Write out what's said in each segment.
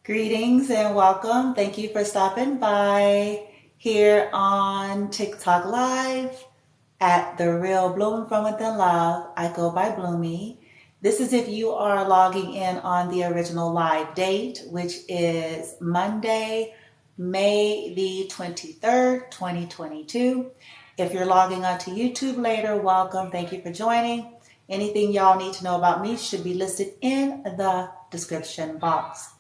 Greetings and welcome. Thank you for stopping by here on TikTok Live at The Real Bloom from Within Love. I go by Bloomy. This is if you are logging in on the original live date, which is Monday, May the 23rd, 2022. If you're logging onto YouTube later, welcome. Thank you for joining. Anything y'all need to know about me should be listed in the description box.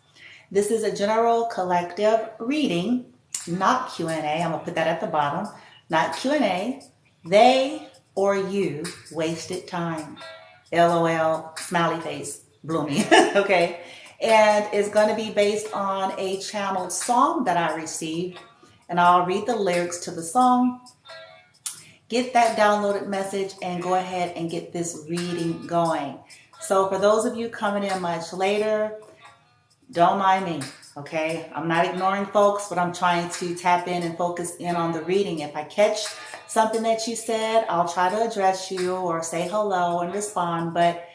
This is a general collective reading, not Q&A. I'm going to put that at the bottom. Not Q&A. They or you wasted time. LOL, smiley face, Bloomy. Okay. And it's going to be based on a channeled song that I received. And I'll read the lyrics to the song. Get that downloaded message and go ahead and get this reading going. So for those of you coming in much later, don't mind me, okay? I'm not ignoring folks, but I'm trying to tap in and focus in on the reading. If I catch something that you said, I'll try to address you or say hello and respond. But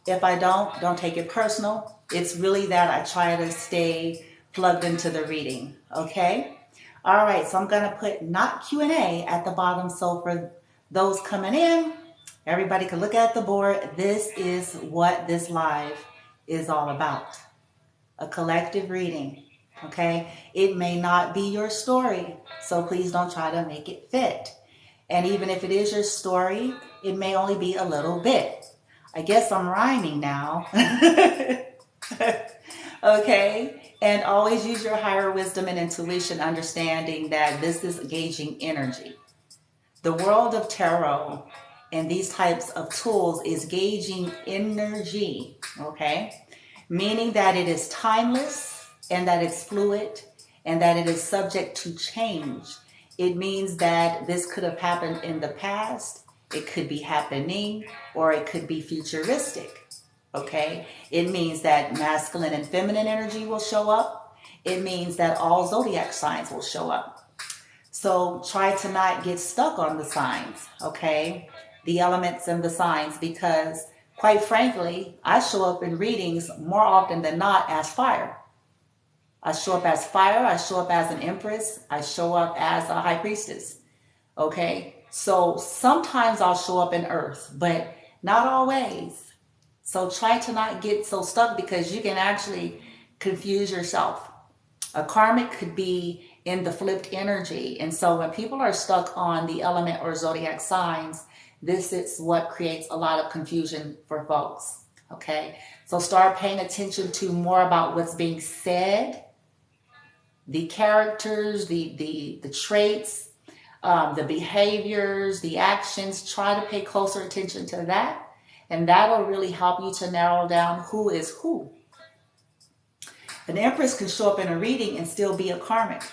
if I don't take it personal. It's really that I try to stay plugged into the reading, okay? All right, so I'm going to put not Q&A at the bottom. So for those coming in, everybody can look at the board. This is what this live is all about. A collective reading, okay? It may not be your story, so please don't try to make it fit. And even if it is your story, it may only be a little bit. I guess I'm rhyming now. Okay? And always use your higher wisdom and intuition, understanding that this is gauging energy. The world of tarot and these types of tools is gauging energy, okay? Meaning that it is timeless and that it's fluid and that it is subject to change. It means that this could have happened in the past, it could be happening, or it could be futuristic, okay? It means that masculine and feminine energy will show up. It means that all zodiac signs will show up. So try to not get stuck on the signs, okay? The elements and the signs, because quite frankly, I show up in readings more often than not as fire. I show up as fire. I show up as an empress. I show up as a high priestess. Okay? So sometimes I'll show up in earth, but not always. So try to not get so stuck because you can actually confuse yourself. A karmic could be in the flipped energy. And so when people are stuck on the element or zodiac signs, this is what creates a lot of confusion for folks, okay? So start paying attention to more about what's being said, the characters, the traits, the behaviors, the actions. Try to pay closer attention to that, and that'll really help you to narrow down who is who. An empress can show up in a reading and still be a karmic.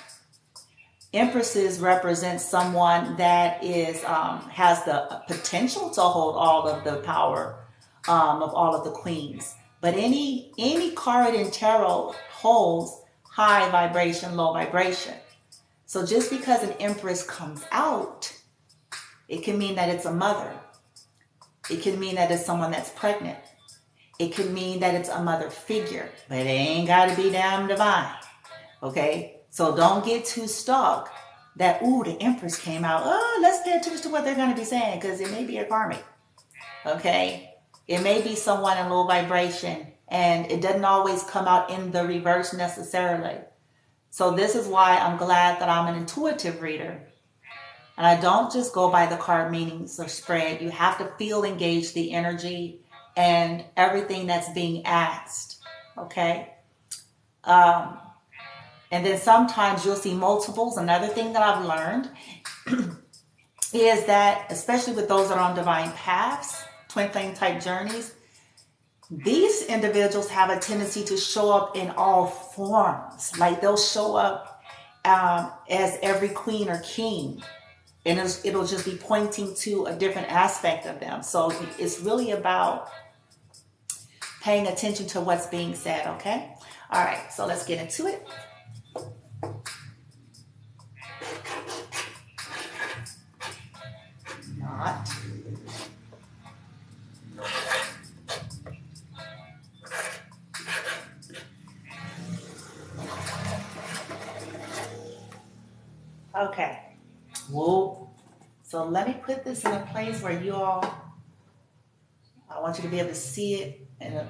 Empresses represent someone that is has the potential to hold all of the power of all of the queens. But any card in tarot holds high vibration, low vibration. So just because an empress comes out, it can mean that it's a mother. It can mean that it's someone that's pregnant. It can mean that it's a mother figure, but it ain't got to be damn divine. Okay? So don't get too stuck that, ooh, the empress came out. Oh, let's pay attention to what they're going to be saying because it may be a karmic. Okay? It may be someone in low vibration and it doesn't always come out in the reverse necessarily. So this is why I'm glad that I'm an intuitive reader. And I don't just go by the card meanings or spread. You have to feel, engage the energy and everything that's being asked. Okay? And then sometimes you'll see multiples. Another thing that I've learned is that, especially with those that are on divine paths, twin flame type journeys, these individuals have a tendency to show up in all forms. Like they'll show up as every queen or king. And it'll just be pointing to a different aspect of them. So it's really about paying attention to what's being said, okay? All right, so let's get into it. Not. Okay. Whoa. So let me put this in a place where you all, I want you to be able to see it. And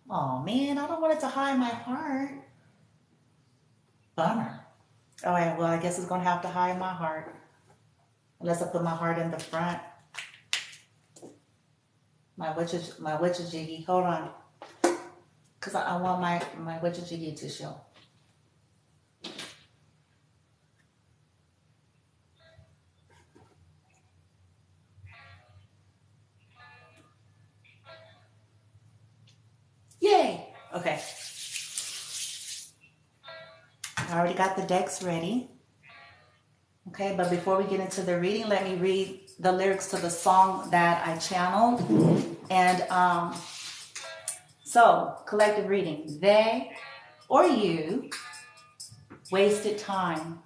oh man, I don't want it to hide my heart. Bummer. All right, well, I guess it's going to have to hide my heart. Unless I put my heart in the front. My witchy-jiggy. Hold on. Because I want my witchy-jiggy to show. Yay! Okay. I already got the decks ready. Okay, but before we get into the reading, let me read the lyrics to the song that I channeled. And so, collective reading. They or you wasted time.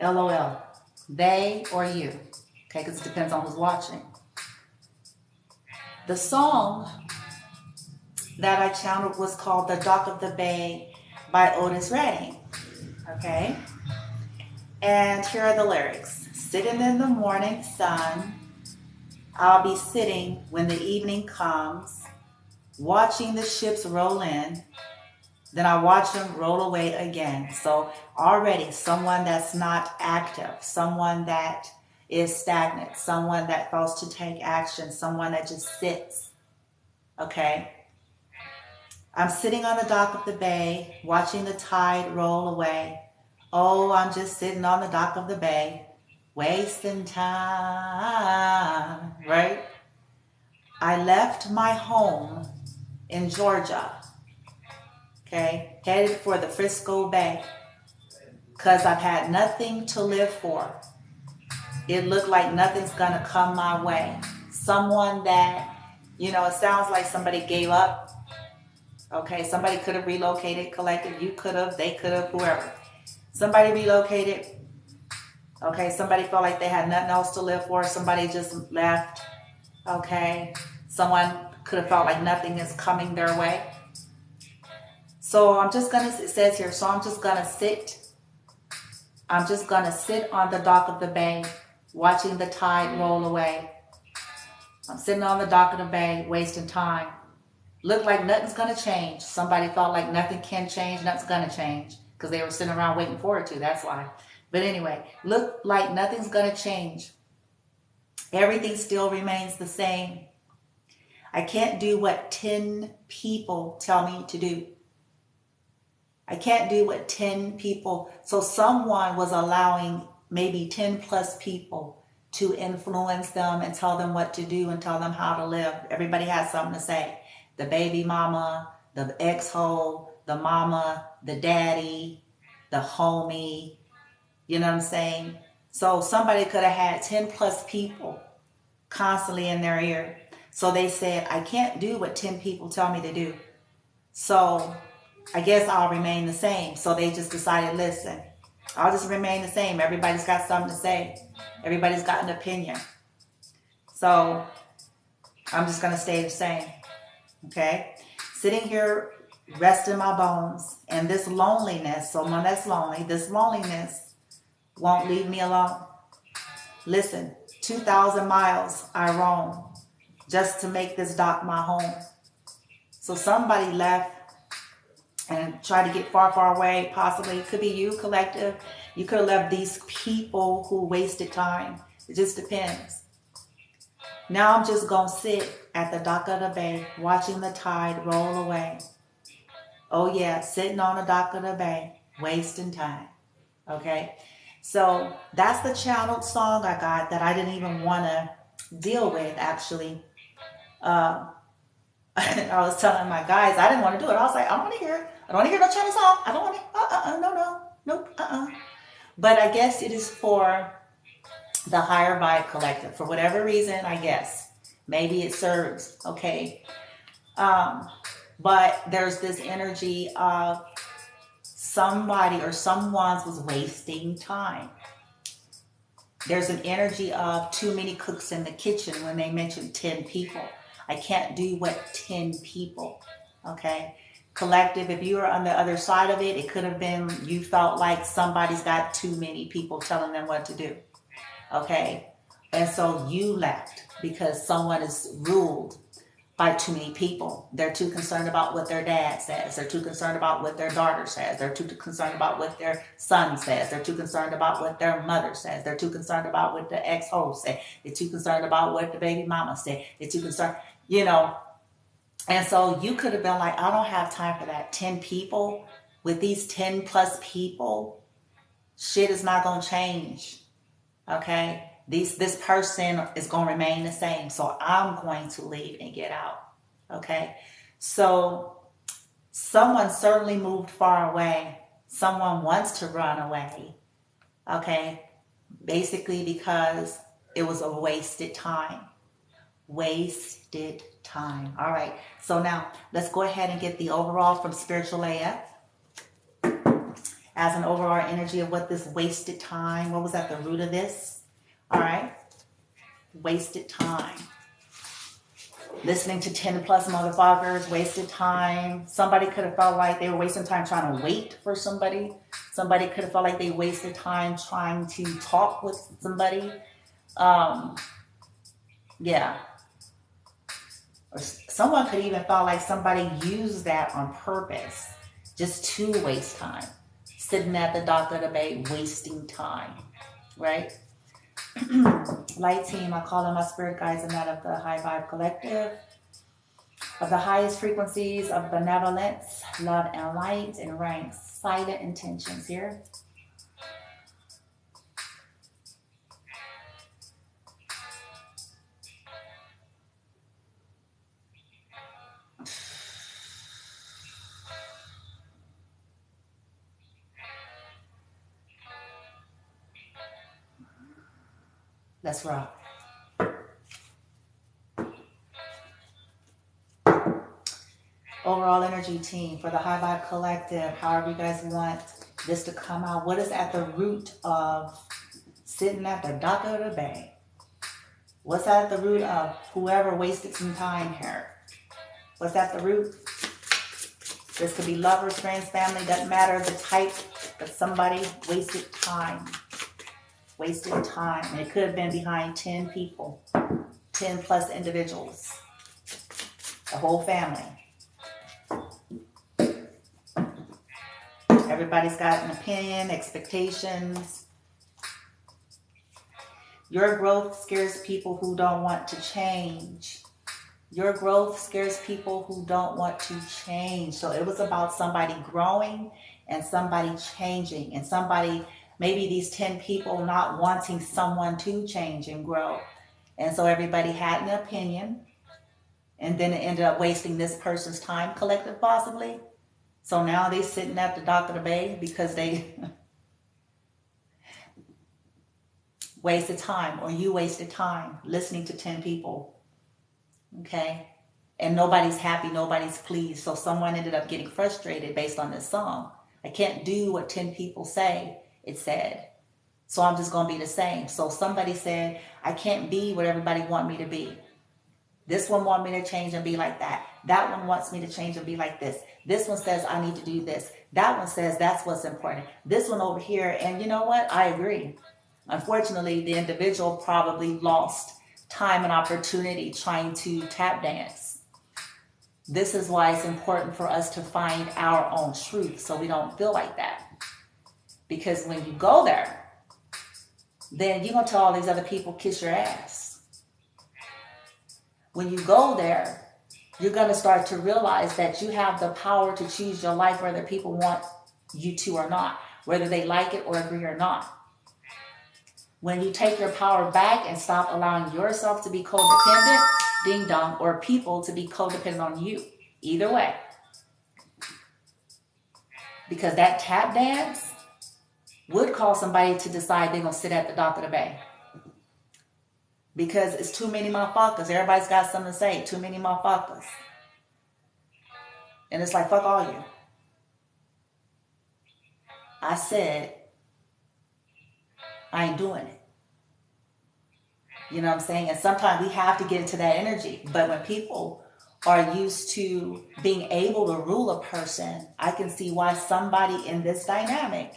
LOL. They or you. Okay, because it depends on who's watching. The song that I channeled was called The Dock of the Bay by Otis Redding. Okay? And here are the lyrics. Sitting in the morning sun, I'll be sitting when the evening comes, watching the ships roll in, then I watch them roll away again. So already someone that's not active, someone that is stagnant, someone that fails to take action, someone that just sits. Okay? I'm sitting on the dock of the bay, watching the tide roll away. Oh, I'm just sitting on the dock of the bay, wasting time, right? I left my home in Georgia, okay, headed for the Frisco Bay, because I've had nothing to live for. It looked like nothing's gonna come my way. Someone that, you know, it sounds like somebody gave up. Okay, somebody could have relocated, collective. You could have, they could have, whoever. Somebody relocated. Okay, somebody felt like they had nothing else to live for. Somebody just left. Okay, someone could have felt like nothing is coming their way. So I'm just gonna, it says here, so I'm just gonna sit on the dock of the bay, watching the tide roll away. I'm sitting on the dock of the bay, wasting time. Looked like nothing's gonna change. Somebody felt like nothing can change, nothing's gonna change. Because they were sitting around waiting for it to, that's why. But anyway, look like nothing's gonna change. Everything still remains the same. I can't do what 10 people tell me to do. I can't do what 10 people, so someone was allowing maybe 10 plus people to influence them and tell them what to do and tell them how to live. Everybody has something to say. The baby mama, the ex-hoe, the mama, the daddy, the homie, you know what I'm saying? So somebody could have had 10 plus people constantly in their ear. So they said, I can't do what 10 people tell me to do. So I guess I'll remain the same. So they just decided, listen, I'll just remain the same. Everybody's got something to say. Everybody's got an opinion. So I'm just going to stay the same. Okay? Sitting here, resting my bones. And this loneliness, someone that's lonely, this loneliness won't leave me alone. Listen, 2,000 miles I roam just to make this dock my home. So somebody left and tried to get far, far away. Possibly it could be you, collective. You could have left these people who wasted time. It just depends. Now I'm just going to sit at the dock of the bay, watching the tide roll away. Oh yeah, sitting on the dock of the bay, wasting time. Okay? So that's the channeled song I got that I didn't even want to deal with, actually. I was telling my guys I didn't want to do it. I was like, I don't want to hear it. I don't want to hear no Chinese song. I don't want to, nope. But I guess it is for the higher vibe collective. For whatever reason, I guess. Maybe it serves, okay? But there's this energy of somebody or someone's was wasting time. There's an energy of too many cooks in the kitchen when they mention 10 people. I can't do what 10 people, okay? collective, if you were on the other side of it, it could have been you felt like somebody's got too many people telling them what to do. Okay? And so you left because someone is ruled by too many people. They're too concerned about what their dad says. They're too concerned about what their daughter says. They're too concerned about what their son says. They're too concerned about what their mother says. They're too concerned about what the ex-host said. They're too concerned about what the baby mama said. They're too concerned, you know. And so you could have been like, I don't have time for that. 10 people, with these 10 plus people, shit is not going to change. Okay? This person is going to remain the same. So I'm going to leave and get out. Okay? So someone certainly moved far away. Someone wants to run away. Okay? Basically because it was a wasted time. Wasted time. All right. So now let's go ahead and get the overall from Spiritual AF. As an overall energy of what this wasted time, what was at the root of this? All right. Wasted time. Listening to 10 plus motherfuckers, wasted time. Somebody could have felt like they were wasting time trying to wait for somebody. Somebody could have felt like they wasted time trying to talk with somebody. Yeah. Or someone could even feel like somebody used that on purpose, just to waste time. Sitting at the dock of the bay, wasting time, right? Light team, I call on my spirit guides and that of the High Vibe Collective, of the highest frequencies of benevolence, love, and light, and ranks. Silent intentions here. Let's rock. Overall energy team for the High Vibe Collective, however you guys want this to come out. What is at the root of sitting at the dock of the bay? What's at the root of whoever wasted some time here? What's at the root? This could be lovers, friends, family, doesn't matter the type, but somebody wasted time. Wasted time. And it could have been behind 10 people, 10 plus individuals, the whole family. Everybody's got an opinion, expectations. Your growth scares people who don't want to change. Your growth scares people who don't want to change. So it was about somebody growing and somebody changing and somebody, maybe these 10 people not wanting someone to change and grow. And so everybody had an opinion, and then it ended up wasting this person's time, collective possibly. So now they're sitting at the dock of the bay because they wasted time, or you wasted time listening to 10 people. Okay? And nobody's happy, nobody's pleased. So someone ended up getting frustrated based on this song. I can't do what 10 people say, it said. So I'm just going to be the same. So somebody said, I can't be what everybody want me to be. This one wants me to change and be like that. That one wants me to change and be like this. This one says I need to do this. That one says that's what's important. This one over here, and you know what? I agree. Unfortunately, the individual probably lost time and opportunity trying to tap dance. This is why it's important for us to find our own truth so we don't feel like that. Because when you go there, then you're going to tell all these other people, kiss your ass. When you go there, you're going to start to realize that you have the power to choose your life whether people want you to or not, whether they like it or agree or not. When you take your power back and stop allowing yourself to be codependent, ding dong, or people to be codependent on you. Either way. Because that tap dance would cause somebody to decide they're going to sit at the dock of the bay. Because it's too many motherfuckers. Everybody's got something to say. Too many motherfuckers. And it's like, fuck all you. I said, I ain't doing it. You know what I'm saying? And sometimes we have to get into that energy. But when people are used to being able to rule a person, I can see why somebody in this dynamic,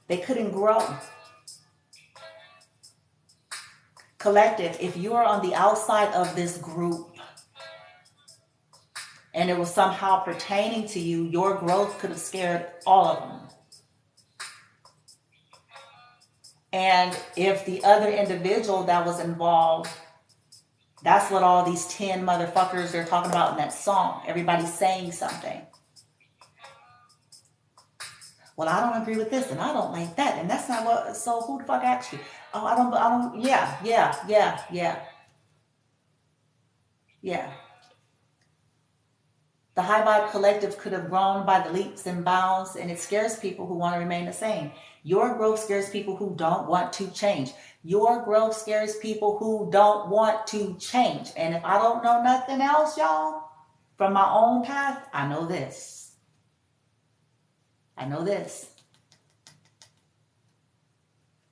they couldn't grow. Collective, if you are on the outside of this group and it was somehow pertaining to you, your growth could have scared all of them. And if the other individual that was involved, that's what all these 10 motherfuckers they're talking about in that song. Everybody's saying something. Well, I don't agree with this and I don't like that. And that's not what, so who the fuck asked you? Oh, I don't, yeah. The High Vibe Collective could have grown by the leaps and bounds, and it scares people who want to remain the same. Your growth scares people who don't want to change. Your growth scares people who don't want to change. And if I don't know nothing else, y'all, from my own path, I know this. I know this.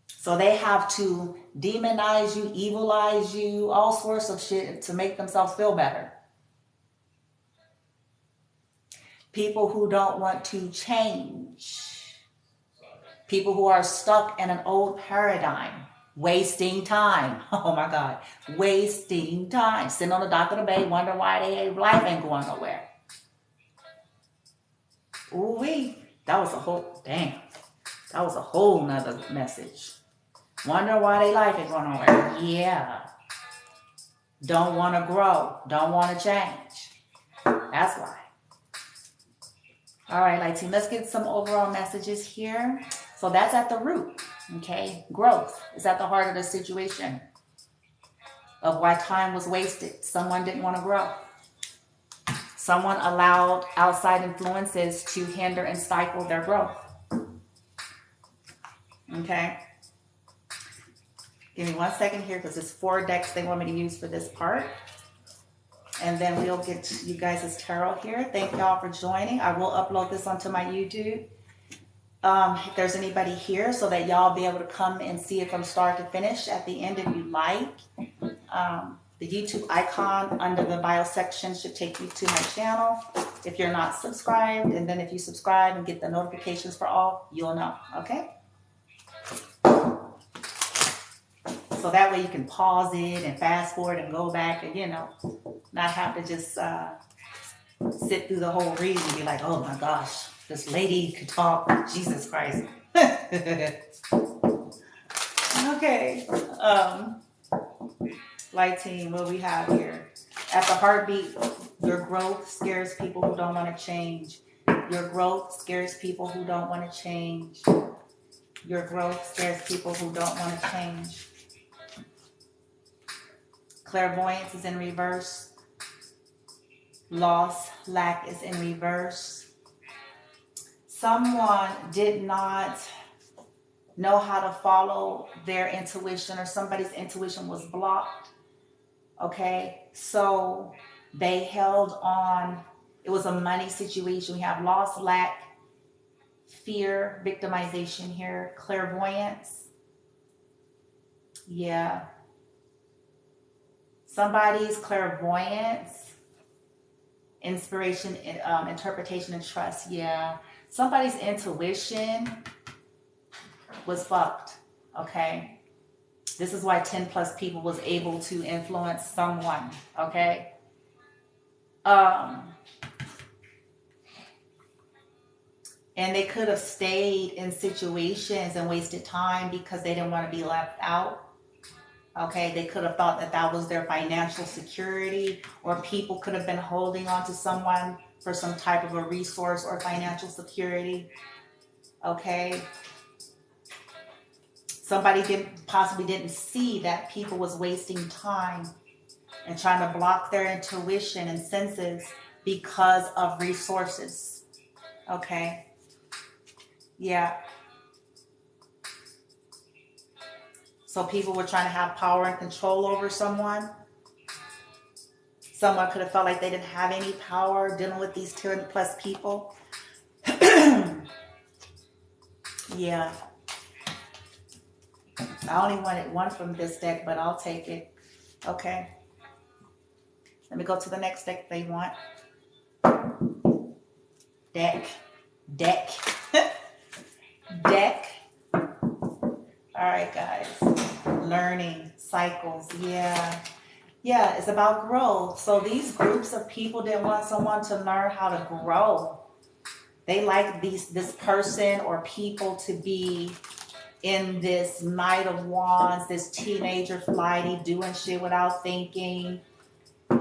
So they have to demonize you, evilize you, all sorts of shit to make themselves feel better. People who don't want to change. People who are stuck in an old paradigm. Wasting time. Oh my God. Wasting time. Sitting on the dock of the bay, wonder why their life ain't going nowhere. Ooh-wee. That was a whole, damn. That was a whole nother message. Wonder why their life ain't going nowhere. Yeah. Don't want to grow. Don't want to change. That's why. All right, light team, let's get some overall messages here. So that's at the root, okay? Growth is at the heart of the situation of why time was wasted. Someone didn't want to grow. Someone allowed outside influences to hinder and stifle their growth. Okay? Give me 1 second here because there's 4 decks they want me to use for this part. And then we'll get to you guys' tarot here. Thank y'all for joining. I will upload this onto my YouTube. If there's anybody here so that y'all be able to come and see it from start to finish at the end if you like. The YouTube icon under the bio section should take you to my channel if you're not subscribed. And then if you subscribe and get the notifications for all, you'll know, okay? So that way you can pause it and fast forward and go back and, you know, not have to just sit through the whole reading and be like, oh my gosh, this lady could talk. Jesus Christ. Okay. Light team, what we have here? At the heartbeat, your growth scares people who don't want to change. Your growth scares people who don't want to change. Your growth scares people who don't want to change. Clairvoyance is in reverse. Loss, lack is in reverse. Someone did not know how to follow their intuition, or somebody's intuition was blocked. Okay, so they held on. It was a money situation. We have loss, lack, fear, victimization here. Clairvoyance. Yeah. Somebody's clairvoyance, inspiration, interpretation, and trust. Yeah. Somebody's intuition was fucked. Okay. This is why 10 plus people was able to influence someone. Okay. And they could have stayed in situations and wasted time because they didn't want to be left out. Okay, they could have thought that that was their financial security, or people could have been holding on to someone for some type of a resource or financial security. Okay. Somebody possibly didn't see that people was wasting time and trying to block their intuition and senses because of resources. Okay. Yeah. So people were trying to have power and control over someone. Someone could have felt like they didn't have any power dealing with these 10 plus people. Yeah. I only wanted one from this deck, but I'll take it. Okay. Let me go to the next deck if they want. Deck. Deck. Deck. All right, guys. Learning cycles. Yeah. Yeah, it's about growth. So these groups of people that want someone to learn how to grow. They like this person or people to be in this Knight of Wands, this teenager flighty, doing shit without thinking, in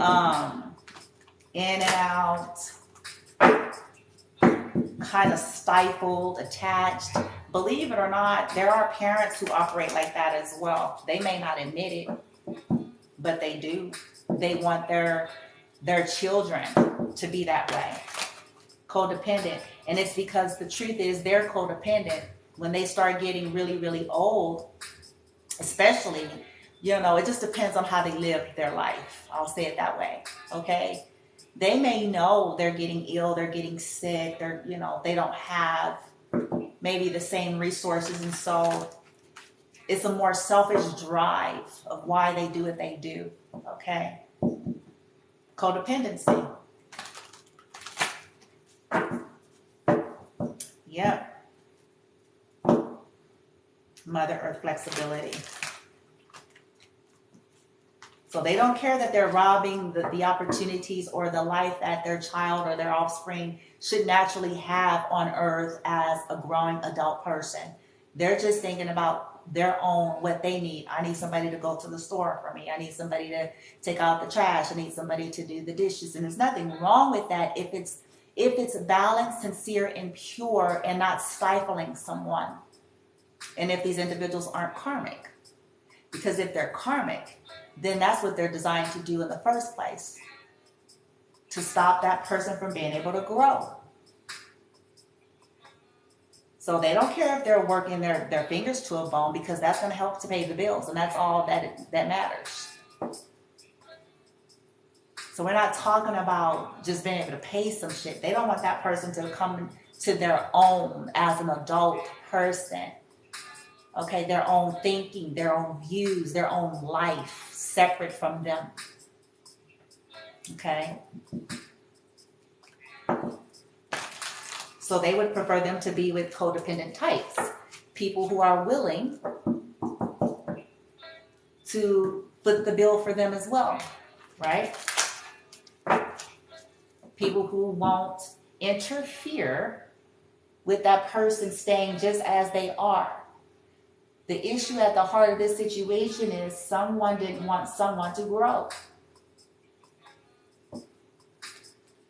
and out, kind of stifled, attached. Believe it or not, there are parents who operate like that as well. They may not admit it, but they do. They want their children to be that way. Codependent. And it's because the truth is they're codependent. When they start getting really, really old, especially, you know, it just depends on how they live their life. I'll say it that way. Okay. They may know they're getting ill, they're getting sick, they're, you know, they don't have maybe the same resources. And so it's a more selfish drive of why they do what they do. Okay. Codependency. Yep. Mother Earth flexibility. So they don't care that they're robbing the opportunities or the life that their child or their offspring should naturally have on Earth as a growing adult person. They're just thinking about their own, what they need. I need somebody to go to the store for me. I need somebody to take out the trash. I need somebody to do the dishes. And there's nothing wrong with that if it's balanced, sincere, and pure and not stifling someone. And if these individuals aren't karmic. Because if they're karmic, then that's what they're designed to do in the first place. To stop that person from being able to grow. So they don't care if they're working their fingers to a bone, because that's going to help to pay the bills. And that's all that matters. So we're not talking about just being able to pay some shit. They don't want that person to come to their own as an adult person. Okay, their own thinking, their own views, their own life, separate from them. Okay. So they would prefer them to be with codependent types. People who are willing to foot the bill for them as well. Right? People who won't interfere with that person staying just as they are. The issue at the heart of this situation is someone didn't want someone to grow.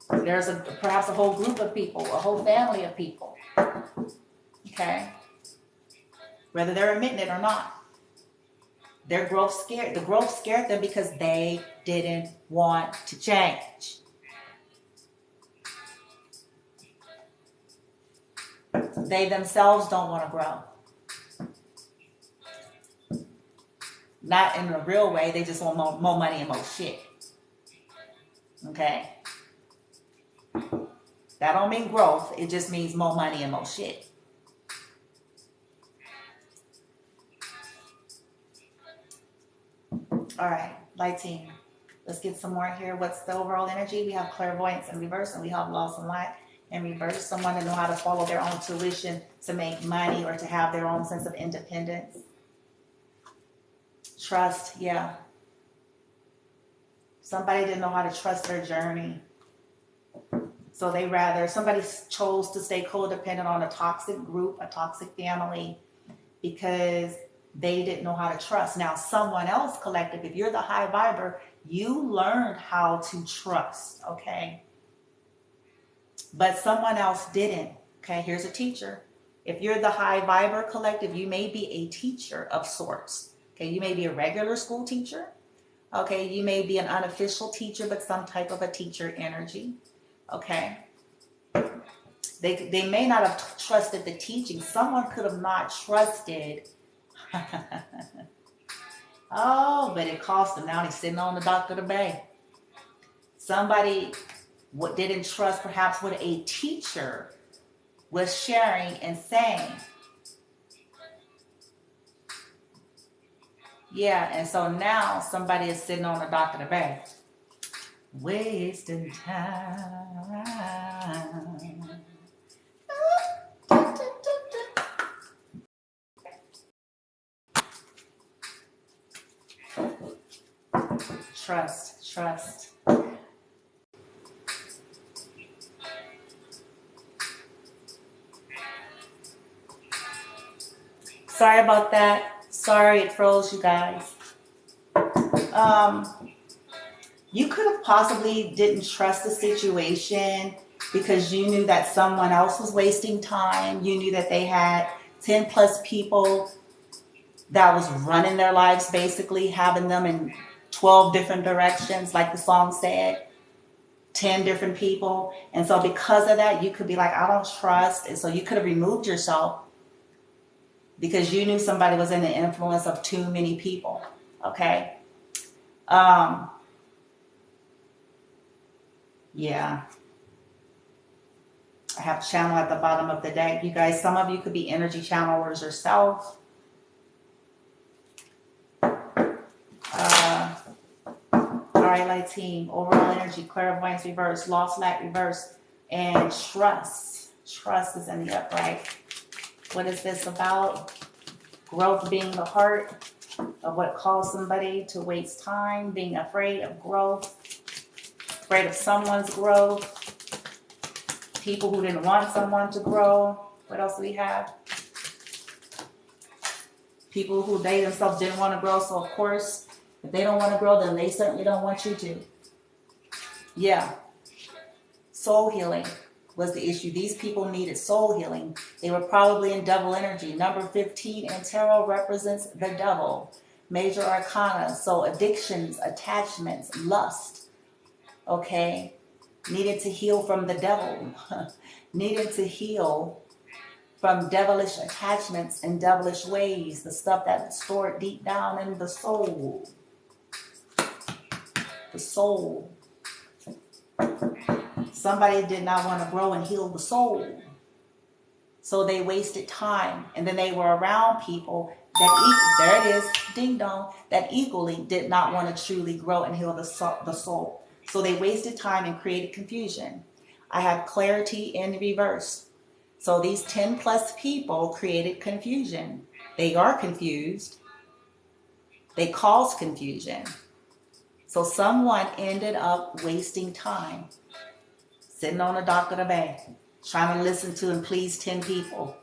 There's perhaps a whole group of people, a whole family of people. Okay? Whether they're admitting it or not. The growth scared them because they didn't want to change. They themselves don't want to grow. Not in a real way. They just want more money and more shit. Okay? That don't mean growth. It just means more money and more shit. All right, light team. Let's get some more here. What's the overall energy? We have clairvoyance in reverse, and we have loss and light in reverse. Someone to know how to follow their own tuition to make money or to have their own sense of independence. Trust, yeah. Somebody didn't know how to trust their journey. So somebody chose to stay codependent on a toxic group, a toxic family, because they didn't know how to trust. Now, someone else, collective, if you're the high viber, you learned how to trust, okay? But someone else didn't, okay? Here's a teacher. If you're the high viber collective, you may be a teacher of sorts. Okay, you may be a regular school teacher. Okay, you may be an unofficial teacher, but some type of a teacher energy. Okay. They may not have trusted the teaching. Someone could have not trusted. Oh, but it cost them. Now he's sitting on the dock of the bay. Somebody didn't trust perhaps what a teacher was sharing and saying. Yeah, and so now somebody is sitting on the dock of the bay. wasting time. Trust, trust. Sorry about that. Sorry it froze, you guys. You could have possibly didn't trust the situation because you knew that someone else was wasting time. You knew that they had 10 plus people that was running their lives, basically having them in 12 different directions, like the song said, 10 different people. And so because of that, you could be like, I don't trust. And so you could have removed yourself because you knew somebody was in the influence of too many people. Okay. Yeah. I have channel at the bottom of the deck. You guys, some of you could be energy channelers yourself. All right, light team. Overall energy, clairvoyance reverse, lost, lack reverse, and trust. Trust is in the upright. What is this about? Growth being the heart of what caused somebody to waste time, being afraid of growth, afraid of someone's growth, people who didn't want someone to grow. What else do we have? People who they themselves didn't want to grow, so of course, if they don't want to grow, then they certainly don't want you to. Yeah. Soul healing was the issue. These people needed soul healing. They were probably in devil energy. Number 15 in tarot represents the devil. Major arcana. So addictions, attachments, lust. Okay. Needed to heal from the devil. Needed to heal from devilish attachments and devilish ways. The stuff that's stored deep down in the soul. The soul. Somebody did not want to grow and heal the soul. So they wasted time. And then they were around people that, there it is, ding dong, that equally did not want to truly grow and heal the soul. So they wasted time and created confusion. I have clarity in reverse. So these 10 plus people created confusion. They are confused. They caused confusion. So someone ended up wasting time, sitting on a dock of the bay, trying to listen to and please 10 people,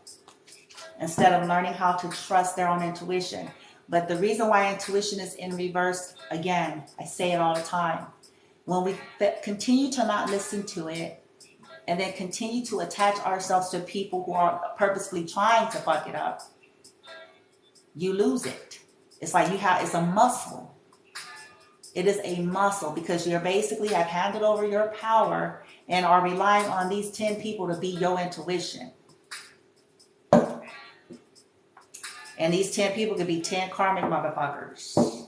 instead of learning how to trust their own intuition. But the reason why intuition is in reverse, again, I say it all the time, when we continue to not listen to it, and then continue to attach ourselves to people who are purposely trying to fuck it up, you lose it. It's like it's a muscle. It is a muscle because you basically have handed over your power and are relying on these 10 people to be your intuition. And these 10 people could be 10 karmic motherfuckers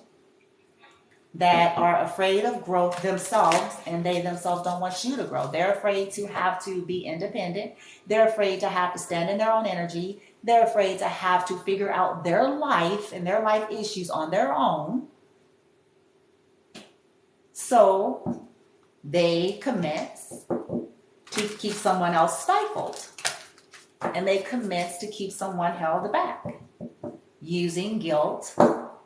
that are afraid of growth themselves, and they themselves don't want you to grow. They're afraid to have to be independent. They're afraid to have to stand in their own energy. They're afraid to have to figure out their life and their life issues on their own. So they commence to keep someone else stifled. And they commence to keep someone held back. Using guilt,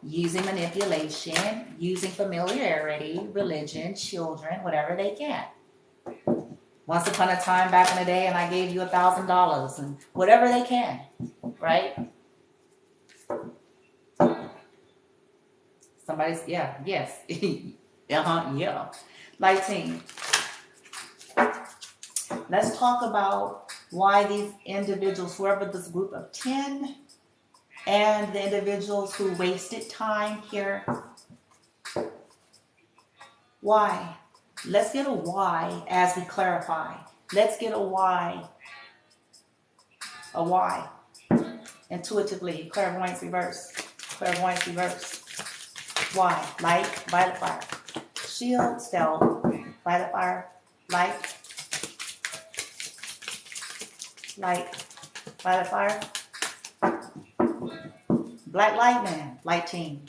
using manipulation, using familiarity, religion, children, whatever they can. Once upon a time back in the day, and I gave you $1,000 and whatever they can, right? Somebody's, yeah, yes. Yeah. Lighting. Let's talk about why these individuals, whoever this group of 10, and the individuals who wasted time here. Why? Let's get a why as we clarify. Let's get a why. A why. Intuitively. Clairvoyance reverse. Clairvoyance reverse. Why? Light, violet fire. Shield, stealth, violet fire, light, violet fire. Black light man, light team.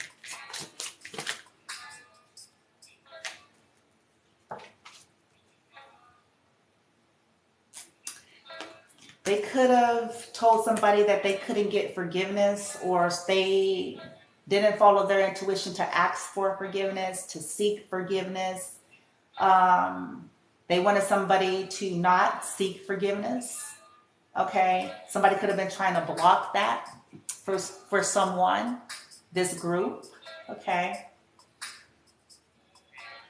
They could have told somebody that they couldn't get forgiveness, or they didn't follow their intuition to ask for forgiveness, to seek forgiveness. They wanted somebody to not seek forgiveness. Okay, somebody could have been trying to block that for someone, this group. Okay,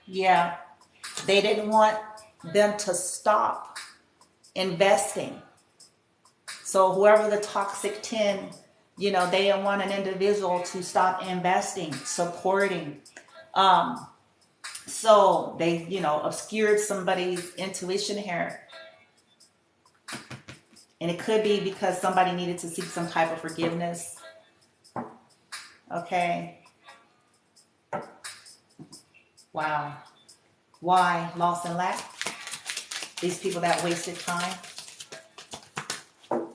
yeah, they didn't want them to stop investing. So whoever the toxic 10, they didn't want an individual to stop investing, supporting. So they, obscured somebody's intuition here. And it could be because somebody needed to seek some type of forgiveness. Okay. Wow. Why? Loss and lack. These people that wasted time.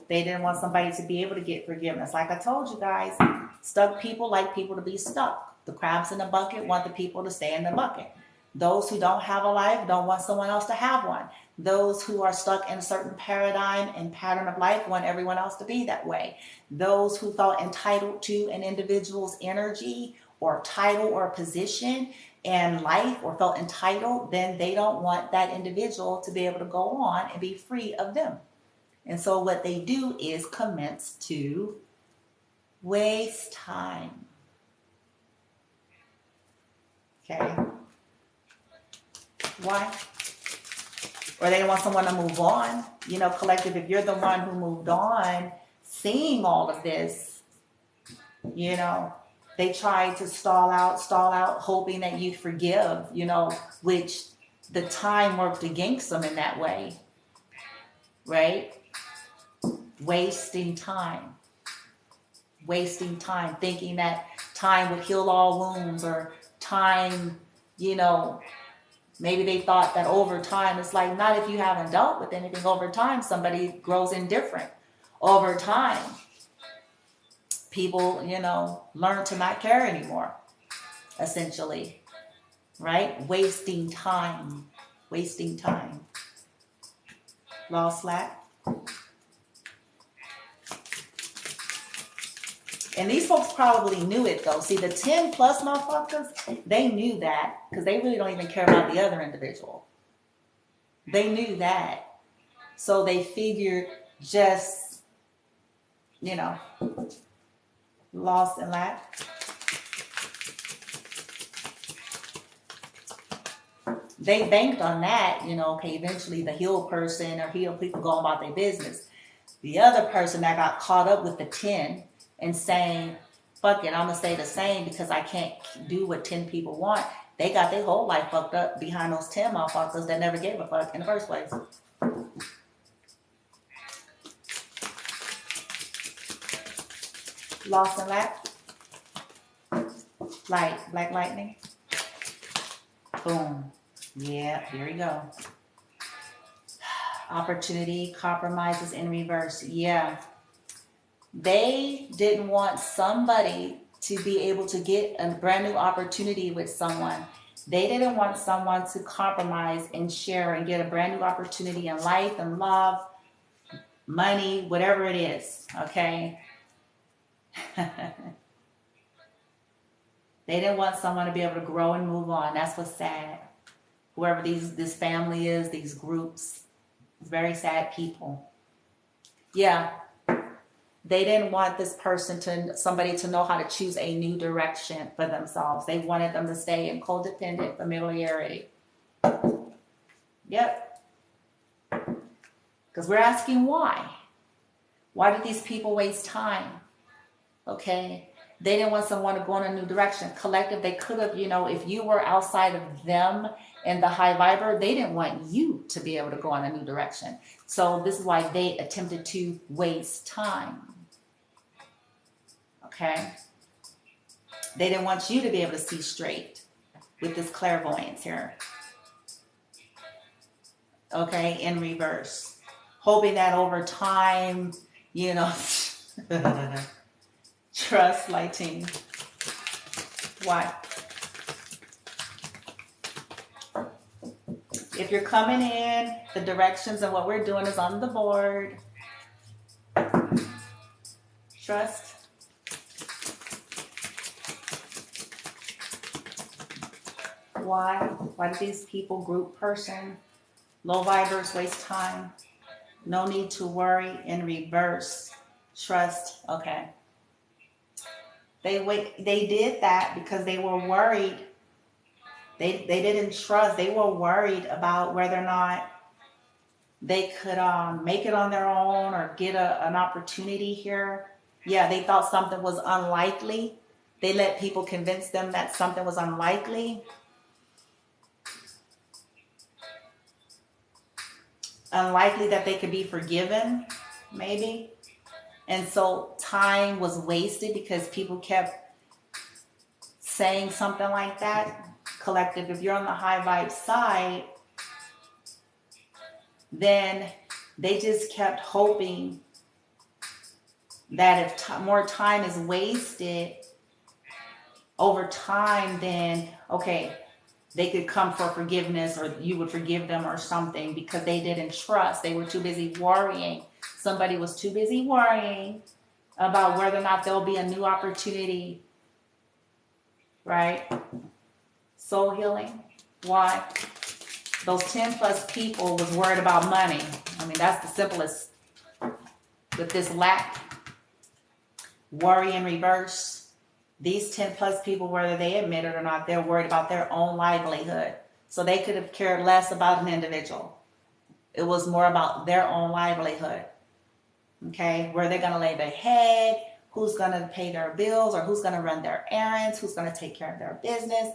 They didn't want somebody to be able to get forgiveness. Like I told you guys, stuck people like people to be stuck. The crabs in the bucket want the people to stay in the bucket. Those who don't have a life don't want someone else to have one. Those who are stuck in a certain paradigm and pattern of life want everyone else to be that way. Those who felt entitled to an individual's energy or title or position in life, or felt entitled, then they don't want that individual to be able to go on and be free of them. And so what they do is commence to waste time. Okay. Why? Or they want someone to move on. Collective, if you're the one who moved on, seeing all of this, they try to stall out, hoping that you forgive, which the time worked against them in that way. Right? Wasting time, thinking that time would heal all wounds, or time, maybe they thought that over time, it's like, not if you haven't dealt with anything. Over time, somebody grows indifferent. Over time, people, learn to not care anymore, essentially, right? Wasting time. Lost, lack. And these folks probably knew it, though. See, the 10 plus motherfuckers, they knew that, because they really don't even care about the other individual. They knew that. So they figured just, loss and lack. They banked on that, okay, eventually the healed person or healed people go about their business. The other person that got caught up with the 10 and saying, fuck it, I'm going to stay the same because I can't do what 10 people want. They got their whole life fucked up behind those 10 motherfuckers that never gave a fuck in the first place. Lost and lack. Light, black lightning. Boom. Yeah, here we go. Opportunity, compromises in reverse. Yeah. They didn't want somebody to be able to get a brand new opportunity with someone. They didn't want someone to compromise and share and get a brand new opportunity in life and love, money, whatever it is. Okay. They didn't want someone to be able to grow and move on. That's what's sad. Whoever this family is, these groups, very sad people. Yeah. They didn't want this person somebody to know how to choose a new direction for themselves. They wanted them to stay in codependent familiarity. Yep. Because we're asking why. Why did these people waste time? Okay. They didn't want someone to go in a new direction. Collective, they could have, if you were outside of them and the high viber, they didn't want you to be able to go in a new direction. So this is why they attempted to waste time. Okay? They didn't want you to be able to see straight with this clairvoyance here. Okay? In reverse. Hoping that over time, trust, lighting. Why? If you're coming in, the directions and what we're doing is on the board. trust. Why? Why do these people, group, person, low vibers, waste time? No need to worry. In reverse, trust. Okay. They did that because they were worried. They didn't trust. They were worried about whether or not they could make it on their own or get an opportunity here. Yeah, they thought something was unlikely. They let people convince them that something was unlikely. Unlikely that they could be forgiven, maybe. And so time was wasted because people kept saying something like that. Collective, if you're on the high vibe side, then they just kept hoping that if more time is wasted over time, then okay, they could come for forgiveness, or you would forgive them or something, because they didn't trust. They were too busy worrying. Somebody was too busy worrying about whether or not there'll be a new opportunity, right? Soul healing. Why? Those 10 plus people was worried about money. I mean, that's the simplest. With this lack, worry in reverse. These 10 plus people, whether they admit it or not, they're worried about their own livelihood. So they could have cared less about an individual. It was more about their own livelihood. Okay, where they're going to lay their head, who's going to pay their bills, or who's going to run their errands, who's going to take care of their business,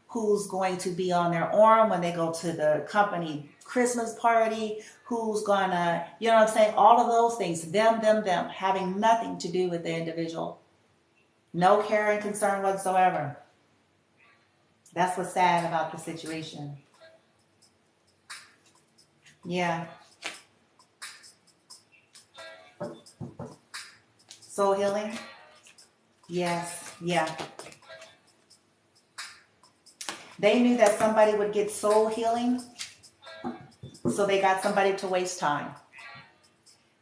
who's going to be on their arm when they go to the company Christmas party, who's going to, you know what I'm saying? All of those things, them, having nothing to do with the individual. No care and concern whatsoever. That's what's sad about the situation. Yeah. Soul healing? Yes. Yeah. They knew that somebody would get soul healing, so they got somebody to waste time.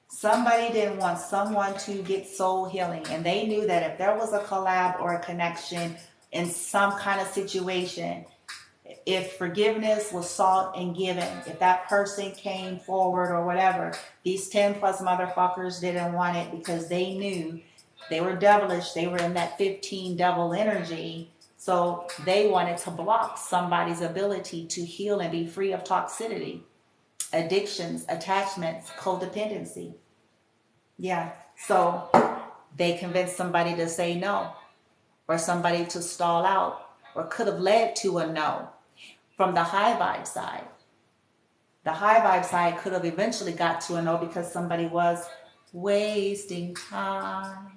Somebody didn't want someone to get soul healing, and they knew that if there was a collab or a connection in some kind of situation, if forgiveness was sought and given, if that person came forward or whatever, these 10 plus motherfuckers didn't want it because they knew they were devilish. They were in that 15 devil energy. So they wanted to block somebody's ability to heal and be free of toxicity, addictions, attachments, codependency. Yeah. So they convinced somebody to say no, or somebody to stall out, or could have led to a no. From the high vibe side, the high vibe side could have eventually got to a no because somebody was wasting time,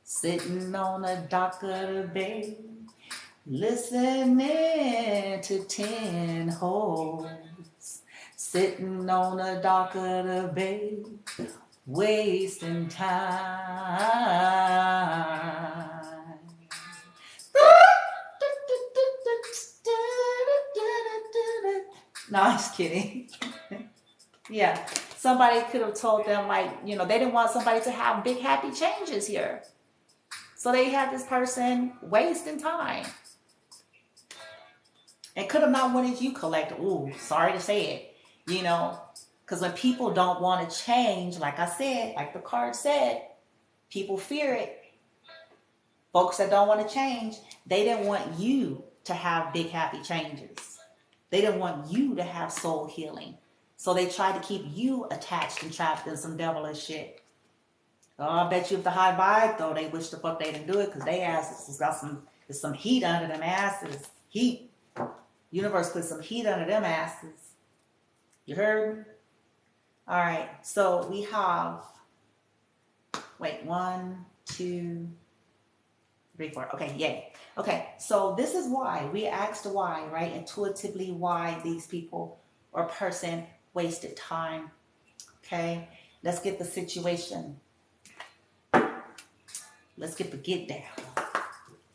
sitting on a dock of the bay, listening to 10 hoes, sitting on a dock of the bay, wasting time. No, I'm just kidding. Yeah, somebody could have told them, like, you know, they didn't want somebody to have big happy changes here. So they had this person wasting time. And could have not wanted you collected. Ooh, sorry to say it. You know, because when people don't want to change, like I said, like the card said, people fear it. Folks that don't want to change, they didn't want you to have big happy changes. They didn't want you to have soul healing. So they tried to keep you attached and trapped in some devilish shit. Oh, I bet you if the high vibe, though, they wish the fuck they didn't do it, because they asses has got some heat under them asses. Heat. Universe put some heat under them asses. You heard? All right. So we have, wait, 1, 2, 3, 4. Okay, yay. Okay, so this is why. We asked why, right? Intuitively, why these people or person wasted time. Okay, let's get the situation. Let's get the get down.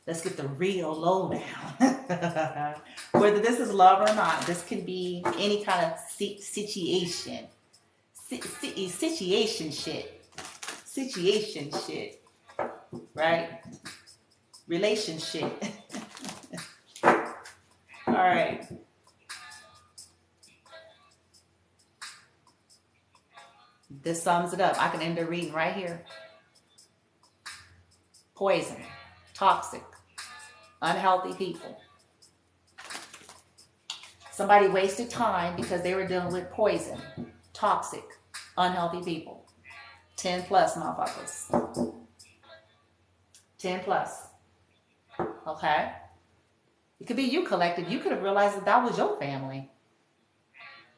Let's get the real lowdown. Whether this is love or not, this can be any kind of situation. Situation shit. situation shit, right? Relationship. All right. This sums it up. I can end the reading right here. Poison, toxic, unhealthy people. Somebody wasted time because they were dealing with poison, toxic, unhealthy people. 10 plus motherfuckers. 10 plus. Okay? It could be you, collective. You could have realized that that was your family.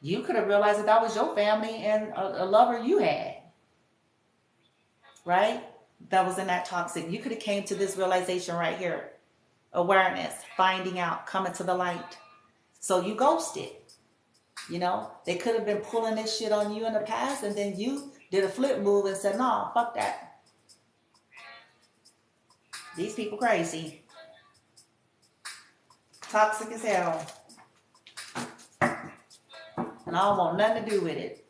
You could have realized that that was your family and a lover you had. Right? That was in that toxic. You could have came to this realization right here. Awareness, finding out, coming to the light. So you ghosted. You know, they could have been pulling this shit on you in the past, and then you did a flip move and said, no, fuck that. These people crazy. Toxic as hell. And I don't want nothing to do with it.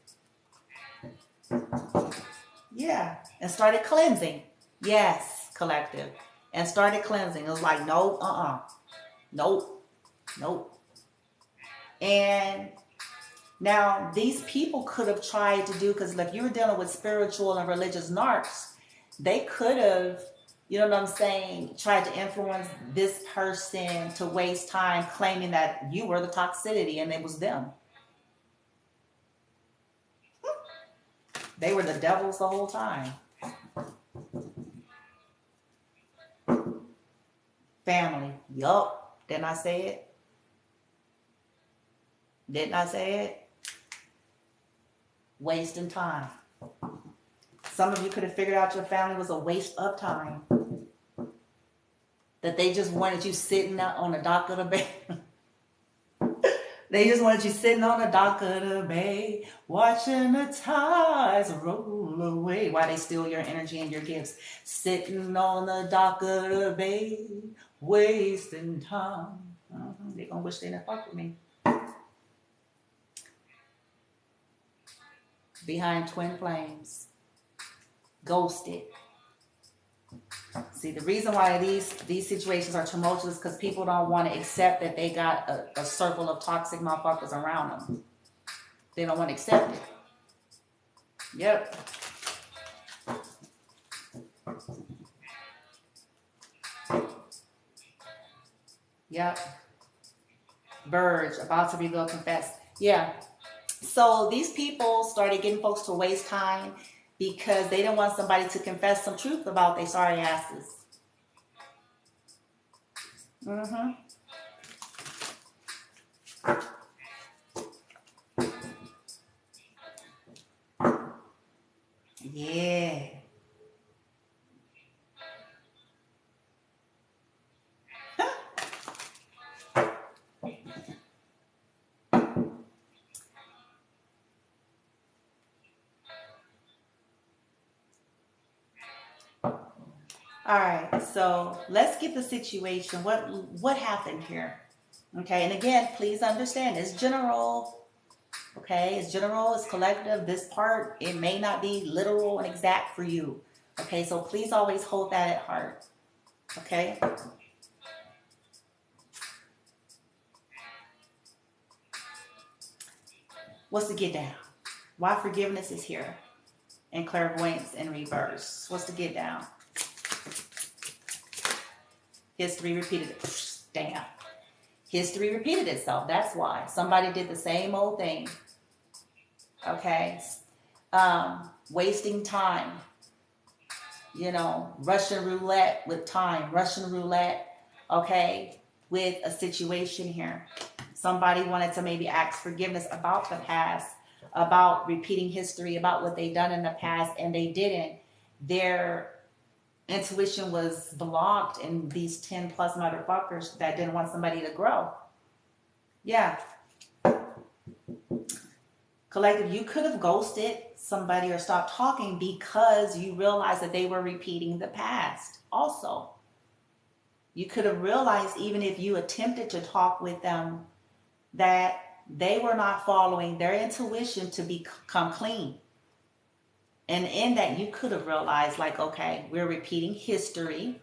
Yeah. And started cleansing. Yes, collective. And started cleansing. It was like, no, nope, nope. And now these people could have tried to do, because if you were dealing with spiritual and religious narcs, they could have, you know what I'm saying, tried to influence this person to waste time claiming that you were the toxicity and it was them. They were the devils the whole time. Family. Yup. Didn't I say it? Didn't I say it? Wasting time. Some of you could have figured out your family was a waste of time. That they just wanted you sitting out on the dock of the bay. They just wanted you sitting on the dock of the bay, watching the tides roll away while they steal your energy and your gifts. Sitting on the dock of the bay, wasting time. They're going to wish they didn't fuck with me. Behind twin flames. Ghosted. See, the reason why these situations are tumultuous is because people don't want to accept that they got a circle of toxic motherfuckers around them. They don't want to accept it. Yep. Yep. Verge, about to be go confess. Yeah. So these people started getting folks to waste time because they didn't want somebody to confess some truth about their sorry asses. Mm-hmm. Yeah. All right, so let's get the situation. What happened here? Okay, and again, please understand, it's general. Okay, it's general, it's collective. This part, it may not be literal and exact for you. Okay, so please always hold that at heart. Okay? What's the get down? Why forgiveness is here? And clairvoyance in reverse. What's the get down? History repeated it. Damn. History repeated itself. That's why. Somebody did the same old thing. Okay? Wasting time. You know, Russian roulette with time. Russian roulette, okay, with a situation here. Somebody wanted to maybe ask forgiveness about the past, about repeating history, about what they've done in the past, and they didn't. Their intuition was blocked in these 10 plus motherfuckers that didn't want somebody to grow. Yeah. Collective, you could have ghosted somebody or stopped talking because you realized that they were repeating the past also. You could have realized, even if you attempted to talk with them, that they were not following their intuition to become clean. And in that, you could have realized, like, okay, we're repeating history,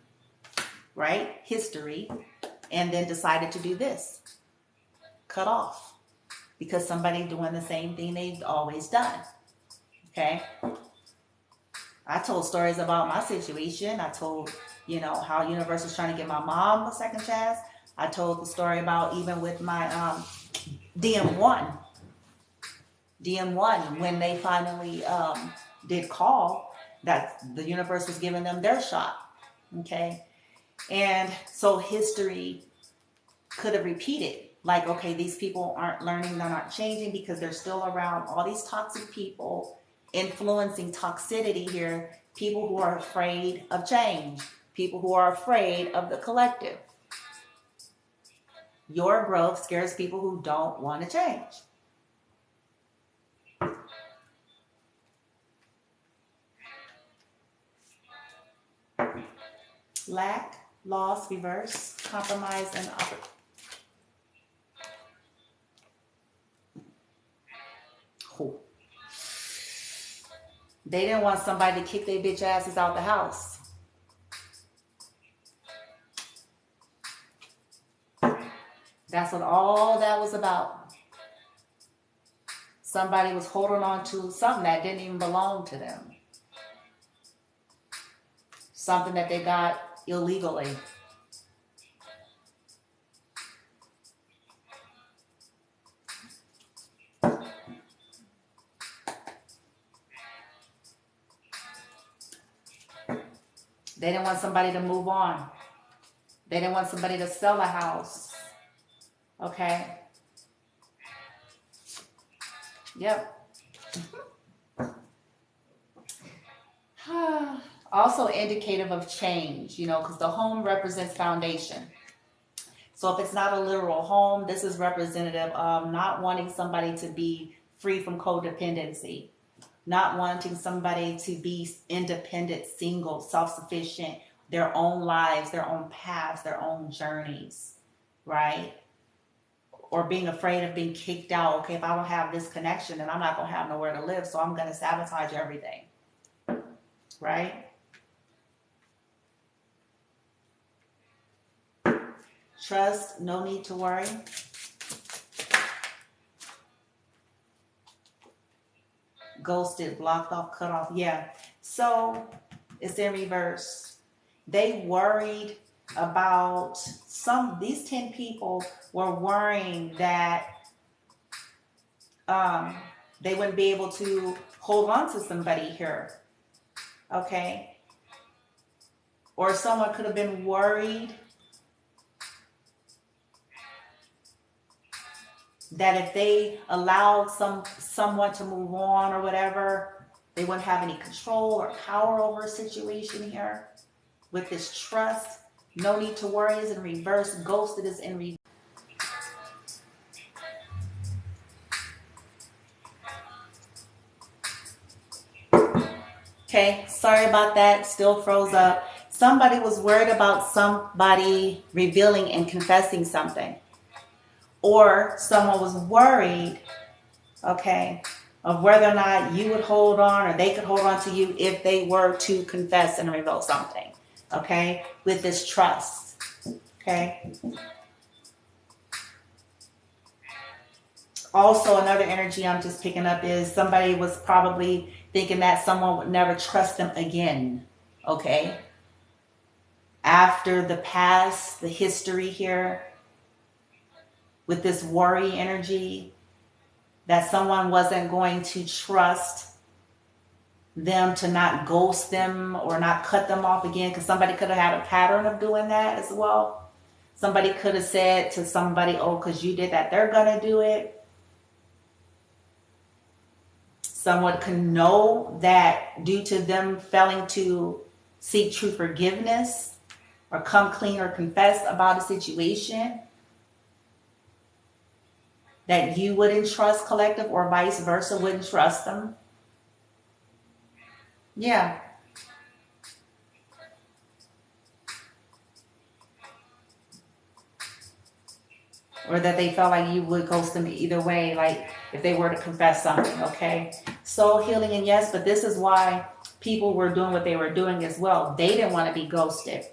right? History, and then decided to do this. Cut off. Because somebody doing the same thing they've always done. Okay? I told stories about my situation. I told, how universe was trying to give my mom a second chance. I told the story about even with my DM1, when they finally did call, that the universe was giving them their shot. Okay? And so history could have repeated. Like, okay, these people aren't learning, they're not changing because they're still around all these toxic people influencing toxicity here. People who are afraid of change. People who are afraid of the collective. Your growth scares people who don't want to change. Lack, loss, reverse, compromise, and opportunity. They didn't want somebody to kick their bitch asses out the house. That's what all that was about. Somebody was holding on to something that didn't even belong to them. Something that they got illegally. They didn't want somebody to move on. They didn't want somebody to sell a house. Okay? Yep. Also indicative of change, because the home represents foundation. So if it's not a literal home, this is representative of not wanting somebody to be free from codependency. Not wanting somebody to be independent, single, self-sufficient, their own lives, their own paths, their own journeys, right? Or being afraid of being kicked out. Okay, if I don't have this connection, then I'm not going to have nowhere to live, so I'm going to sabotage everything, right? Trust, no need to worry. Ghosted, blocked off, cut off. Yeah. So it's in reverse. They worried about these 10 people were worrying that they wouldn't be able to hold on to somebody here. Okay. Or someone could have been worried that if they allowed someone to move on or whatever, they wouldn't have any control or power over a situation here. With this trust, no need to worry is in reverse. Ghosted is in reverse. Okay, sorry about that. Still froze up. Somebody was worried about somebody revealing and confessing something. Or someone was worried, okay, of whether or not you would hold on or they could hold on to you if they were to confess and reveal something, okay, with this trust, okay. Also, another energy I'm just picking up is somebody was probably thinking that someone would never trust them again, okay. After the past, the history here, with this worry energy, that someone wasn't going to trust them to not ghost them or not cut them off again, because somebody could have had a pattern of doing that as well. Somebody could have said to somebody, oh, because you did that, they're going to do it. Someone could know that due to them failing to seek true forgiveness or come clean or confess about a situation, that you wouldn't trust collective or vice versa, wouldn't trust them. Yeah. Or that they felt like you would ghost them either way, like if they were to confess something, okay? Soul healing, and yes, but this is why people were doing what they were doing as well. They didn't want to be ghosted.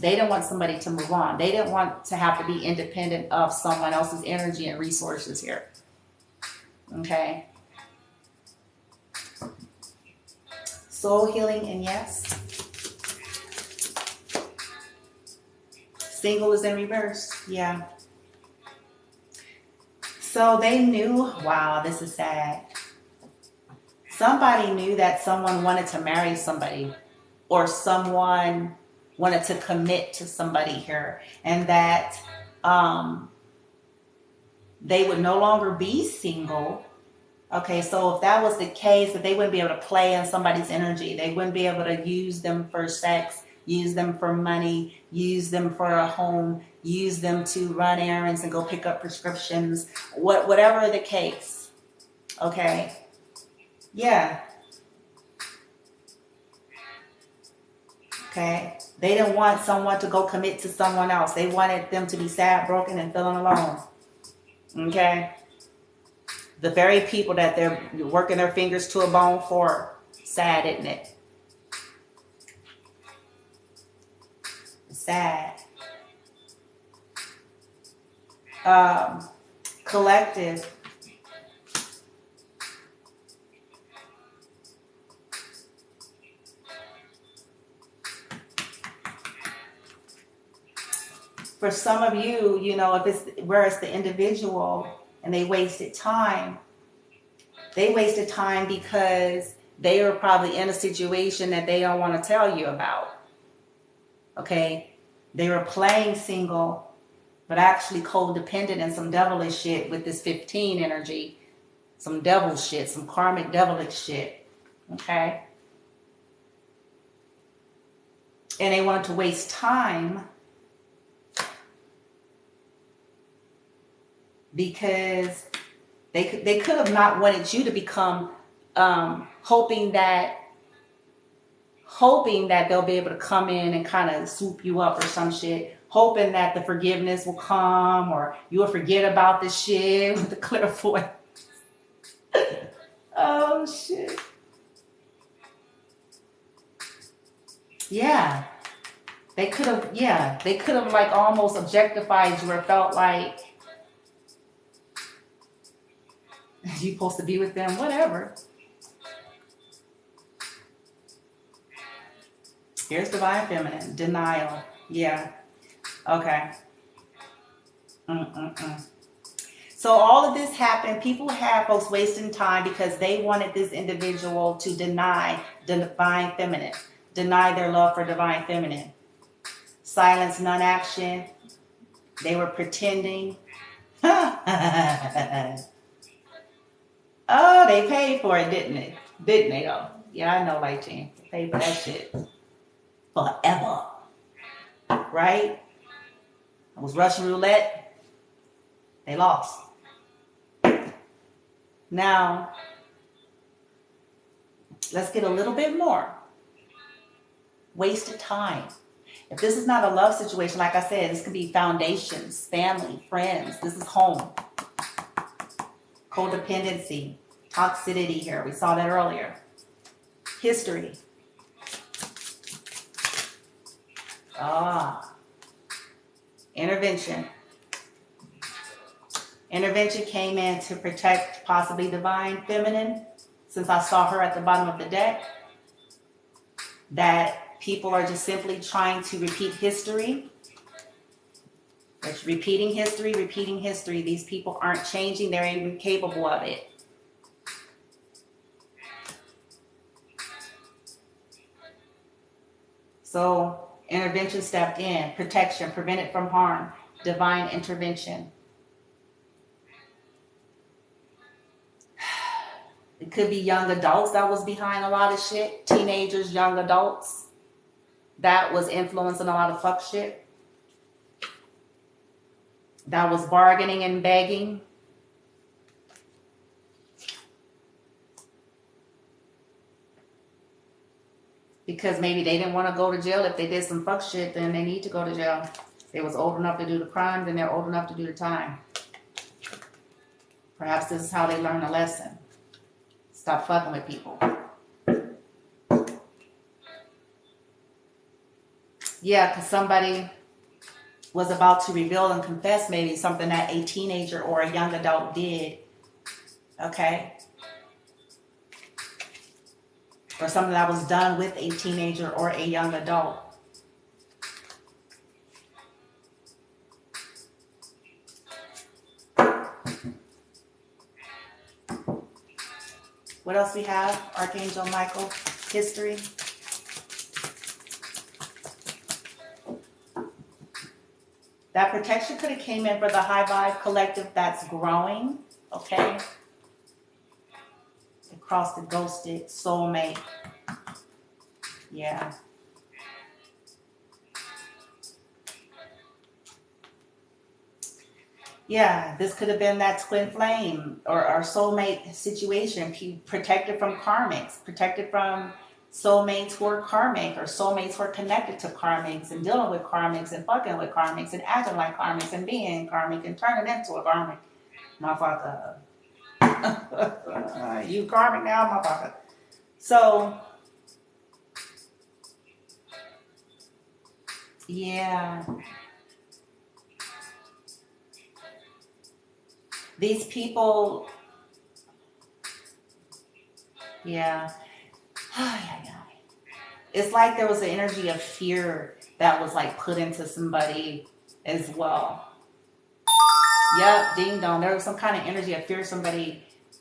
They didn't want somebody to move on. They didn't want to have to be independent of someone else's energy and resources here. Okay. Soul healing, and yes. Single is in reverse. Yeah. So they knew, wow, this is sad. Somebody knew that someone wanted to marry somebody, or someone wanted to commit to somebody here, and that they would no longer be single. Okay, so if that was the case, that they wouldn't be able to play in somebody's energy. They wouldn't be able to use them for sex, use them for money, use them for a home, use them to run errands and go pick up prescriptions, whatever the case. Okay. Yeah. Okay. They didn't want someone to go commit to someone else. They wanted them to be sad, broken, and feeling alone. Okay. The very people that they're working their fingers to a bone for. Sad, isn't it? Sad. Collective. For some of you, you know, if it's where it's the individual and they wasted time because they were probably in a situation that they don't want to tell you about. Okay? They were playing single, but actually codependent and some devilish shit with this 15 energy. Some devil shit, some karmic devilish shit. Okay? And they wanted to waste time because they could have not wanted you to become hoping that they'll be able to come in and kind of swoop you up or some shit, hoping that the forgiveness will come or you will forget about this shit with the clairvoyance. Oh shit. Yeah. They could have like almost objectified you or felt like you're supposed to be with them, whatever. Here's divine feminine, denial. Yeah. Okay. So all of this happened. People have folks wasting time because they wanted this individual to deny the divine feminine, deny their love for divine feminine. Silence, non-action. They were pretending. Oh, they paid for it, didn't they? Didn't they, though? Yeah, I know, Light Chain. They paid for that shit. Forever. Right? It was Russian roulette. They lost. Now, let's get a little bit more. Wasted time. If this is not a love situation, like I said, this could be foundations, family, friends. This is home. Codependency, toxicity here. We saw that earlier. History. Intervention. Intervention came in to protect possibly divine feminine, since I saw her at the bottom of the deck. That people are just simply trying to repeat history. It's repeating history, repeating history. These people aren't changing. They're even capable of it. So intervention stepped in. Protection, prevented from harm. Divine intervention. It could be young adults that was behind a lot of shit. Teenagers, young adults. That was influencing a lot of fuck shit. That was bargaining and begging. Because maybe they didn't want to go to jail. If they did some fuck shit, then they need to go to jail. They was old enough to do the crime, then they're old enough to do the time. Perhaps this is how they learn a lesson. Stop fucking with people. Yeah, because somebody was about to reveal and confess maybe something that a teenager or a young adult did. Okay? Or something that was done with a teenager or a young adult. What else we have? Archangel Michael, history. That protection could have came in for the high vibe collective that's growing. Okay? Across the ghosted soulmate. Yeah. Yeah, this could have been that twin flame or soulmate situation. Protected from karmics, protected from soulmates who are karmic or soulmates who are connected to karmics and dealing with karmics and fucking with karmics and acting like karmics and being karmic and turning into a karmic. Motherfucker. You karmic now, motherfucker. So, yeah. These people, yeah. It's like there was an energy of fear that was like put into somebody as well. Yep, ding dong. There was some kind of energy of fear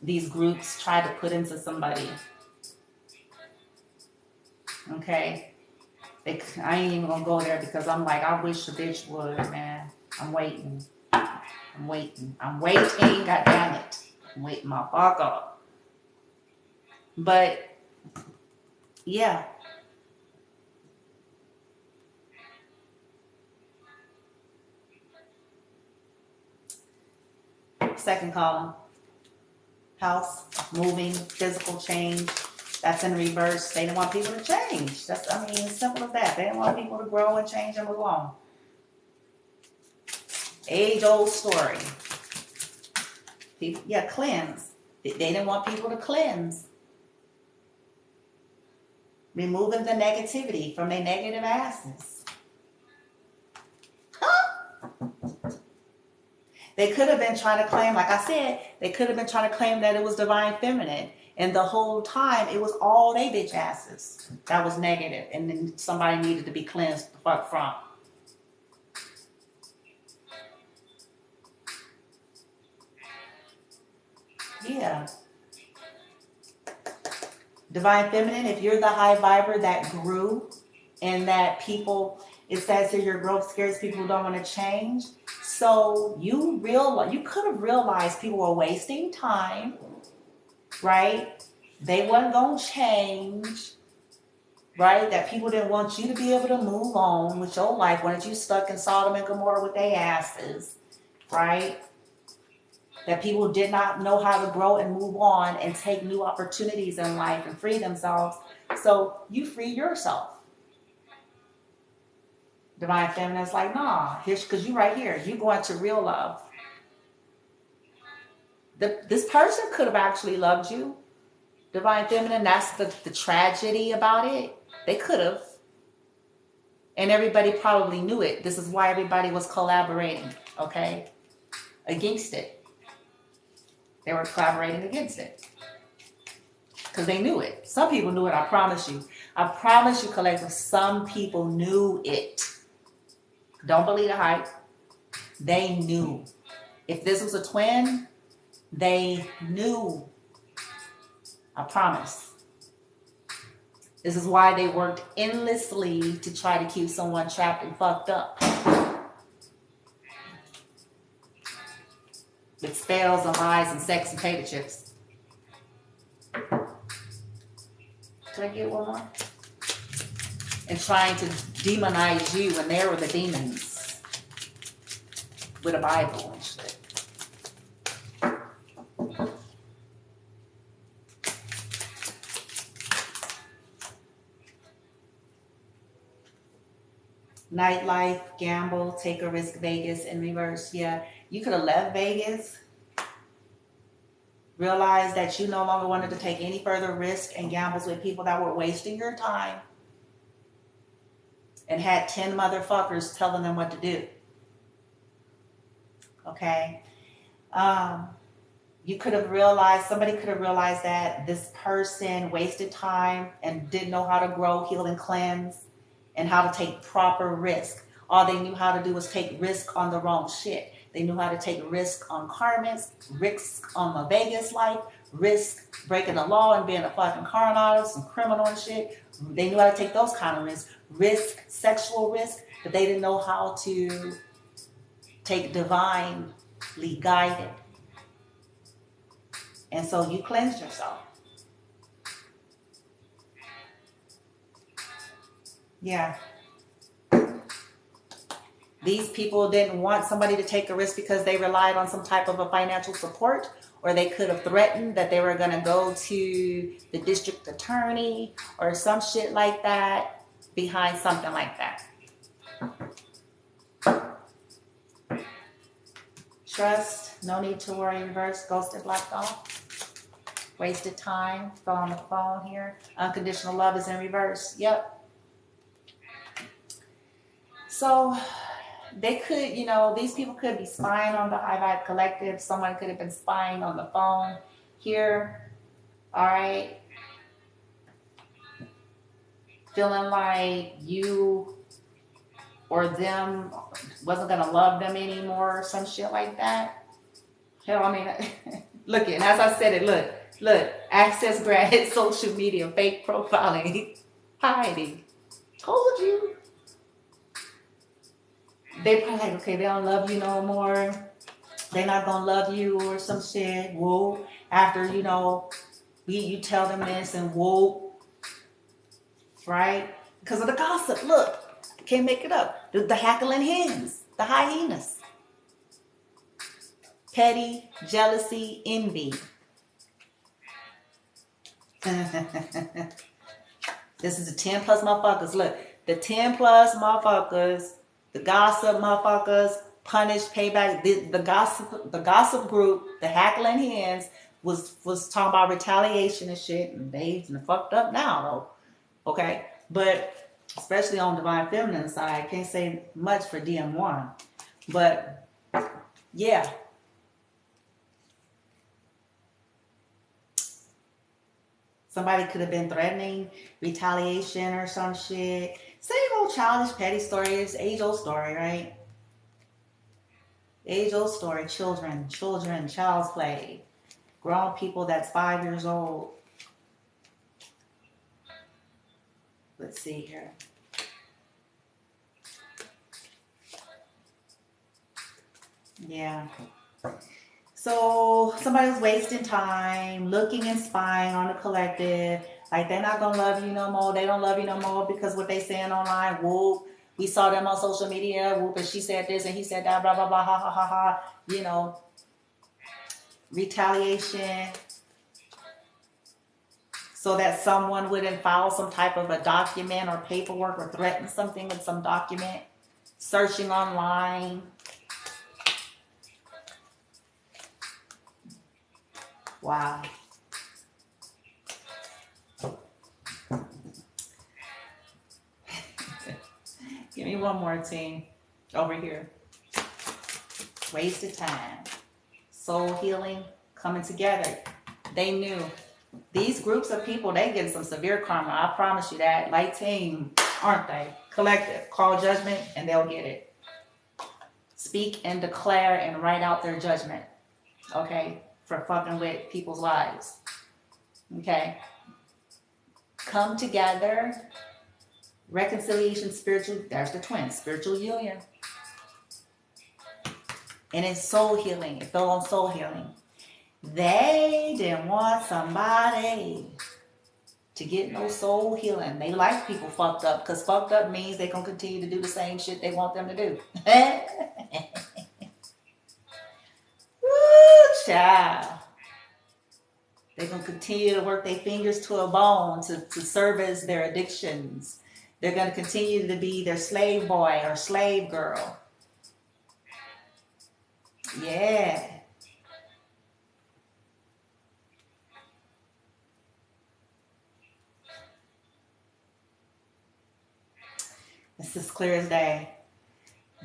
these groups tried to put into somebody. Okay? I ain't even gonna go there because I'm like, I wish the bitch would, man. I'm waiting. God damn it. I'm waiting my fuck up. But, yeah. Second column. House, moving, physical change. That's in reverse. They didn't want people to change. It's simple as that. They didn't want people to grow and change and move on. Age-old story. People, cleanse. They didn't want people to cleanse. Removing the negativity from their negative asses. They could have been trying to claim, like I said, they could have been trying to claim that it was divine feminine. And the whole time, it was all they bitch asses that was negative. And then somebody needed to be cleansed the fuck from. Yeah. Divine feminine, if you're the high viber that grew and that people, it says here your growth scares people who don't want to change. So you could have realized people were wasting time, right? They wasn't going to change, right? That people didn't want you to be able to move on with your life. Wanted you stuck in Sodom and Gomorrah with their asses, right? That people did not know how to grow and move on and take new opportunities in life and free themselves. So you free yourself. Divine feminine is like, nah, because you right here. You going to real love. This person could have actually loved you. Divine feminine, that's the tragedy about it. They could have. And everybody probably knew it. This is why everybody was collaborating, okay? Against it. They were collaborating against it. Because they knew it. Some people knew it, I promise you. I promise you, collective, some people knew it. Don't believe the hype. They knew. If this was a twin, they knew. I promise. This is why they worked endlessly to try to keep someone trapped and fucked up. With spells and lies and sex and potato chips. Can I get one more? And trying to demonize you when they were the demons. With a Bible and shit. Nightlife, gamble, take a risk, Vegas in reverse. Yeah, you could have left Vegas. Realized that you no longer wanted to take any further risk and gambles with people that were wasting your time, and had 10 motherfuckers telling them what to do. Okay? You could have realized, somebody could have realized that this person wasted time and didn't know how to grow, heal, and cleanse, and how to take proper risk. All they knew how to do was take risk on the wrong shit. They knew how to take risk on karmas, risk on the Vegas life, risk breaking the law and being a fucking con artist and criminal and shit. They knew how to take those kind of risks. Risk, sexual risk, but they didn't know how to take divinely guided. And so you cleansed yourself. Yeah. These people didn't want somebody to take a risk because they relied on some type of a financial support, or they could have threatened that they were going to go to the district attorney or some shit like that behind something like that. Trust, no need to worry, reverse, ghosted, blacked off. Wasted time, fell on the phone here. Unconditional love is in reverse. Yep. So they could, you know, these people could be spying on the High Vibe Collective. Someone could have been spying on the phone here. All right. Feeling like you or them wasn't going to love them anymore or some shit like that. Hell, I mean, look, and as I said it, look, access granted, social media, fake profiling, hiding. Told you. They probably like, okay, they don't love you no more. They're not going to love you or some shit. Whoa. After, you know, you tell them this and whoa. Right? Because of the gossip. Look, can't make it up. The hackling hens, the hyenas. Petty, jealousy, envy. This is the 10 plus motherfuckers. Look, the 10 plus motherfuckers, the gossip motherfuckers, punish, payback. The gossip group, the hackling hens, was talking about retaliation and shit, and they fucked up now though. Okay, but especially on Divine Feminine side, can't say much for DM1, but yeah. Somebody could have been threatening retaliation or some shit. Same old childish, petty stories, age-old story, right? Age-old story, children, child's play. Grown people that's 5 years old. Let's see here. Yeah. So somebody was wasting time, looking and spying on the collective. Like, they're not going to love you no more. They don't love you no more because what they saying online, whoop. We saw them on social media, whoop, and she said this and he said that, blah, blah, blah, ha, ha, ha, ha. You know, retaliation. So that someone wouldn't file some type of a document or paperwork or threaten something with some document. Searching online. Wow. Give me one more, team. Over here. Wasted time. Soul healing. Coming together. They knew. These groups of people, they getting some severe karma. I promise you that. Light team, aren't they? Collective. Call judgment and they'll get it. Speak and declare and write out their judgment. Okay? For fucking with people's lives. Okay? Come together. Reconciliation, spiritual, there's the twin, spiritual union. And it's soul healing. It fell on soul healing. They didn't want somebody to get no soul healing. They like people fucked up because fucked up means they're going to continue to do the same shit they want them to do. Woo, child. They're going to continue to work their fingers to a bone to service their addictions. They're going to continue to be their slave boy or slave girl. Yeah. It's as clear as day.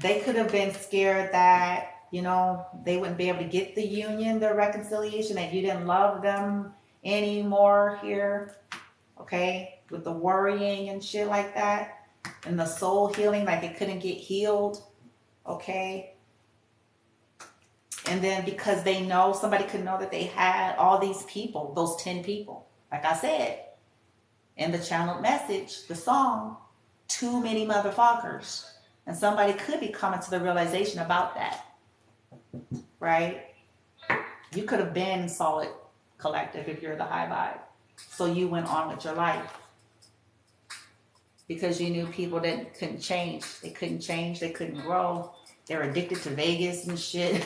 They could have been scared that, you know, they wouldn't be able to get the union, the reconciliation, that you didn't love them anymore here, okay, with the worrying and shit like that, and the soul healing, like it couldn't get healed, okay. And then because they know, somebody could know that they had all these people, those 10 people, like I said in the channeled message, the song, too many motherfuckers. And somebody could be coming to the realization about that, right? You could have been solid collective if you're the high vibe. So you went on with your life because you knew people that couldn't change. They couldn't change. They couldn't grow. They're addicted to Vegas and shit.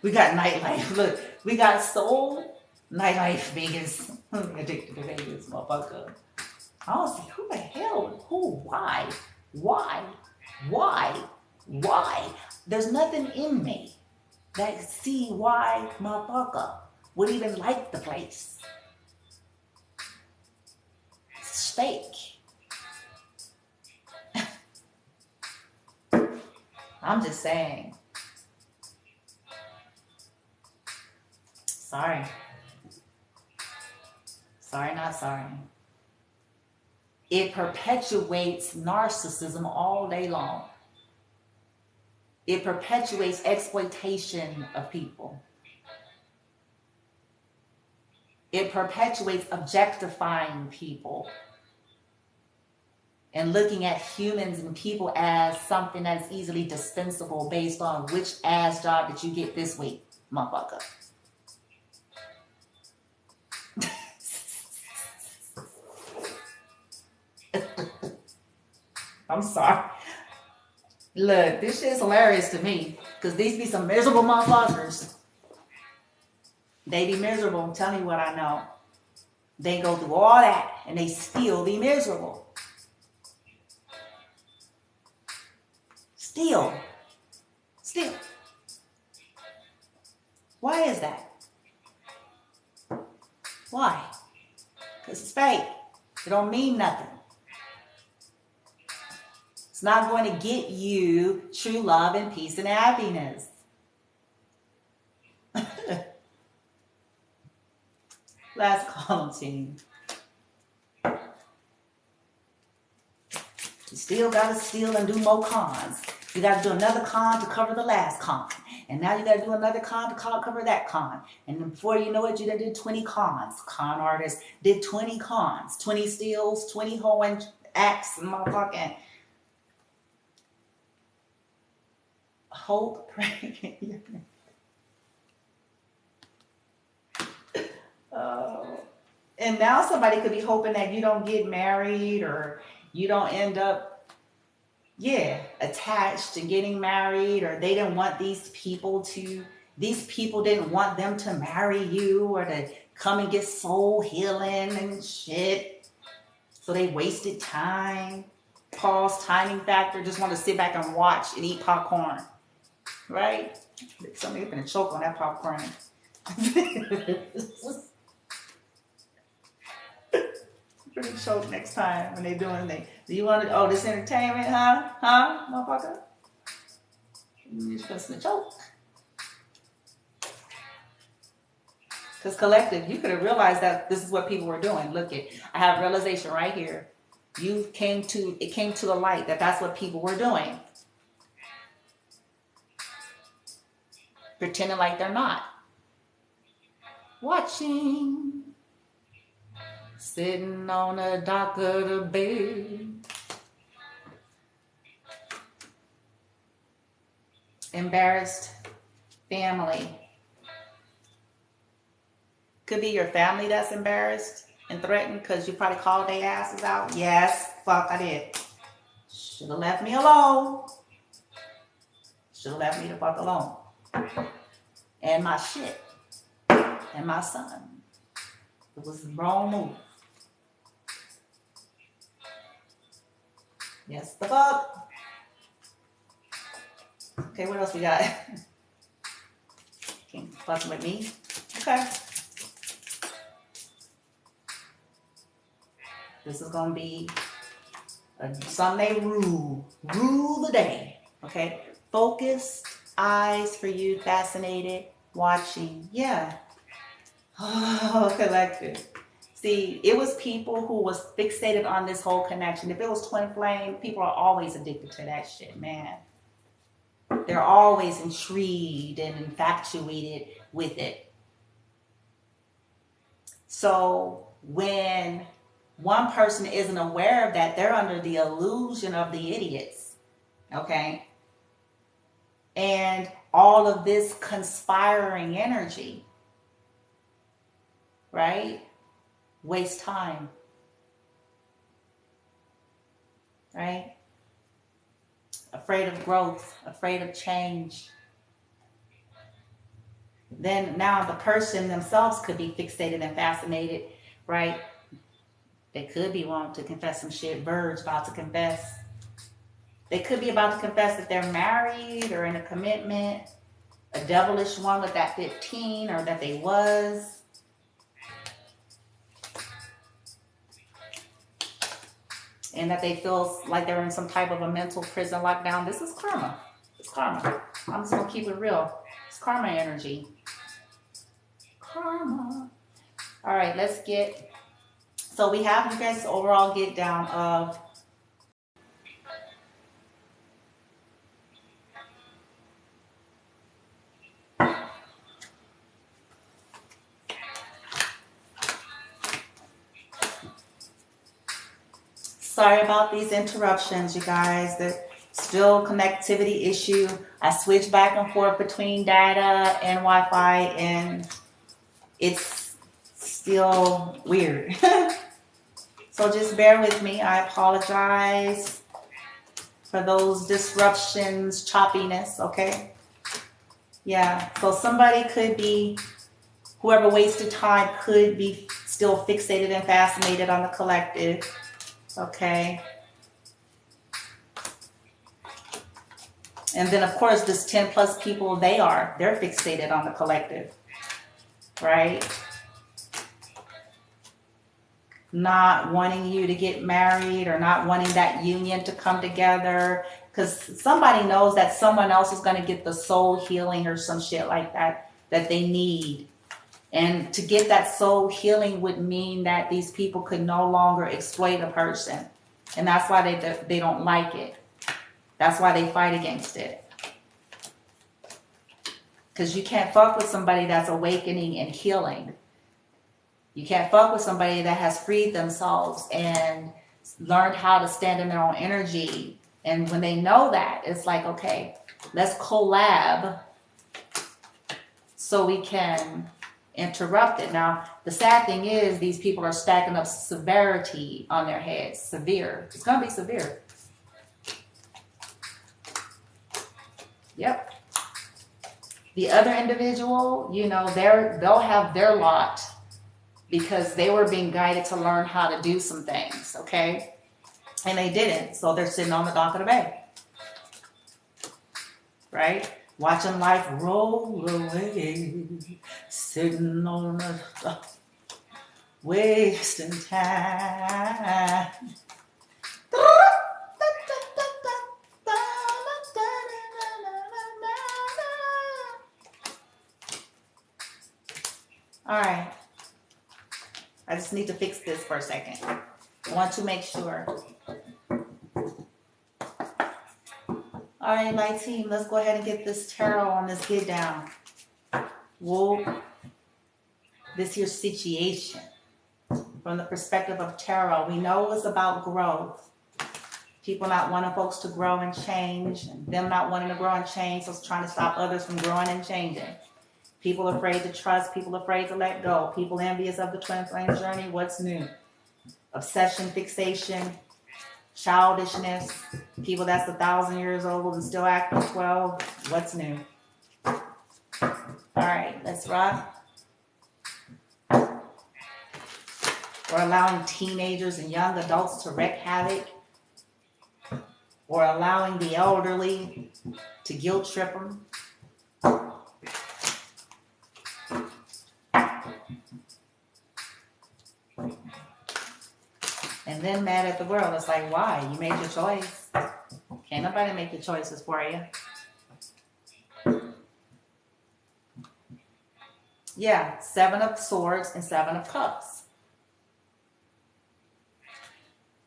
We got nightlife. Look, we got soul, nightlife, Vegas. Addicted to Vegas, motherfucker. I don't see who the hell, who, why? There's nothing in me that see why motherfucker would even like the place. It's fake. I'm just saying. Sorry. Sorry, not sorry. It perpetuates narcissism all day long. It perpetuates exploitation of people. It perpetuates objectifying people and looking at humans and people as something that's easily dispensable based on which ass job that you get this week, motherfucker. I'm sorry. Look, this shit's hilarious to me because these be some miserable motherfuckers. They be miserable. I'm telling you what I know. They go through all that and they still be miserable. Still. Why is that? Why? Because it's fake. It don't mean nothing. It's not going to get you true love and peace and happiness. Last column, team. You still got to steal and do more cons. You got to do another con to cover the last con. And now you got to do another con to cover that con. And then before you know it, you done did 20 cons. Con artists did 20 cons. 20 steals, 20 hoeing acts, motherfucking hope, pray. And now somebody could be hoping that you don't get married or you don't end up, attached to getting married, or they didn't want these people didn't want them to marry you or to come and get soul healing and shit. So they wasted time. Pause, timing factor, just want to sit back and watch and eat popcorn. Right? Somebody's gonna choke on that popcorn. Pretty choke next time when they doing things. Do you want to, this entertainment, huh, motherfucker? You're supposed to choke. Because collective, you could have realized that this is what people were doing. Look it, I have realization right here. It came to the light that that's what people were doing. Pretending like they're not. Watching. Sitting on the dock of the bed. Embarrassed family. Could be your family that's embarrassed and threatened because you probably called their asses out. Yes, fuck, I did. Should have left me alone. Should have left me the fuck alone. And my shit. And my son. It was the wrong move. Yes, the fuck. Okay, what else we got? Can't fuck with me. Okay. This is going to be Some may rule the day. Okay, focused eyes for you, fascinated, watching. Yeah. Oh, collective. See, it was people who was fixated on this whole connection. If it was twin flame, people are always addicted to that shit, man. They're always intrigued and infatuated with it. So when one person isn't aware of that, they're under the illusion of the idiots. Okay? And all of this conspiring energy, right? Waste time. Right? Afraid of growth, afraid of change. Then now the person themselves could be fixated and fascinated, right? They could be wanting to confess some shit. Birds about to confess. They could be about to confess that they're married or in a commitment. A devilish one with that 15, or that they was. And that they feel like they're in some type of a mental prison lockdown. This is karma. It's karma. I'm just going to keep it real. It's karma energy. Karma. All right, let's get... So we have you guys overall get down of... Sorry about these interruptions, you guys. There's still connectivity issue. I switch back and forth between data and Wi-Fi, and it's still weird. So just bear with me. I apologize for those disruptions, choppiness, okay? Yeah, so somebody could be, whoever wasted time could be still fixated and fascinated on the collective. Okay. And then, of course, this 10 plus people, they're fixated on the collective, right? Not wanting you to get married or not wanting that union to come together because somebody knows that someone else is going to get the soul healing or some shit like that they need. And to get that soul healing would mean that these people could no longer exploit a person. And that's why they don't like it. That's why they fight against it. Because you can't fuck with somebody that's awakening and healing. You can't fuck with somebody that has freed themselves and learned how to stand in their own energy. And when they know that, it's like, okay, let's collab so we can interrupt it. Now, the sad thing is these people are stacking up severity on their heads. Severe. It's going to be severe. Yep. The other individual, you know, they'll have their lot because they were being guided to learn how to do some things, okay? And they didn't, so they're sitting on the dock of the bay. Right? Watching life roll away, sitting on the dock, wasting time. All right. I just need to fix this for a second. I want to make sure. All right, my team, let's go ahead and get this tarot on this get down. Whoa. This here situation from the perspective of tarot. We know it's about growth. People not wanting folks to grow and change, and them not wanting to grow and change, so it's trying to stop others from growing and changing. People afraid to trust, people afraid to let go, people envious of the twin flame journey. What's new? Obsession, fixation, childishness, people that's 1,000 years old and still acting 12. What's new? All right, let's rock. We're allowing teenagers and young adults to wreak havoc. Or allowing the elderly to guilt trip them. And then mad at the world. It's like, why? You made your choice. Can't nobody make your choices for you. Yeah, 7 of Swords and 7 of Cups.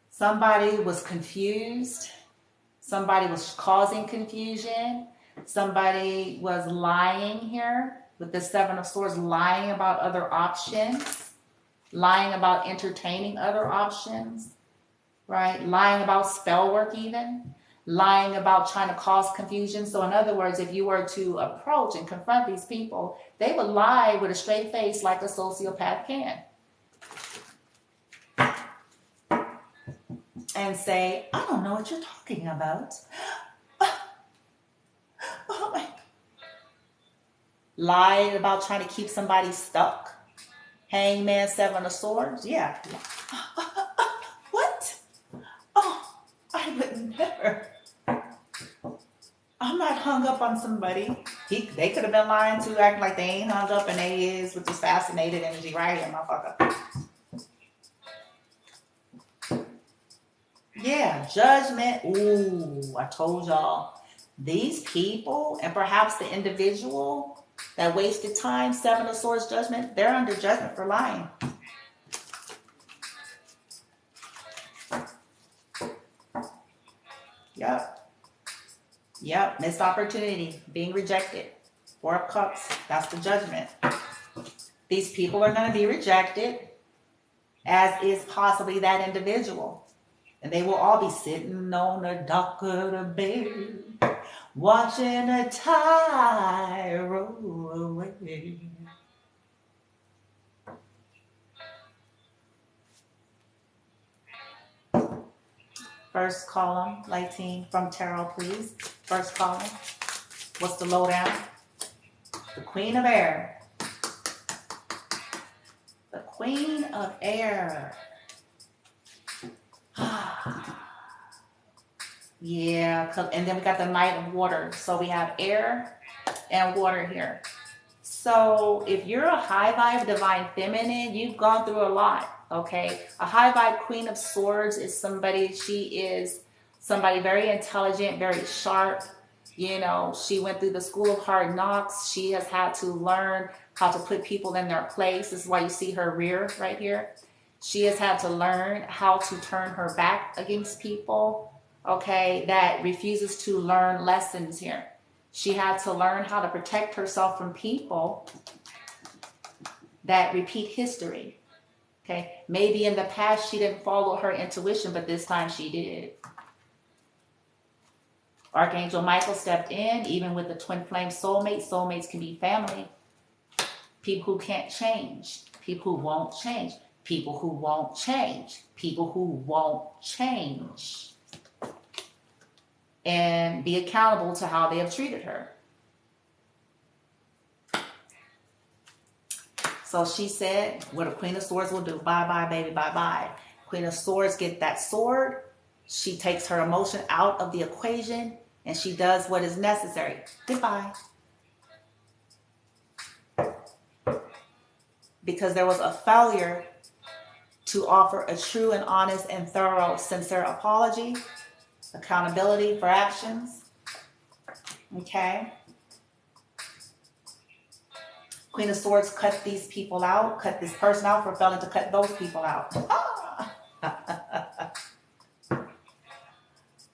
Somebody was confused. Somebody was causing confusion. Somebody was lying here with the 7 of Swords, lying about other options, lying about entertaining other options, right? Lying about spell work even, lying about trying to cause confusion. So in other words, if you were to approach and confront these people, they would lie with a straight face like a sociopath can. And say, I don't know what you're talking about. Oh my. Lie about trying to keep somebody stuck. Hangman, 7 of Swords. Yeah. What? Oh, I would never. I'm not hung up on somebody. They could have been lying too, acting like they ain't hung up, and they is with this fascinated energy right here, motherfucker. Yeah, Judgment. Ooh, I told y'all. These people, and perhaps the individual that wasted time, 7 of Swords, Judgment, they're under judgment for lying. Yep, missed opportunity, being rejected. 4 of Cups, that's the judgment. These people are going to be rejected, as is possibly that individual. And they will all be sitting on the dock of the bay, watching a tide roll away. First column, light team from tarot, please. First column. What's the lowdown? The Queen of Air. The Queen of Air. Yeah, and then we got the Knight of Water. So we have air and water here. So if you're a high vibe divine feminine, you've gone through a lot. Okay, a high vibe Queen of Swords is somebody, she is somebody very intelligent, very sharp. You know, she went through the school of hard knocks. She has had to learn how to put people in their place. This is why you see her rear right here. She has had to learn how to turn her back against people, okay, that refuses to learn lessons here. She had to learn how to protect herself from people that repeat history. Okay, maybe in the past she didn't follow her intuition, but this time she did. Archangel Michael stepped in, even with the twin flame soulmate. Soulmates can be family. People who can't change. People who won't change. People who won't change. People who won't change. And be accountable to how they have treated her. So she said, what a Queen of Swords will do. Bye-bye, baby, bye-bye. Queen of Swords get that sword. She takes her emotion out of the equation, and she does what is necessary. Goodbye. Because there was a failure to offer a true and honest and thorough, sincere apology, accountability for actions. Okay. Queen of Swords cut these people out, cut this person out for failing to cut those people out.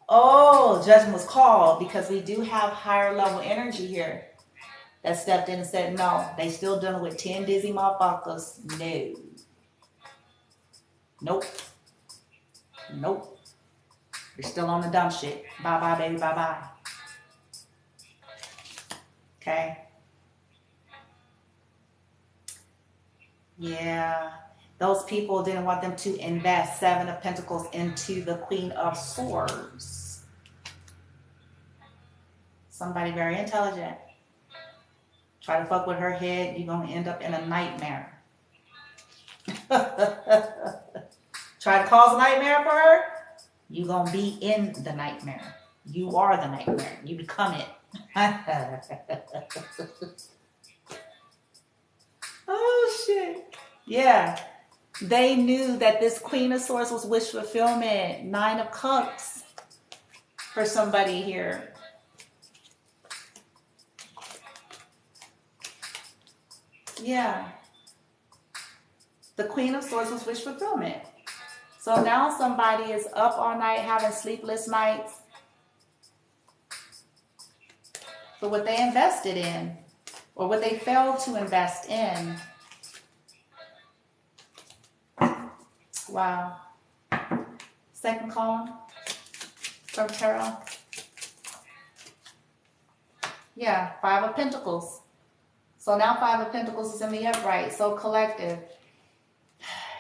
Oh, judgment was called because we do have higher level energy here that stepped in and said, no, they still dealing with 10 dizzy motherfuckers. No. Nope. Nope. You're still on the dumb shit. Bye-bye, baby, bye-bye. Okay. Yeah. Those people didn't want them to invest 7 of Pentacles into the Queen of Swords. Somebody very intelligent. Try to fuck with her head, you're going to end up in a nightmare. Try to cause a nightmare for her, you're going to be in the nightmare. You are the nightmare. You become it. Oh, shit. Yeah. They knew that this Queen of Swords was wish fulfillment. 9 of Cups for somebody here. Yeah. The Queen of Swords was wish fulfillment. So now somebody is up all night having sleepless nights for what they invested in or what they failed to invest in. Wow. Second column from tarot. Yeah, 5 of Pentacles. So now 5 of Pentacles is in the upright. So collective.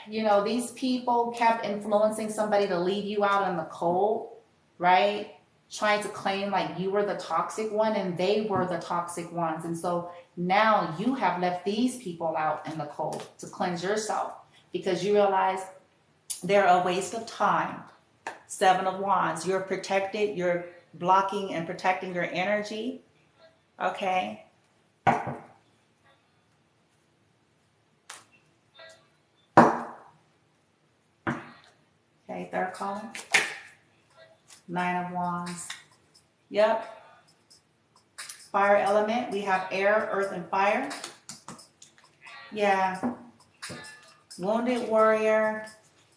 You know, these people kept influencing somebody to leave you out in the cold, right? Trying to claim like you were the toxic one and they were the toxic ones. And so now you have left these people out in the cold to cleanse yourself because you realize they're a waste of time. 7 of Wands. You're protected. You're blocking and protecting your energy. Okay. Okay, third column. 9 of Wands. Yep. Fire element. We have air, earth, and fire. Yeah. Wounded warrior.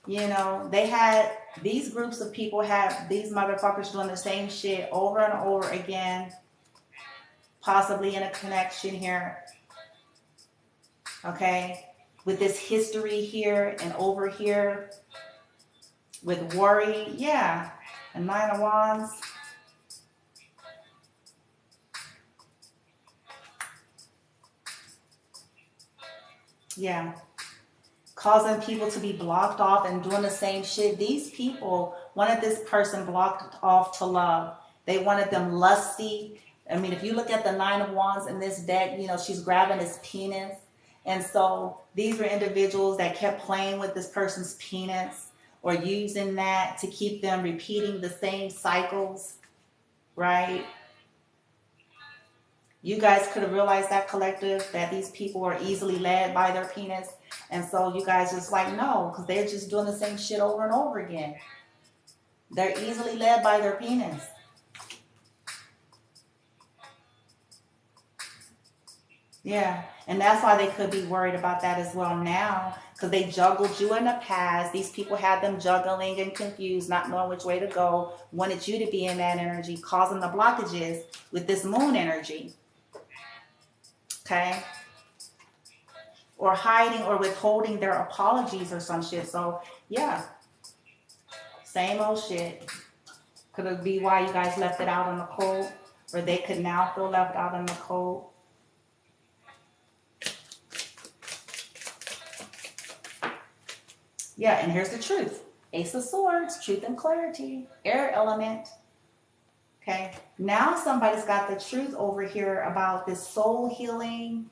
You know, they had, these groups of people had these motherfuckers doing the same shit over and over again. Possibly in a connection here. Okay. With this history here and over here. With worry. Yeah. And 9 of Wands. Yeah. Causing people to be blocked off and doing the same shit. These people wanted this person blocked off to love. They wanted them lusty. I mean, if you look at the 9 of Wands in this deck, you know, she's grabbing his penis. And so these were individuals that kept playing with this person's penis or using that to keep them repeating the same cycles, right? You guys could have realized that, collective, that these people are easily led by their penis. And so you guys just like, no, because they're just doing the same shit over and over again. They're easily led by their penis. Yeah, and that's why they could be worried about that as well now, because they juggled you in the past. These people had them juggling and confused, not knowing which way to go, wanted you to be in that energy, causing the blockages with this moon energy. Okay? Or hiding or withholding their apologies or some shit. So, yeah. Same old shit. Could it be why you guys left it out in the cold? Or they could now feel left out in the cold? Yeah, and here's the truth. Ace of Swords, truth and clarity, air element. Okay, now somebody's got the truth over here about this soul healing.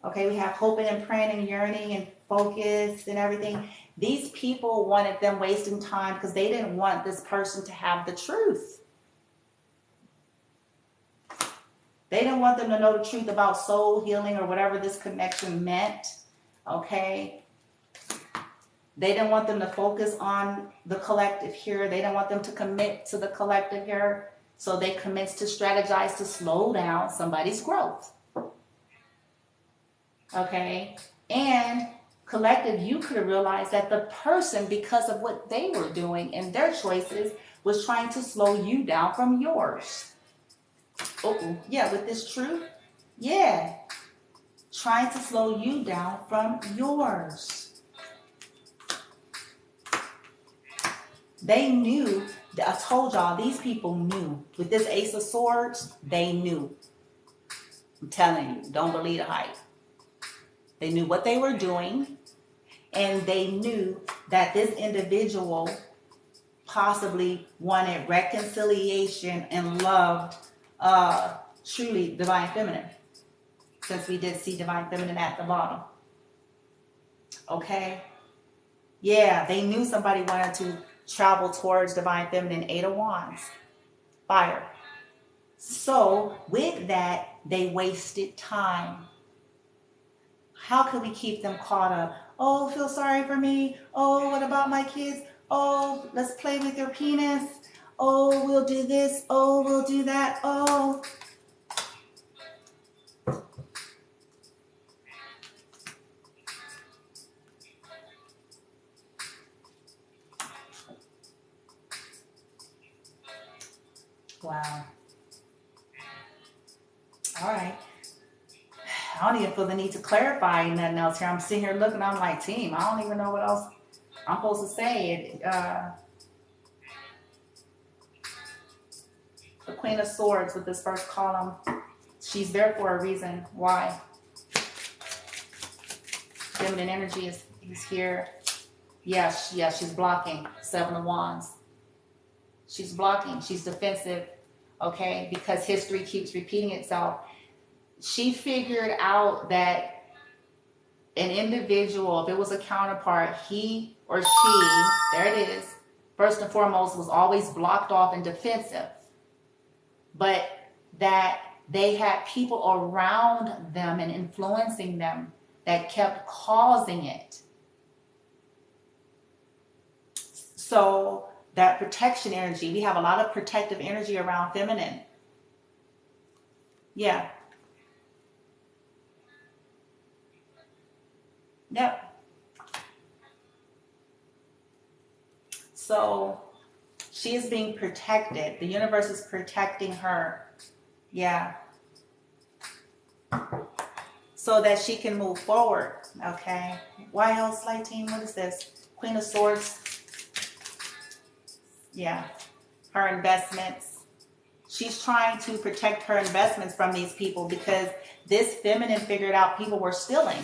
Okay, we have hoping and praying and yearning and focus and everything. These people wanted them wasting time because they didn't want this person to have the truth. They didn't want them to know the truth about soul healing or whatever this connection meant. Okay. They didn't want them to focus on the collective here. They didn't want them to commit to the collective here. So they commenced to strategize to slow down somebody's growth. Okay? And collective, you could have realized that the person, because of what they were doing and their choices, was trying to slow you down from yours. Oh, yeah, with this truth? Yeah. Trying to slow you down from yours. They knew, I told y'all, these people knew. With this Ace of Swords, they knew. I'm telling you, don't believe the hype. They knew what they were doing, and they knew that this individual possibly wanted reconciliation and loved truly Divine Feminine, since we did see Divine Feminine at the bottom. Okay? Yeah, they knew somebody wanted to travel towards Divine Feminine. 8 of Wands. Fire. So with that, they wasted time. How can we keep them caught up? Oh, feel sorry for me. Oh, what about my kids? Oh, let's play with your penis. Oh, we'll do this. Oh, we'll do that. Oh. Wow. All right. I don't even feel the need to clarify nothing else here. I'm sitting here looking, I'm like, team, I don't even know what else I'm supposed to say. The Queen of Swords with this first column, she's there for a reason. Why? Feminine energy is here. Yes, she's blocking. Seven of Wands. She's blocking. She's defensive. Okay, because history keeps repeating itself. She figured out that an individual, if it was a counterpart, he or she, there it is, first and foremost, was always blocked off and defensive. But that they had people around them and influencing them that kept causing it. So that protection energy, we have a lot of protective energy around feminine. Yeah. Yep. So she is being protected. The universe is protecting her. Yeah. So that she can move forward. Okay. Why else, Light Team? What is this? Queen of Swords. Yeah. Her investments. She's trying to protect her investments from these people because this feminine figured out people were stealing.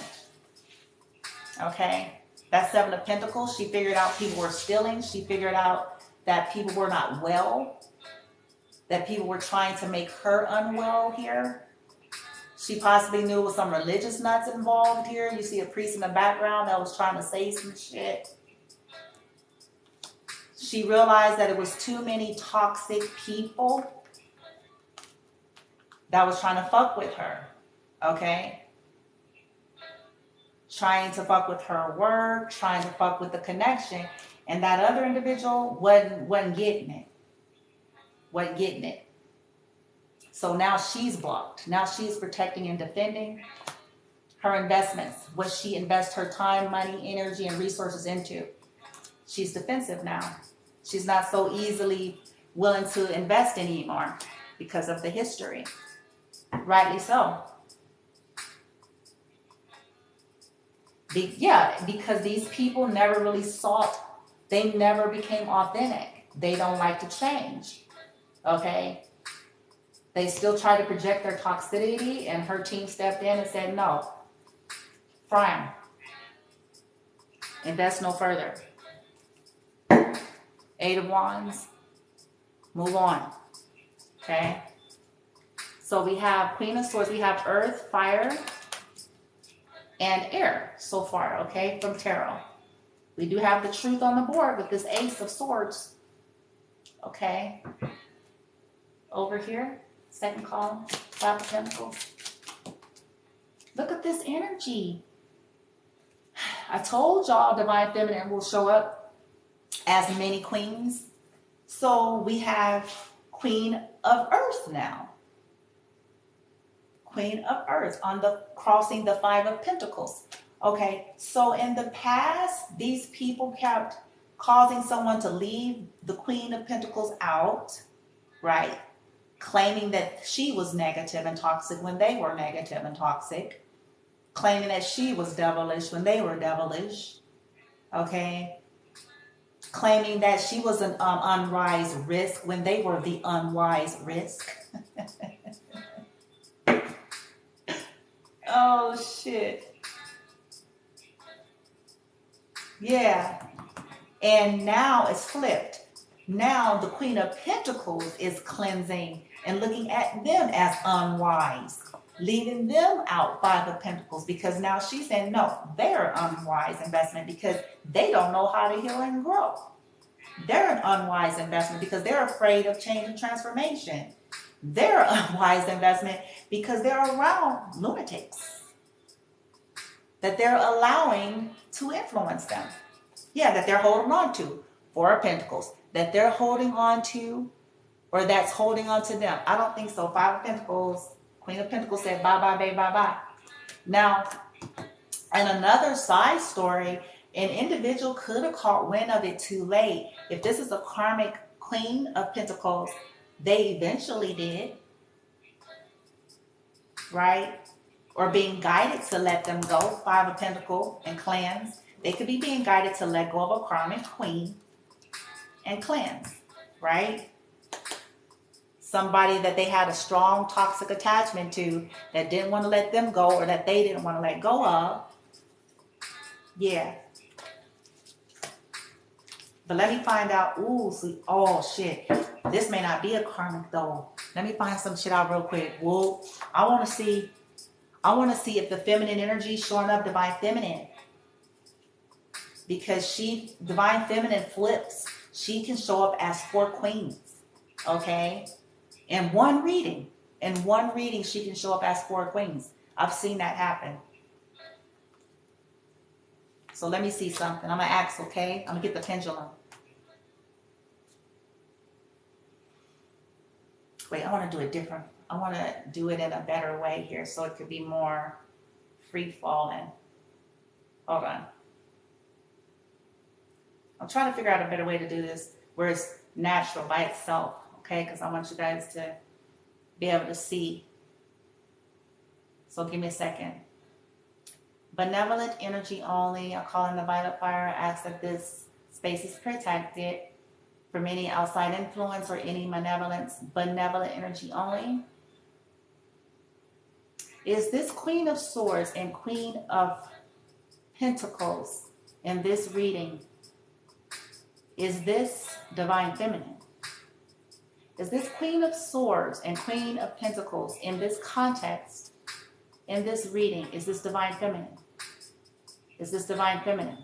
Okay. That Seven of Pentacles, she figured out people were stealing. She figured out that people were not well. That people were trying to make her unwell here. She possibly knew with some religious nuts involved here. You see a priest in the background that was trying to say some shit. She realized that it was too many toxic people that was trying to fuck with her. Okay? Trying to fuck with her work, trying to fuck with the connection. And that other individual wasn't getting it. Wasn't getting it. So now she's blocked. Now she's protecting and defending her investments. What she invests her time, money, energy, and resources into. She's defensive now. She's not so easily willing to invest anymore because of the history. Rightly so. Because these people never really they never became authentic. They don't like to change. Okay? They still try to project their toxicity, and her team stepped in and said, no. Fry them. Invest no further. Eight of Wands. Move on. Okay? So we have Queen of Swords. We have Earth, Fire, and Air so far, okay, from Tarot. We do have the Truth on the board with this Ace of Swords. Okay? Over here. Second column, Five of Pentacles. Look at this energy. I told y'all Divine Feminine will show up as many queens. So we have Queen of Earth now. Queen of Earth on the crossing the Five of Pentacles. Okay, so in the past, these people kept causing someone to leave the Queen of Pentacles out, right? Claiming that she was negative and toxic when they were negative and toxic. Claiming that she was devilish when they were devilish. Okay. Claiming that she was an unwise risk when they were the unwise risk. Oh, shit. Yeah. And now it's flipped. Now the Queen of Pentacles is cleansing and looking at them as unwise, leaving them out Five of Pentacles, because now she's saying, no, they're an unwise investment because they don't know how to heal and grow. They're an unwise investment because they're afraid of change and transformation. They're an unwise investment because they're around lunatics. that they're allowing to influence them. Yeah, that they're holding on to. Four of Pentacles, that they're holding on to, or that's holding on to them. I don't think so. Five of Pentacles, Queen of Pentacles said, bye, bye, babe, bye, bye. Now, and another side story, an individual could have caught wind of it too late. If this is a karmic Queen of Pentacles, they eventually did, right? Or being guided to let them go. Five of Pentacles and cleanse. They could be being guided to let go of a karmic Queen and cleanse, right? Somebody that they had a strong toxic attachment to that didn't want to let them go, or that they didn't want to let go of. Yeah. But let me find out. Ooh, oh shit. This may not be a karmic though. Let me find some shit out real quick. Whoa. I want to see if the feminine energy is showing up Divine Feminine. Because Divine Feminine flips. She can show up as four queens. Okay? In one reading, she can show up as four queens. I've seen that happen. So let me see something. I'm going to ask, okay? I'm going to get the pendulum. Wait, I want to do it different. I want to do it in a better way here so it could be more free-falling. Hold on. I'm trying to figure out a better way to do this where it's natural by itself, okay? Because I want you guys to be able to see. So give me a second. Benevolent energy only. I call in the violet fire. I ask that this space is protected from any outside influence or any malevolence. Benevolent energy only. Is this Queen of Swords and Queen of Pentacles in this reading? Is this Divine Feminine? Is this Queen of Swords and Queen of Pentacles in this context, in this reading, is this Divine Feminine? Is this Divine Feminine?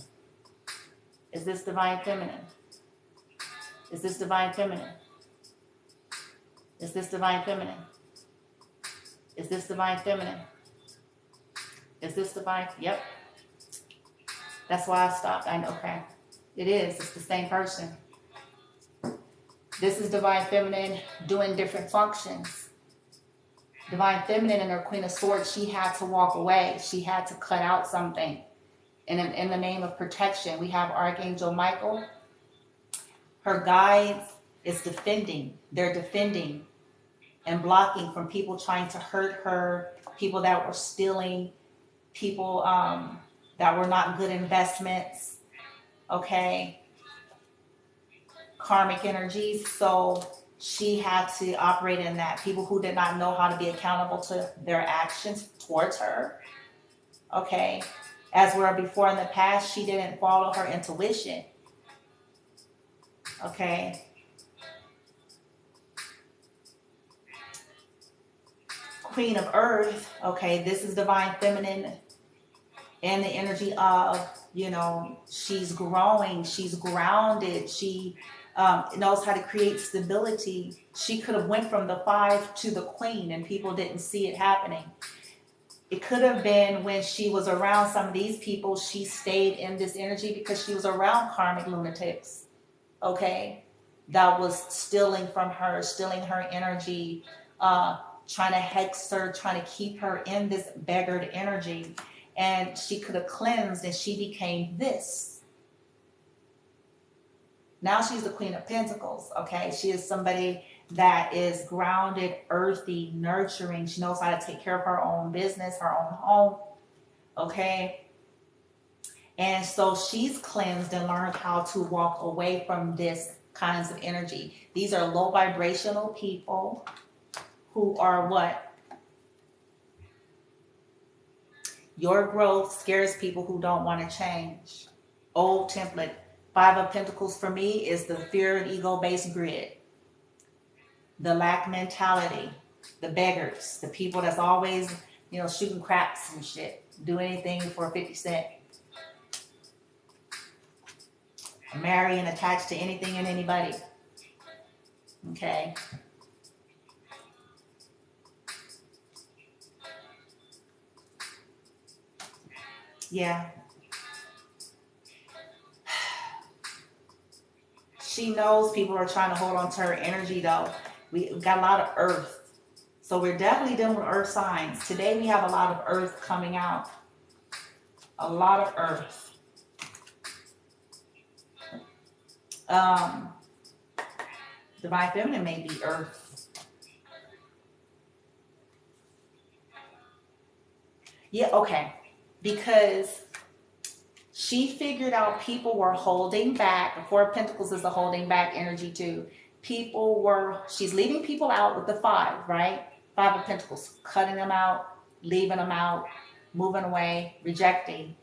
Is this Divine Feminine? Is this Divine Feminine? Is this Divine Feminine? Is this Divine Feminine? Is this Divine? Yep. That's why I stopped. I know, okay. It is. It's the same person. This is Divine Feminine doing different functions. Divine Feminine and her Queen of Swords, she had to walk away. She had to cut out something. And in the name of protection, we have Archangel Michael. Her guides is defending. They're defending and blocking from people trying to hurt her, people that were stealing, people that were not good investments. Okay. Karmic energies. So she had to operate in that. People who did not know how to be accountable to their actions towards her. Okay. As where before in the past, she didn't follow her intuition. Okay. Queen of Earth. Okay. This is Divine Feminine and the energy of, you know, she's growing. She's grounded. She knows how to create stability. She could have went from the 5 to the Queen and people didn't see it happening. It could have been when she was around some of these people, she stayed in this energy because she was around karmic lunatics, okay, that was stealing from her, stealing her energy, trying to hex her, trying to keep her in this beggared energy. And she could have cleansed and she became this. Now she's the Queen of Pentacles, okay? She is somebody that is grounded, earthy, nurturing. She knows how to take care of her own business, her own home, okay? And so she's cleansed and learned how to walk away from this kinds of energy. These are low vibrational people who are what? Your growth scares people who don't want to change. Old template. 5 of Pentacles for me is the fear and ego-based grid. The lack mentality. The beggars. The people that's always, you know, shooting craps and shit. Do anything for 50 cents. Marry and attach to anything and anybody. Okay. Yeah. She knows people are trying to hold on to her energy though. We got a lot of earth. So we're definitely dealing with earth signs. Today we have a lot of earth coming out. A lot of earth. Divine Feminine may be earth. Yeah, okay. Because she figured out people were holding back. The Four of Pentacles is the holding back energy too. She's leaving people out with the 5, right? 5 of Pentacles, cutting them out, leaving them out, moving away, rejecting.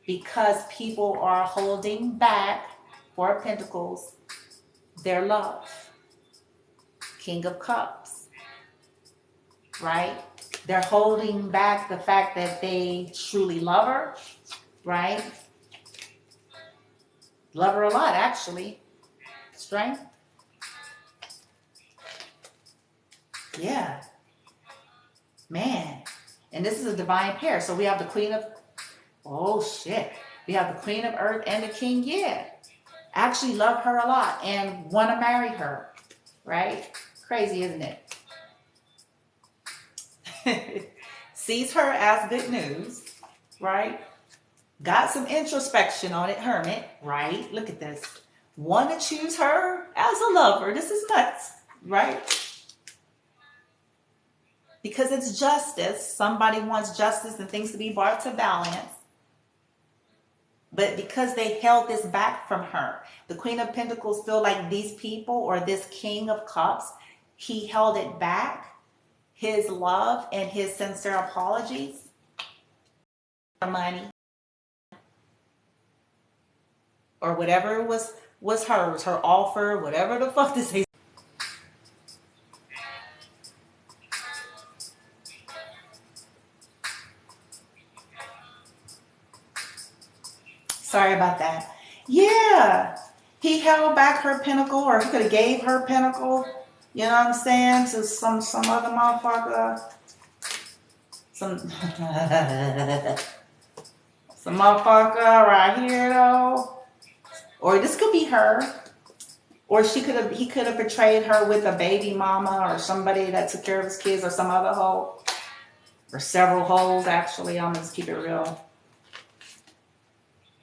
Because people are holding back, 4 of Pentacles, their love. King of Cups, right? They're holding back the fact that they truly love her, right? Love her a lot, actually. Strength. Yeah. Man. And this is a divine pair. So we have the Queen of... Oh, shit. We have the Queen of Earth and the King. Yeah. Actually love her a lot and want to marry her, right? Crazy, isn't it? Sees her as good news, right? Got some introspection on it, Hermit, right? Look at this. Want to choose her as a lover. This is nuts, right? Because it's justice. Somebody wants justice and things to be brought to balance. But because they held this back from her, the Queen of Pentacles feel like these people or this King of Cups, he held it back, his love and his sincere apologies, money, or whatever was hers, her offer, whatever the fuck this is. Sorry about that. Yeah, he held back her pinnacle, or he could have gave her pinnacle. You know what I'm saying? To some other motherfucker. Some motherfucker right here though. Or this could be her. Or he could have portrayed her with a baby mama or somebody that took care of his kids or some other hoe. Or several hoes actually. I'm gonna just keep it real.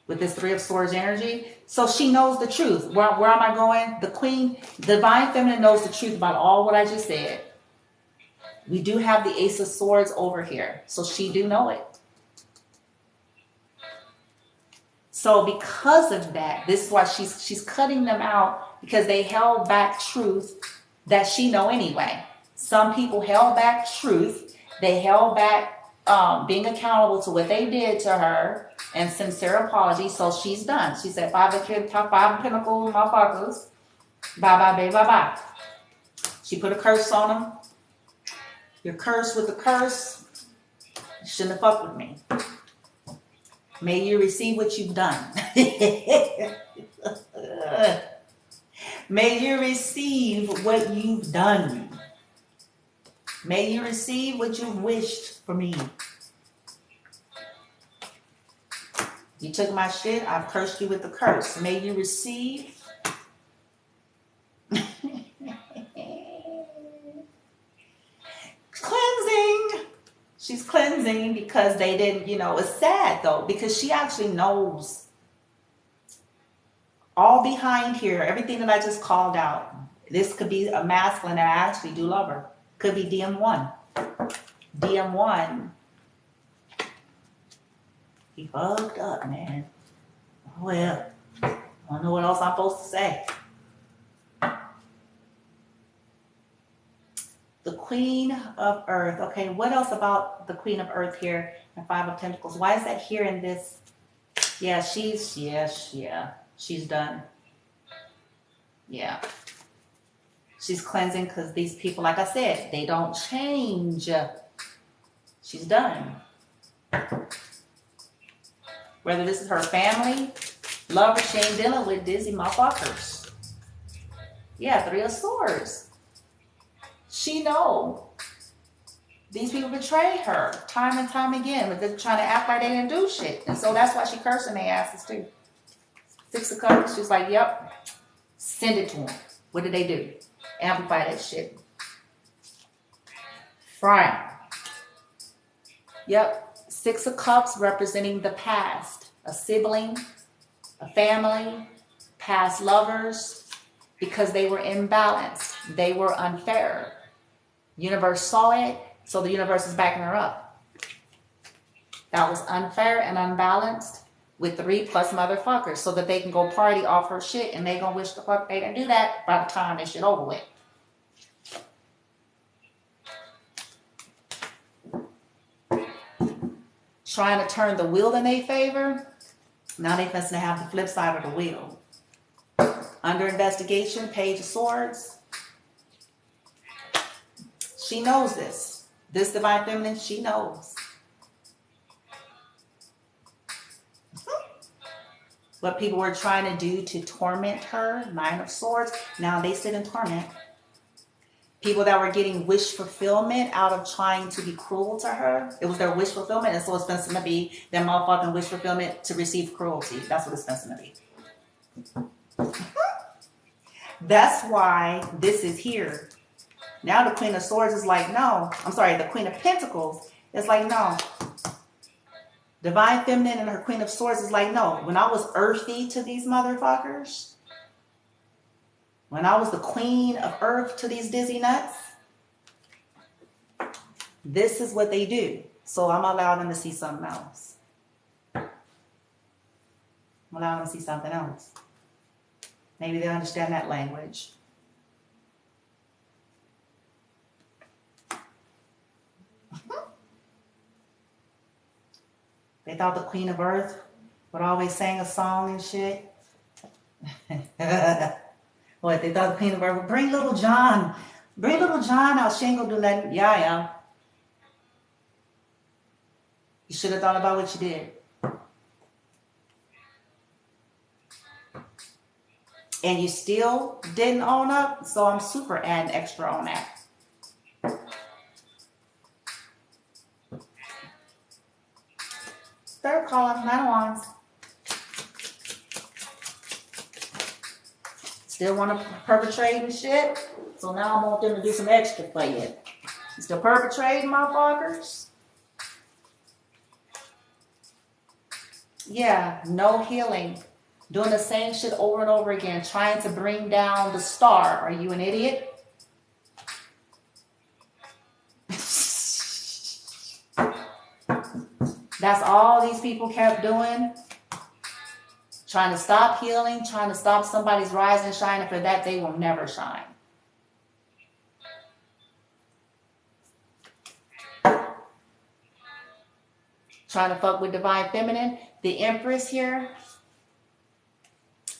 With this 3 of Swords energy. So she knows the truth. Where am I going? The Queen, Divine Feminine knows the truth about all what I just said. We do have the Ace of Swords over here. So she do know it. So because of that, this is why she's cutting them out, because they held back truth that she know anyway. Some people held back truth. They held back being accountable to what they did to her and sincere apology. So she's done. She said, 5 of Pentacles, motherfuckers. Bye, bye, baby, bye, bye. She put a curse on them. You're cursed with a curse. You shouldn't have fucked with me. May you receive what you've done. May you receive what you've done. May you receive what you've wished for me. You took my shit, I've cursed you with the curse. May you receive. Cleansing. She's cleansing because they didn't, it's sad though, because she actually knows all behind here, everything that I just called out. This could be a masculine that I actually do love her. Could be DM1. DM1. He fucked up, man. Well, I don't know what else I'm supposed to say. The Queen of Earth. Okay, what else about the Queen of Earth here and 5 of Pentacles? Why is that here in this? Yeah, she's done. Yeah. She's cleansing because these people, like I said, they don't change. She's done. Whether this is her family, lover, she ain't dealing with dizzy motherfuckers. Yeah, 3 of Swords. She know These people betrayed her time and time again, but they're trying to act like they didn't do shit. And so that's why she cursing their asses too. 6 of Cups, she's like, yep, send it to them. What did they do? Amplify that shit. Fry. Yep, 6 of Cups representing the past. A sibling, a family, past lovers, because they were imbalanced. They were unfair. Universe saw it, so the universe is backing her up. That was unfair and unbalanced with 3+ motherfuckers, so that they can go party off her shit, and they gonna wish the fuck they didn't do that by the time this shit over with. Trying to turn the wheel in their favor. Now they supposed to have the flip side of the wheel. Under investigation, Page of Swords. She knows this. This Divine Feminine, she knows. What people were trying to do to torment her, 9 of Swords, now they sit in torment. People that were getting wish fulfillment out of trying to be cruel to her. It was their wish fulfillment, and so it's supposed to be their motherfucking wish fulfillment to receive cruelty. That's what it's supposed to be. That's why this is here. Now the Queen of Swords is like, no. I'm sorry, the Queen of Pentacles is like, no. Divine Feminine and her Queen of Swords is like, no. When I was earthy to these motherfuckers, when I was the Queen of Earth to these dizzy nuts, this is what they do. So I'm allowing them to see something else. I'm allowing them to see something else. Maybe they understand that language. They thought the Queen of Earth would always sing a song and shit. What, they thought the Queen of Earth would bring little John. Bring little John out. She ain't gonna do nothing. Yeah. You should have thought about what you did. And you still didn't own up, so I'm super adding extra on that. Third column, 9 of Wands. Still want to perpetrate and shit, so now I want them to do some extra for you. You still perpetrating, motherfuckers? Yeah, no healing. Doing the same shit over and over again, trying to bring down the star. Are you an idiot? That's all these people kept doing. Trying to stop healing, trying to stop somebody's rise and shine, and for that they will never shine. Trying to fuck with Divine Feminine. The Empress here,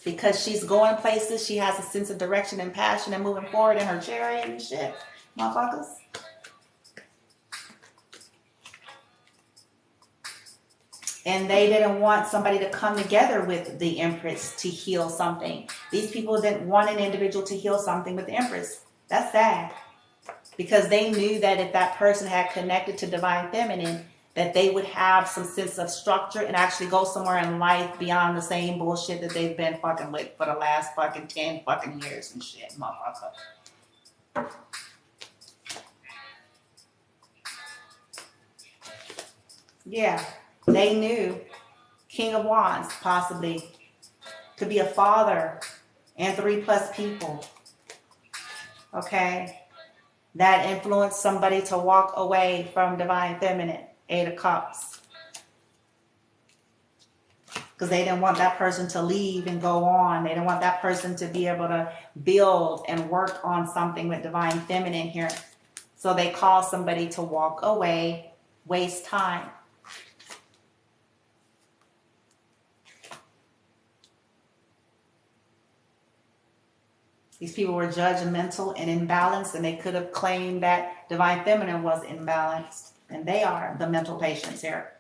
because she's going places, she has a sense of direction and passion and moving forward in her chariot and shit. Motherfuckers. And they didn't want somebody to come together with the Empress to heal something. These people didn't want an individual to heal something with the Empress. That's sad. Because they knew that if that person had connected to Divine Feminine, that they would have some sense of structure and actually go somewhere in life beyond the same bullshit that they've been fucking with for the last fucking 10 fucking years and shit, motherfucker. Yeah, they knew King of Wands possibly could be a father and 3+ people. Okay? That influenced somebody to walk away from Divine Feminine. 8 of Cups. Because they didn't want that person to leave and go on. They didn't want that person to be able to build and work on something with Divine Feminine here. So they call somebody to walk away, waste time. These people were judgmental and imbalanced, and they could have claimed that Divine Feminine was imbalanced. And they are the mental patients here.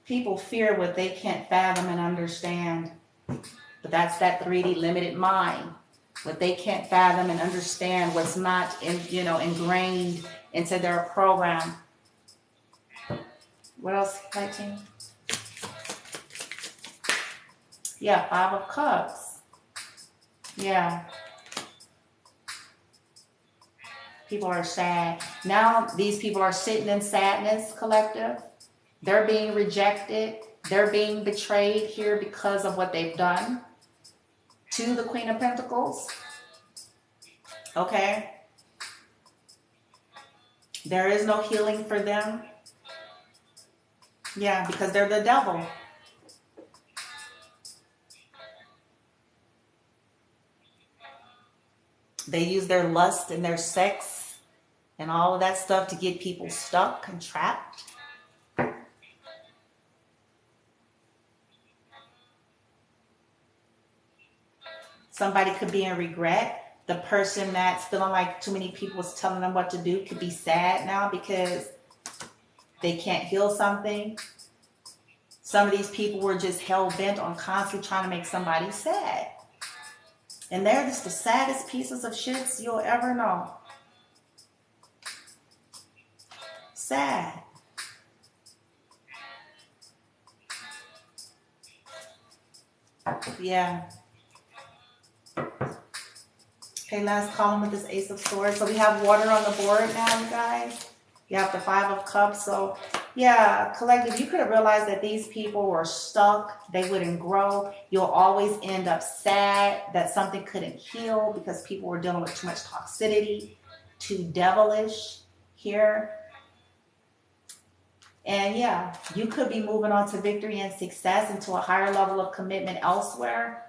People fear what they can't fathom and understand. But that's that 3D limited mind. What they can't fathom and understand, what's not ingrained into their program. What else, 19? Yeah, 5 of Cups. Yeah. People are sad. Now these people are sitting in sadness, collective. They're being rejected. They're being betrayed here because of what they've done to the Queen of Pentacles. Okay? There is no healing for them. Yeah, because they're the devil. They use their lust and their sex and all of that stuff to get people stuck and trapped. Somebody could be in regret. The person that's feeling like too many people is telling them what to do could be sad now because they can't heal something. Some of these people were just hell-bent on constantly trying to make somebody sad. And they're just the saddest pieces of shits you'll ever know. Sad. Yeah. Okay, last column with this Ace of Swords. So we have water on the board now, you guys. You have the 5 of Cups. So, yeah, collective, you could have realized that these people were stuck. They wouldn't grow. You'll always end up sad that something couldn't heal because people were dealing with too much toxicity, too devilish here. And, yeah, you could be moving on to victory and success, into a higher level of commitment elsewhere.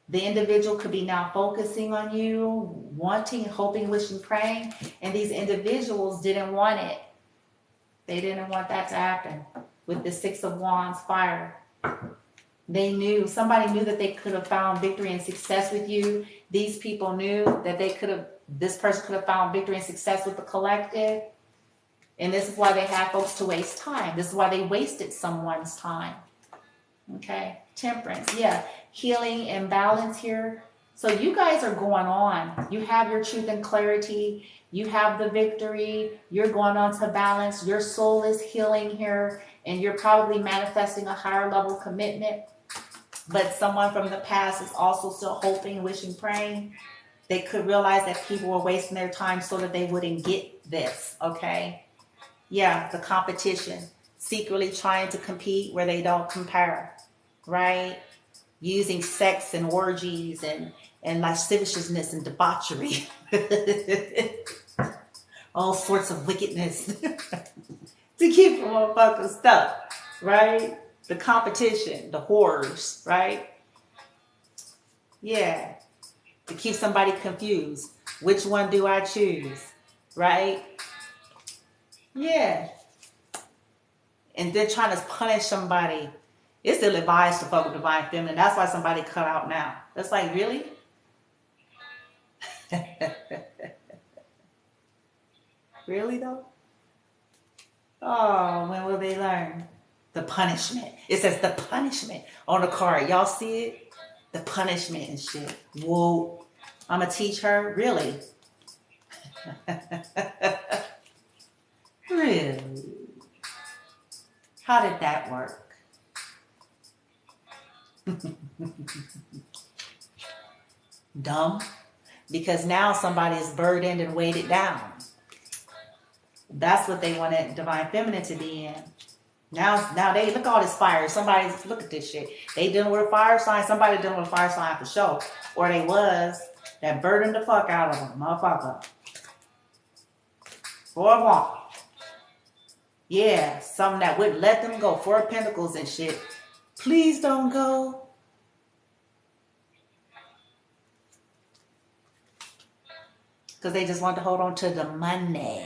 The individual could be now focusing on you, wanting, hoping, wishing, praying. And these individuals didn't want it. They didn't want that to happen. With the 6 of Wands, fire. They knew, somebody knew that they could have found victory and success with you. These people knew that this person could have found victory and success with the collective. And this is why they have folks to waste time. This is why they wasted someone's time. Okay, Temperance, yeah, healing and balance here. So you guys are going on. You have your truth and clarity. You have the victory. You're going on to balance. Your soul is healing here, and you're probably manifesting a higher level commitment. But someone from the past is also still hoping, wishing, praying. They could realize that people were wasting their time so that they wouldn't get this, okay? Yeah, the competition. Secretly trying to compete where they don't compare. Right? Using sex and orgies and lasciviousness and debauchery. All sorts of wickedness to keep the motherfuckers stuck. Right? The competition, the whores, right? Yeah. To keep somebody confused. Which one do I choose? Right? Yeah. And they're trying to punish somebody. It's still advised to fuck with divine feminine. That's why somebody cut out now. That's like, really? Really though? Oh, when will they learn? The punishment. It says the punishment on the card. Y'all see it? The punishment and shit. Whoa. I'm going to teach her? Really? Really? How did that work? Dumb. Because now somebody is burdened and weighted down. That's what they wanted divine feminine to be in. Now they look at all this fire. Somebody's look at this shit. They dealing with a fire sign. Somebody dealing with a fire sign for sure. Or they was that burdened the fuck out of them, motherfucker. For long. Yeah, something that wouldn't let them go. 4 of Pentacles and shit. Please don't go. Because they just want to hold on to the money.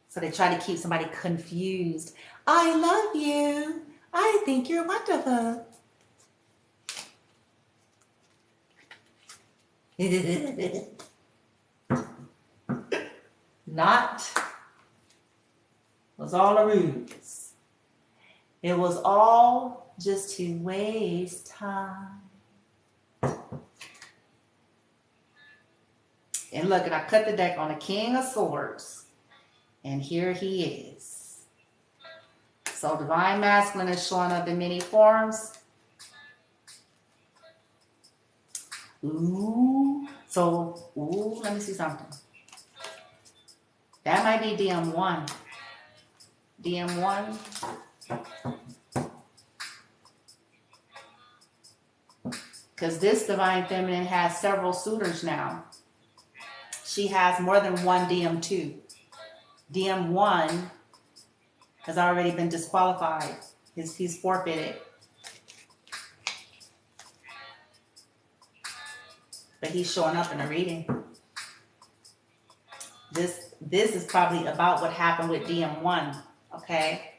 So they try to keep somebody confused. I love you. I think you're wonderful. not, was all a ruse. It was all just to waste time. And look, and I cut the deck on the King of Swords. And here he is. So Divine Masculine is showing up in many forms. Ooh. So, let me see something. That might be DM1. DM1. Because this Divine Feminine has several suitors now. She has more than one DM2. DM1 has already been disqualified. He's forfeited. But he's showing up in a reading. This is probably about what happened with DM1. Okay.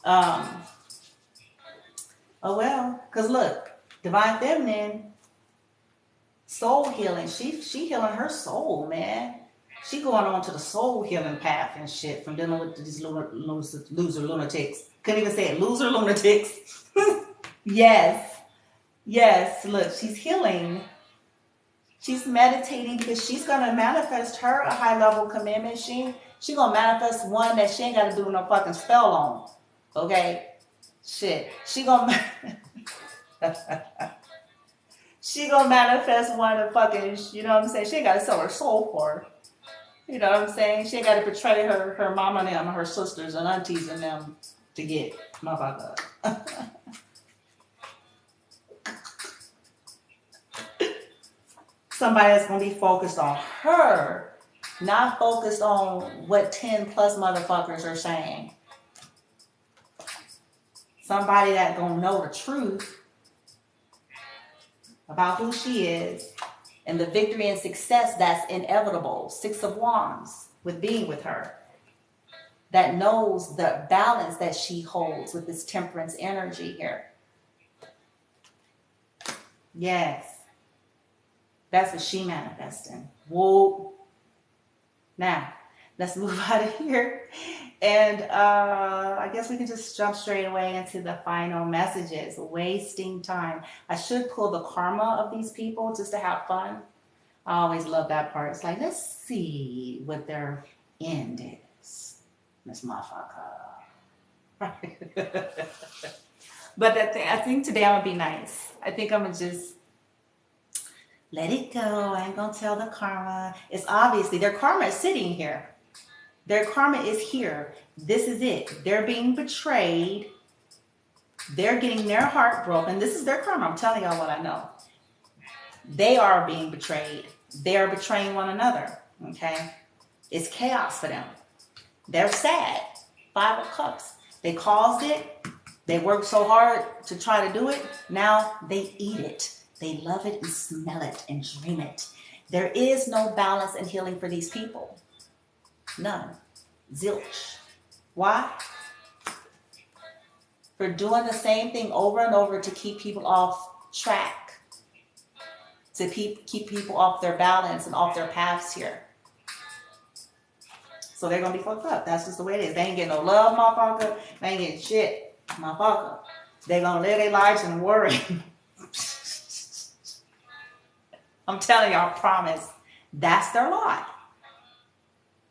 Oh well, because look, Divine Feminine, soul healing. She healing her soul, man. She going on to the soul healing path and shit from dealing with these loser lunatics. Couldn't even say it, loser lunatics. Yes. Yes, look, she's healing. She's meditating because she's going to manifest her a high-level commitment. She going to manifest one that she ain't got to do no fucking spell on. Okay? Shit. She going to manifest one of fucking, you know what I'm saying? She ain't got to sell her soul for. You know what I'm saying? She ain't got to betray her mama and them, her sisters and aunties and them to get motherfucker. Somebody that's going to be focused on her, not focused on what 10 plus motherfuckers are saying. Somebody that's going to know the truth about who she is and the victory and success that's inevitable. 6 of Wands with being with her. That knows the balance that she holds with this temperance energy here. Yes. That's what she manifesting. Whoa. Now, let's move out of here. And I guess we can just jump straight away into the final messages. Wasting time. I should pull the karma of these people just to have fun. I always love that part. It's like, let's see what their end is. Miss Motherfucker. But I think today I'm going to be nice. I think I'm going to just let it go. I ain't going to tell the karma. It's obviously, their karma is sitting here. Their karma is here. This is it. They're being betrayed. They're getting their heart broken. This is their karma. I'm telling y'all what I know. They are being betrayed. They are betraying one another. Okay? It's chaos for them. They're sad. 5 of Cups. They caused it. They worked so hard to try to do it. Now they eat it. They love it and smell it and dream it. There is no balance and healing for these people. None. Zilch. Why? For doing the same thing over and over to keep people off track. To keep people off their balance and off their paths here. So they're going to be fucked up. That's just the way it is. They ain't getting no love, motherfucker. They ain't getting shit, motherfucker. They're going to live their lives and worry. I'm telling y'all, I promise. That's their lot.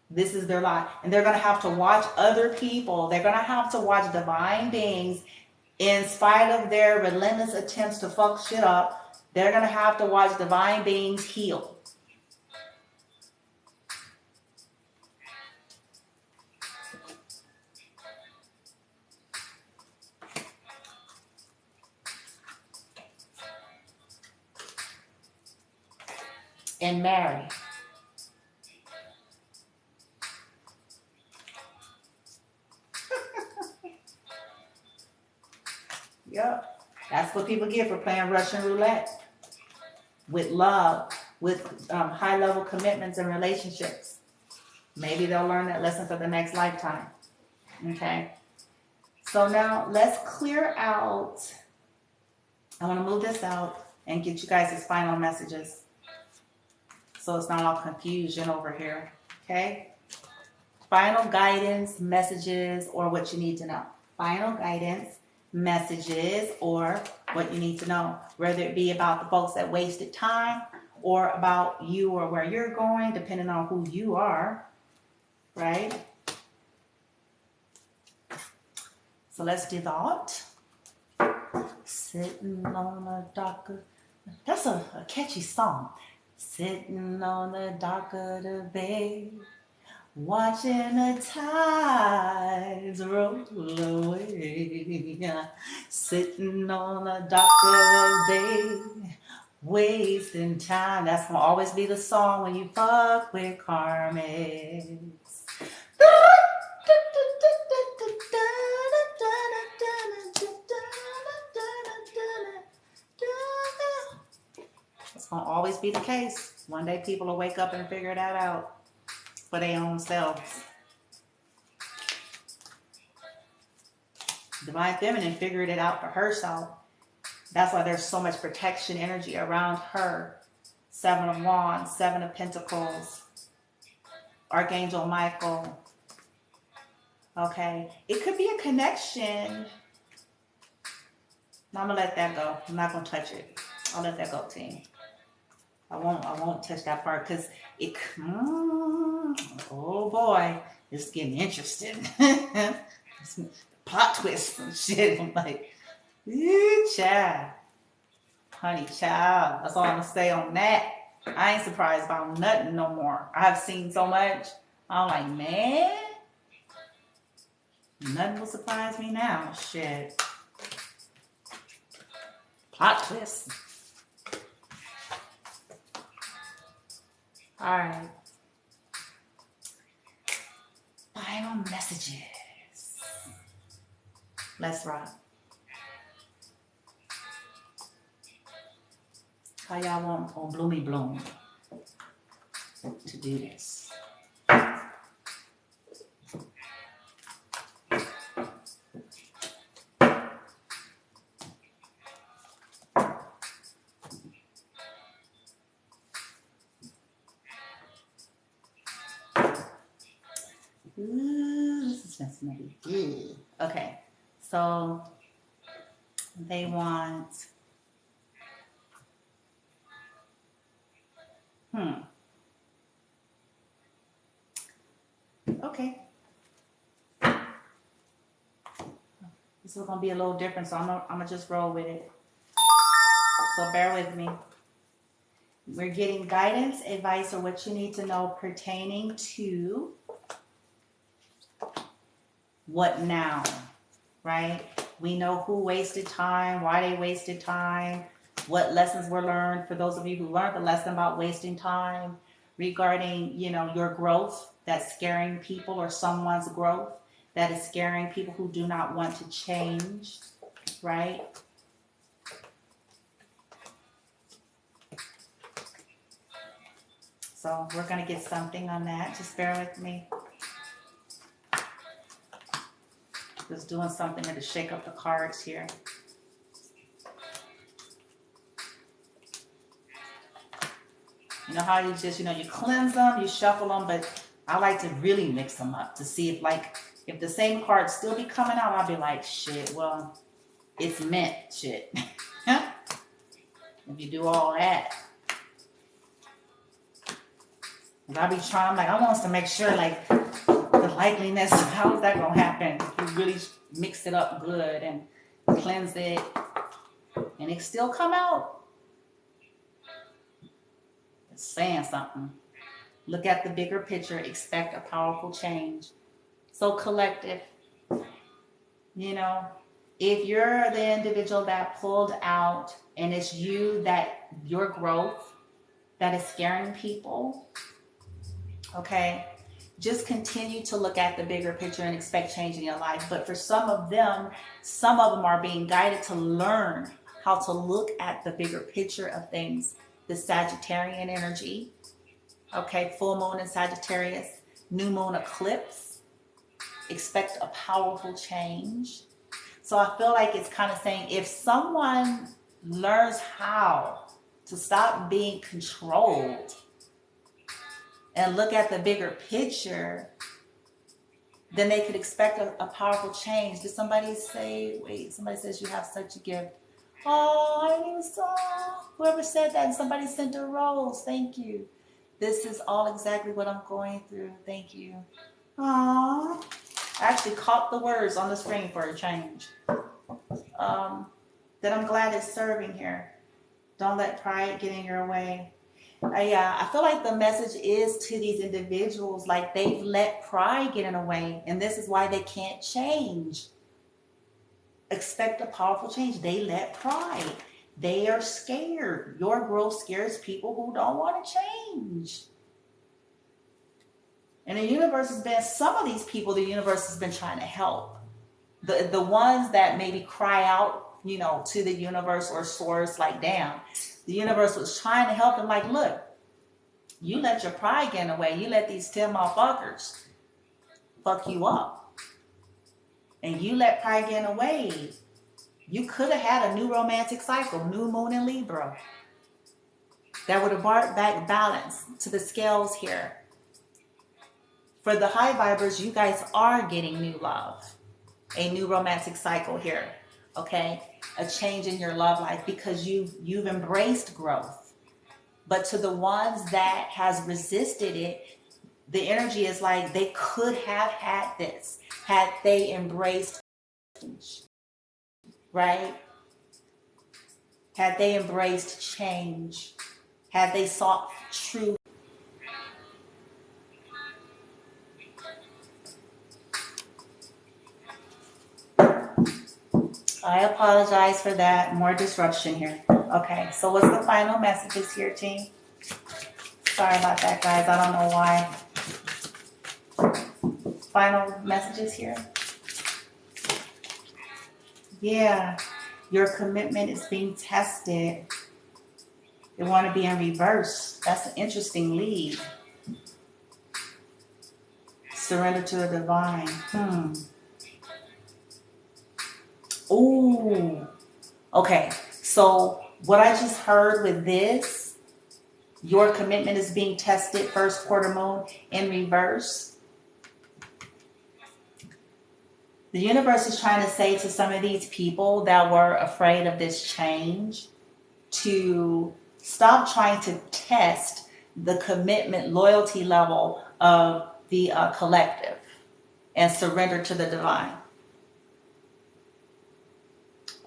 This is their lot. And they're going to have to watch other people. They're going to have to watch divine beings in spite of their relentless attempts to fuck shit up. They're going to have to watch divine beings heal. And marry. Yep. That's what people get for playing Russian roulette. With love. With high-level commitments and relationships. Maybe they'll learn that lesson for the next lifetime. Okay? So now let's clear out. I want to move this out and get you guys' final messages. So so it's not all confusion over here, okay? Final guidance, messages, or what you need to know. Final guidance, messages, or what you need to know, whether it be about the folks that wasted time or about you or where you're going, depending on who you are, right? So let's do that. Sitting on a dock of, that's a catchy song. Sitting on the dock of the bay, watching the tides roll away. Sitting on the dock of the bay, wasting time. That's gonna always be the song when you fuck with karmics. It's gonna always be the case. One day people will wake up and figure that out for their own selves. Divine Feminine figured it out for herself. That's why there's so much protection energy around her. 7 of Wands, 7 of Pentacles, Archangel Michael. Okay, it could be a connection. No, I'm gonna let that go. I'm not gonna touch it. I'll let that go, team. I won't touch that part because it. Oh boy, it's getting interesting. Plot twist and shit. I'm like, child, honey, child. That's all I'm gonna say on that. I ain't surprised about nothing no more. I've seen so much. I'm like, man, nothing will surprise me now. Shit. Plot twist. All right. Final messages. Let's rock. How y'all want on Bloomy Bloom to do this? Ooh, this is messing up. Good. Okay, so they want. Okay. This is gonna be a little different, so I'm gonna just roll with it. So bear with me. We're getting guidance, advice, or what you need to know pertaining to what now, right? We know who wasted time, why they wasted time, what lessons were learned for those of you who learned the lesson about wasting time regarding, your growth that's scaring people or someone's growth that is scaring people who do not want to change, right? So we're going to get something on that. Just bear with me. Just doing something to shake up the cards here. You know how you just, you cleanse them, you shuffle them, but I like to really mix them up to see if the same cards still be coming out, I'll be like, shit, well, it's meant, shit. If you do all that. And I be trying, I want us to make sure, the likeliness, how is that going to happen? If you really mix it up good and cleanse it, and it still come out. It's saying something. Look at the bigger picture. Expect a powerful change. So collective, if you're the individual that pulled out and it's you that your growth that is scaring people, okay, just continue to look at the bigger picture and expect change in your life. But for some of them are being guided to learn how to look at the bigger picture of things. The Sagittarian energy, okay, full moon in Sagittarius, new moon eclipse. Expect a powerful change. So I feel like it's kind of saying if someone learns how to stop being controlled and look at the bigger picture, then they could expect a powerful change. Did somebody say, wait, somebody says you have such a gift. Oh, I saw whoever said that, and somebody sent a rose. Thank you. This is all exactly what I'm going through. Thank you. Aww. I actually caught the words on the screen for a change. Then I'm glad it's serving here. Don't let pride get in your way. I feel like the message is to these individuals, like they've let pride get in the way, and this is why they can't change. Expect a powerful change. They let pride. They are scared. Your growth scares people who don't want to change. And the universe has been, some of these people, the universe has been trying to help. The ones that maybe cry out, to the universe or source, like, damn, the universe was trying to help them. Like, look, you let your pride get in the way. You let these 10 motherfuckers fuck you up. And you let pride get in the way. You could have had a new romantic cycle, new moon in Libra. That would have brought back balance to the scales here. For the high vibers, you guys are getting new love. A new romantic cycle here. Okay? A change in your love life because you've embraced growth. But to the ones that has resisted it, the energy is like they could have had this had they embraced change. Right? Had they embraced change. Had they sought truth. I apologize for that. More disruption here. Okay, so what's the final messages here, team? Sorry about that, guys. I don't know why. Final messages here. Yeah, your commitment is being tested. They want to be in reverse. That's an interesting lead. Surrender to the divine. Ooh. Okay, so what I just heard with this, your commitment is being tested, first quarter moon in reverse. The universe is trying to say to some of these people that were afraid of this change to stop trying to test the commitment, loyalty level of the collective and surrender to the divine.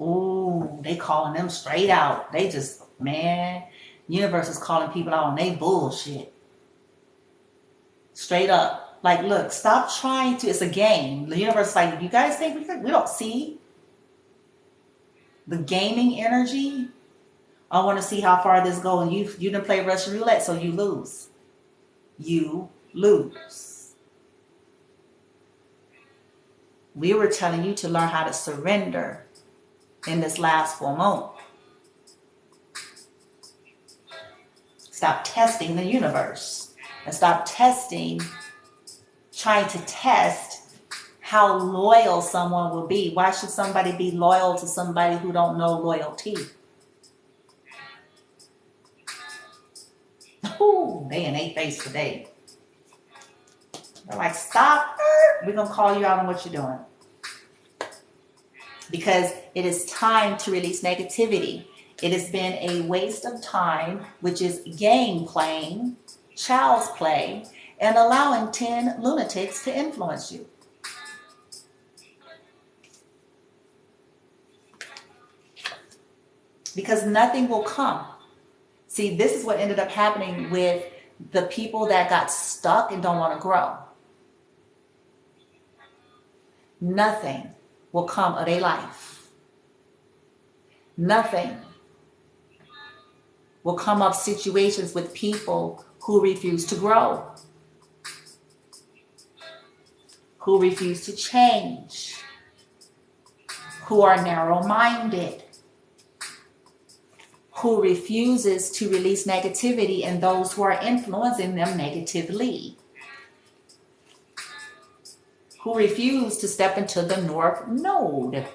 Ooh, they calling them straight out. They just, man, universe is calling people out on they bullshit. Straight up. Like, look, stop trying to, it's a game. The universe is like, you guys think we don't see the gaming energy? I want to see how far this goes. And you didn't play Russian roulette, so you lose. You lose. We were telling you to learn how to surrender in this last full moon. Stop testing the universe and stop trying to test how loyal someone will be. Why should somebody be loyal to somebody who don't know loyalty? Ooh, they in 8 face today. They're like, stop. We're going to call you out on what you're doing. Because it is time to release negativity. It has been a waste of time, which is game playing, child's play, and allowing 10 lunatics to influence you. Because nothing will come. See, this is what ended up happening with the people that got stuck and don't want to grow. Nothing will come of their life. Nothing will come of situations with people who refuse to grow, who refuse to change, who are narrow-minded, who refuses to release negativity and those who are influencing them negatively, who refuse to step into the North Node,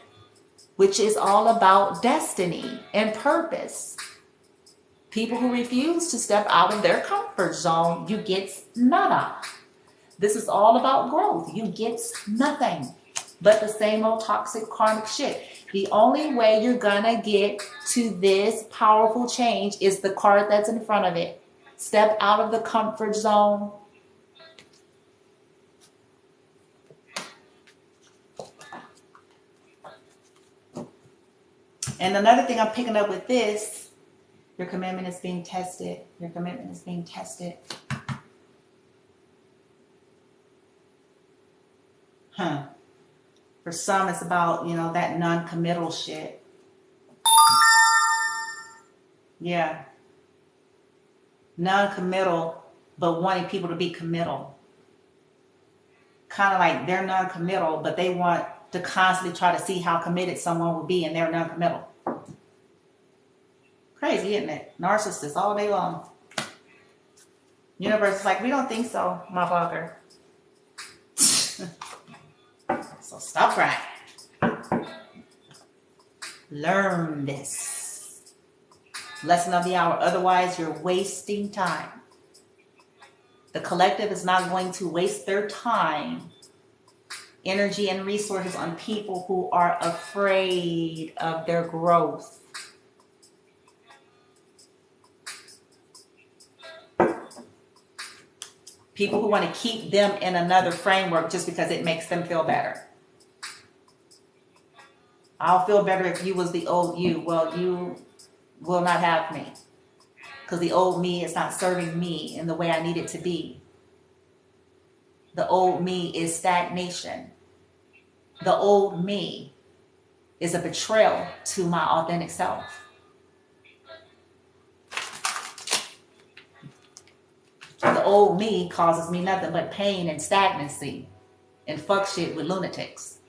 which is all about destiny and purpose. People who refuse to step out of their comfort zone, you get nada. This is all about growth. You get nothing but the same old toxic karmic shit. The only way you're gonna get to this powerful change is the card that's in front of it. Step out of the comfort zone. And another thing I'm picking up with this, your commitment is being tested. Your commitment is being tested. For some, it's about, that non-committal shit. Yeah. Non-committal, but wanting people to be committal. Kind of like they're non-committal, but they want to constantly try to see how committed someone will be, and they're non-committal. Crazy, isn't it? Narcissists all day long. Universe is like, we don't think so, motherfucker. So stop crying. Learn this. Lesson of the hour. Otherwise, you're wasting time. The collective is not going to waste their time, energy, and resources on people who are afraid of their growth. People who want to keep them in another framework just because it makes them feel better. I'll feel better if you was the old you. Well, you will not have me. Because the old me is not serving me in the way I need it to be. The old me is stagnation. The old me is a betrayal to my authentic self. The old me causes me nothing but pain and stagnancy and fuck shit with lunatics.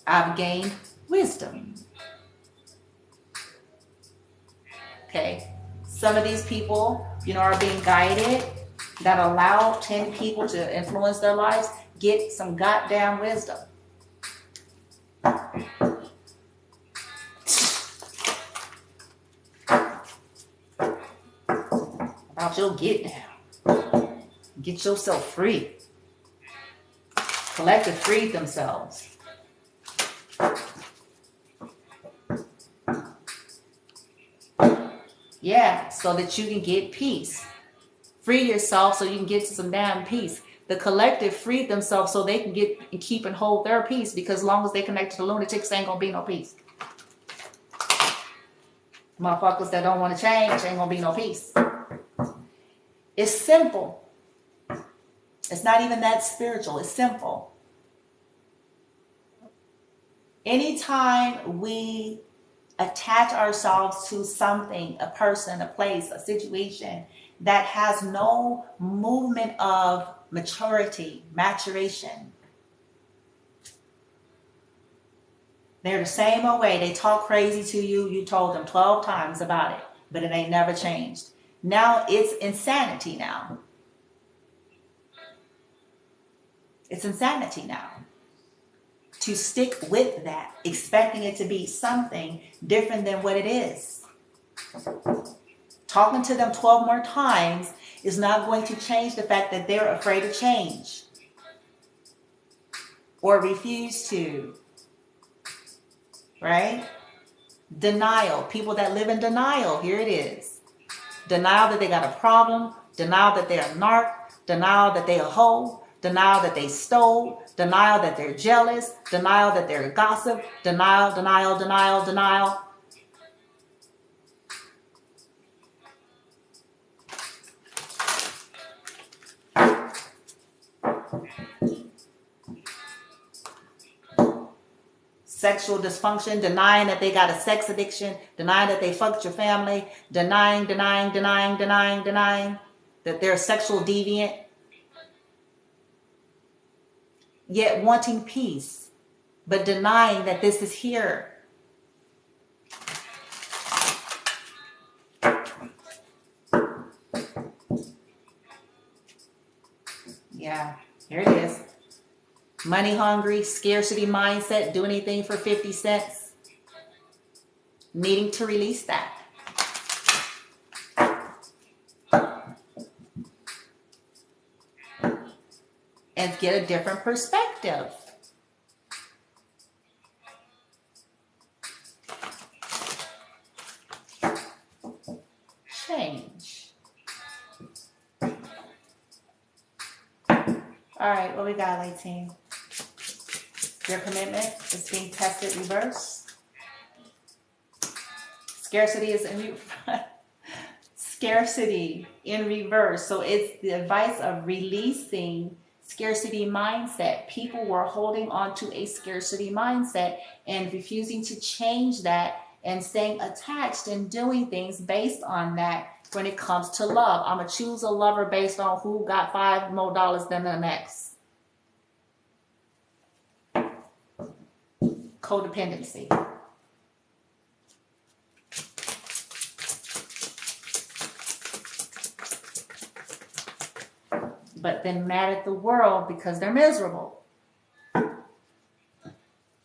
I've gained wisdom. Okay. Some of these people, are being guided that allow 10 people to influence their lives. Get some goddamn wisdom. About your get down. Get yourself free. Collective freed themselves. Yeah, so that you can get peace. Free yourself so you can get to some damn peace. The collective freed themselves so they can get and keep and hold their peace, because as long as they connect to the lunatics, ain't gonna be no peace. Motherfuckers that don't want to change, ain't gonna be no peace. It's simple. It's not even that spiritual. It's simple. Anytime we attach ourselves to something, a person, a place, a situation that has no movement of maturity, maturation. They're the same old way. They talk crazy to you. You told them 12 times about it, but it ain't never changed. Now it's insanity now. It's insanity now. To stick with that, expecting it to be something different than what it is. Talking to them 12 more times is not going to change the fact that they're afraid of change or refuse to. Right? Denial. People that live in denial. Here it is. Denial that they got a problem. Denial that they're a narc. Denial that they're a hoe. Denial that they stole. Denial that they're jealous. Denial that they're gossip. Denial, denial, denial, denial. Sexual dysfunction, denying that they got a sex addiction, denying that they fucked your family, denying that they're a sexual deviant, yet wanting peace, but denying that this is here. Yeah, here it is. Money hungry, scarcity mindset, do anything for 50 cents. needing to release that. And get a different perspective. Change. All right, what we got, light team? Your commitment is being tested reverse. Scarcity is in scarcity in reverse. So it's the advice of releasing scarcity mindset. People were holding on to a scarcity mindset and refusing to change that and staying attached and doing things based on that when it comes to love. I'm going to choose a lover based on who got $5 more than the next. Codependency. But then mad at the world because they're miserable.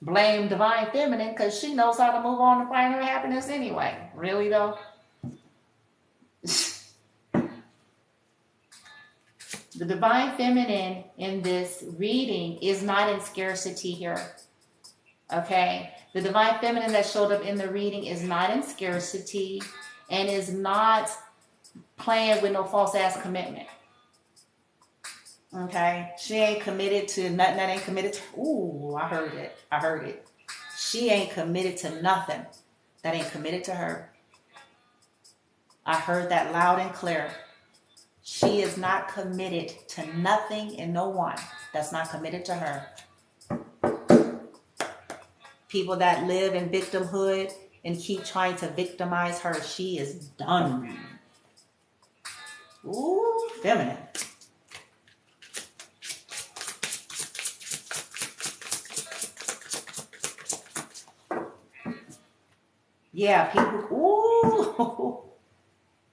Blame divine feminine because she knows how to move on to find her happiness anyway. Really though? The divine feminine in this reading is not in scarcity here. Okay? The divine feminine that showed up in the reading is not in scarcity and is not playing with no false ass commitment. Okay, she ain't committed to nothing that ain't committed to. Ooh, I heard it. I heard it. She ain't committed to nothing that ain't committed to her. I heard that loud and clear. She is not committed to nothing and no one that's not committed to her. People that live in victimhood and keep trying to victimize her, she is done. Ooh, feminine. Yeah,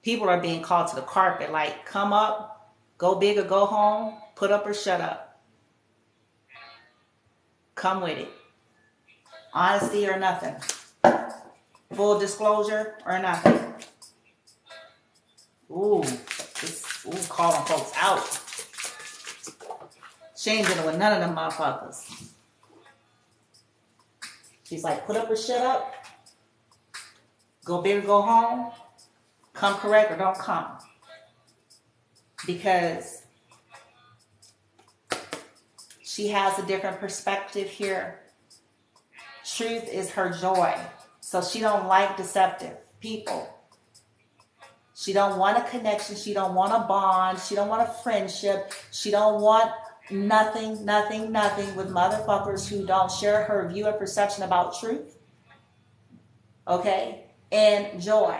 people are being called to the carpet, like come up, go big or go home, put up or shut up. Come with it. Honesty or nothing. Full disclosure or nothing. Calling folks out. She ain't dealing with none of them motherfuckers. She's like, put up or shut up. Go big or go home. Come correct or don't come. Because she has a different perspective here. Truth is her joy. So she don't like deceptive people. She don't want a connection. She don't want a bond. She don't want a friendship. She don't want nothing with motherfuckers who don't share her view and perception about truth. Okay? And joy,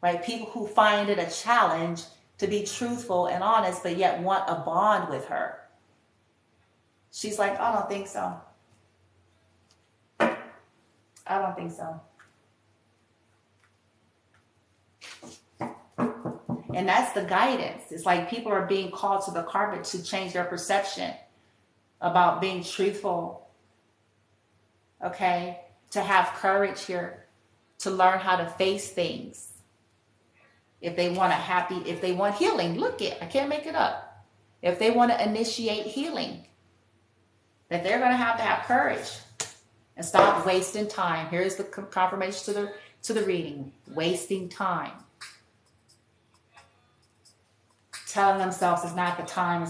right? People who find it a challenge to be truthful and honest, but yet want a bond with her. She's like, I don't think so. I don't think so. And that's the guidance. It's like people are being called to the carpet to change their perception about being truthful. Okay? To have courage here. To learn how to face things. If they want healing, I can't make it up. If they want to initiate healing, that they're going to have courage and stop wasting time. Here's the confirmation to the reading. Wasting time. Telling themselves it's not the time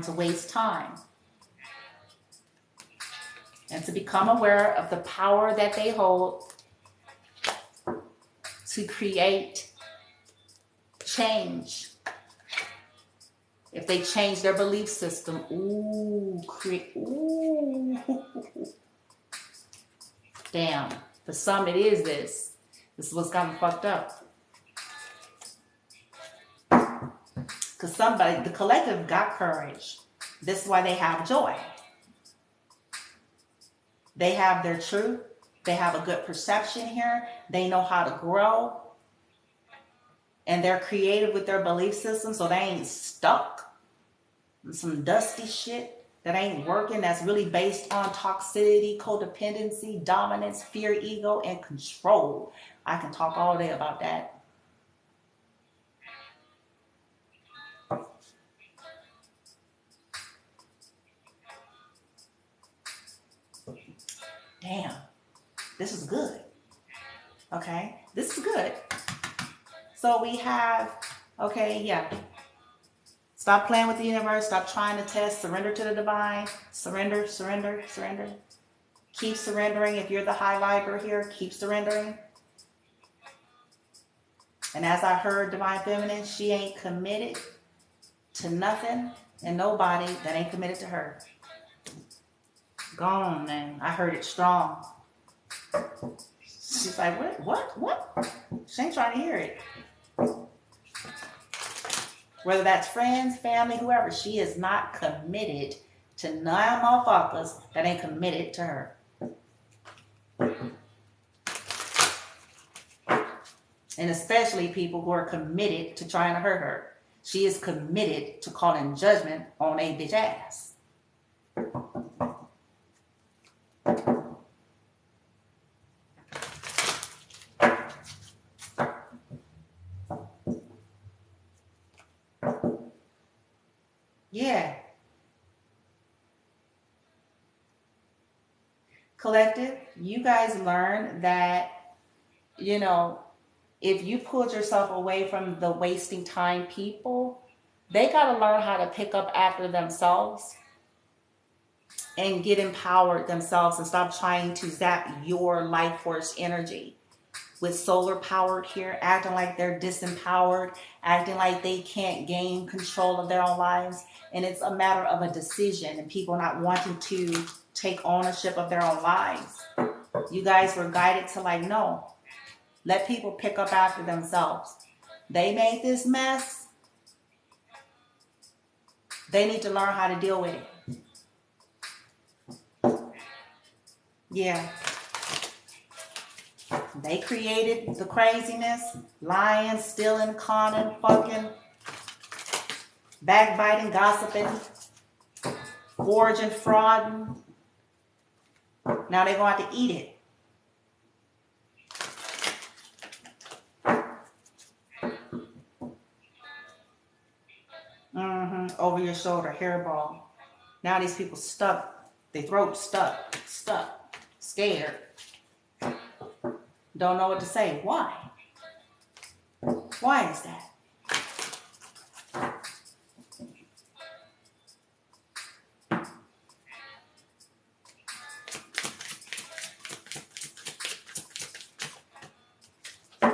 to waste time. And to become aware of the power that they hold to create change. If they change their belief system, damn, for some it is this. This is what's gotten fucked up. Because the collective got courage. This is why they have joy. They have their truth. They have a good perception here. They know how to grow. And they're creative with their belief system, so they ain't stuck in some dusty shit. that ain't working, that's really based on toxicity, codependency, dominance, fear, ego, and control. I can talk all day about that. Damn, this is good. Okay, this is good. So we have, okay, yeah. Stop playing with the universe. Stop trying to test. Surrender to the divine. Surrender, surrender, surrender. Keep surrendering. If you're the high viber here, keep surrendering. And as I heard Divine Feminine, she ain't committed to nothing and nobody that ain't committed to her. Gone, man. I heard it strong. She's like, what? She ain't trying to hear it. Whether that's friends, family, whoever, she is not committed to none motherfuckers that ain't committed to her. And especially people who are committed to trying to hurt her. She is committed to calling judgment on a bitch ass. Yeah. Collective, you guys learn that, you know, if you pulled yourself away from the wasting time people, they got to learn how to pick up after themselves and get empowered themselves and stop trying to zap your life force energy with solar powered here, acting like they're disempowered, acting like they can't gain control of their own lives. And it's a matter of a decision and people not wanting to take ownership of their own lives. You guys were guided to like, no, let people pick up after themselves. They made this mess. They need to learn how to deal with it. Yeah. They created the craziness, lying, stealing, conning, fucking, backbiting, gossiping, forging, frauding. Now they're going to have to eat it. Over your shoulder, hairball. Now these people stuck. Their throat stuck, scared. Don't know what to say. Why? Why is that?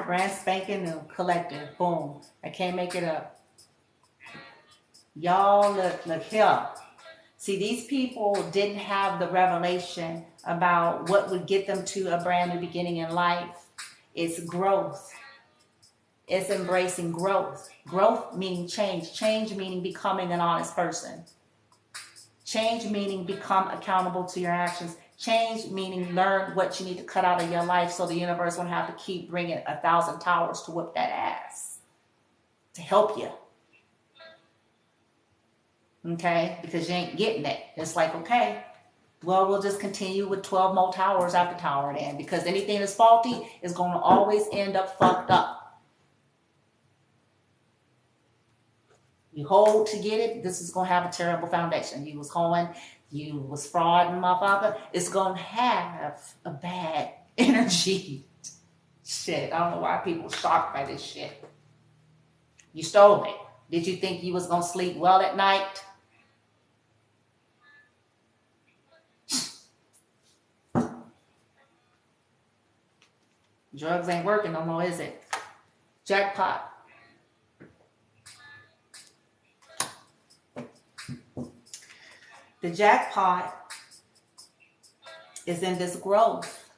Brand spanking new, collective, boom. I can't make it up. Y'all look here. See, these people didn't have the revelation about what would get them to a brand new beginning in life. It's growth. It's embracing growth. Growth meaning change. Change meaning becoming an honest person. Change meaning become accountable to your actions. Change meaning learn what you need to cut out of your life so the universe won't have to keep bringing 1,000 towers to whip that ass. To help you. Okay? Because you ain't getting it. It's like, okay, well, we'll just continue with 12 more towers after tower then. Because anything that's faulty is going to always end up fucked up. You hold to get it, this is going to have a terrible foundation. You was hoeing, you was frauding, motherfucker. It's going to have a bad energy. Shit, I don't know why people are shocked by this shit. You stole it. Did you think you was going to sleep well at night? Drugs ain't working no more, is it? Jackpot. The jackpot is in this growth.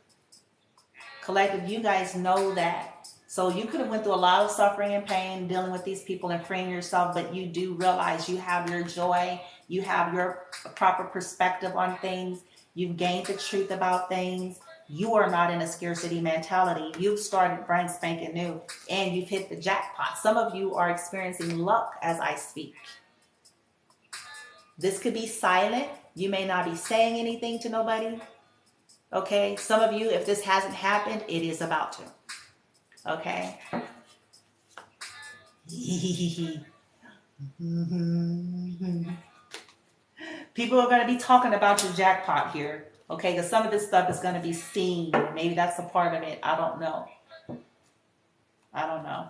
Collective, you guys know that. So you could have went through a lot of suffering and pain dealing with these people and freeing yourself, but you do realize you have your joy. You have your proper perspective on things. You've gained the truth about things. You are not in a scarcity mentality. You've started brand spanking new and you've hit the jackpot. Some of you are experiencing luck as I speak. This could be silent. You may not be saying anything to nobody. Okay, some of you, if this hasn't happened, it is about to. Okay. People are going to be talking about your jackpot here. Okay, because some of this stuff is going to be seen. Maybe that's a part of it. I don't know. I don't know.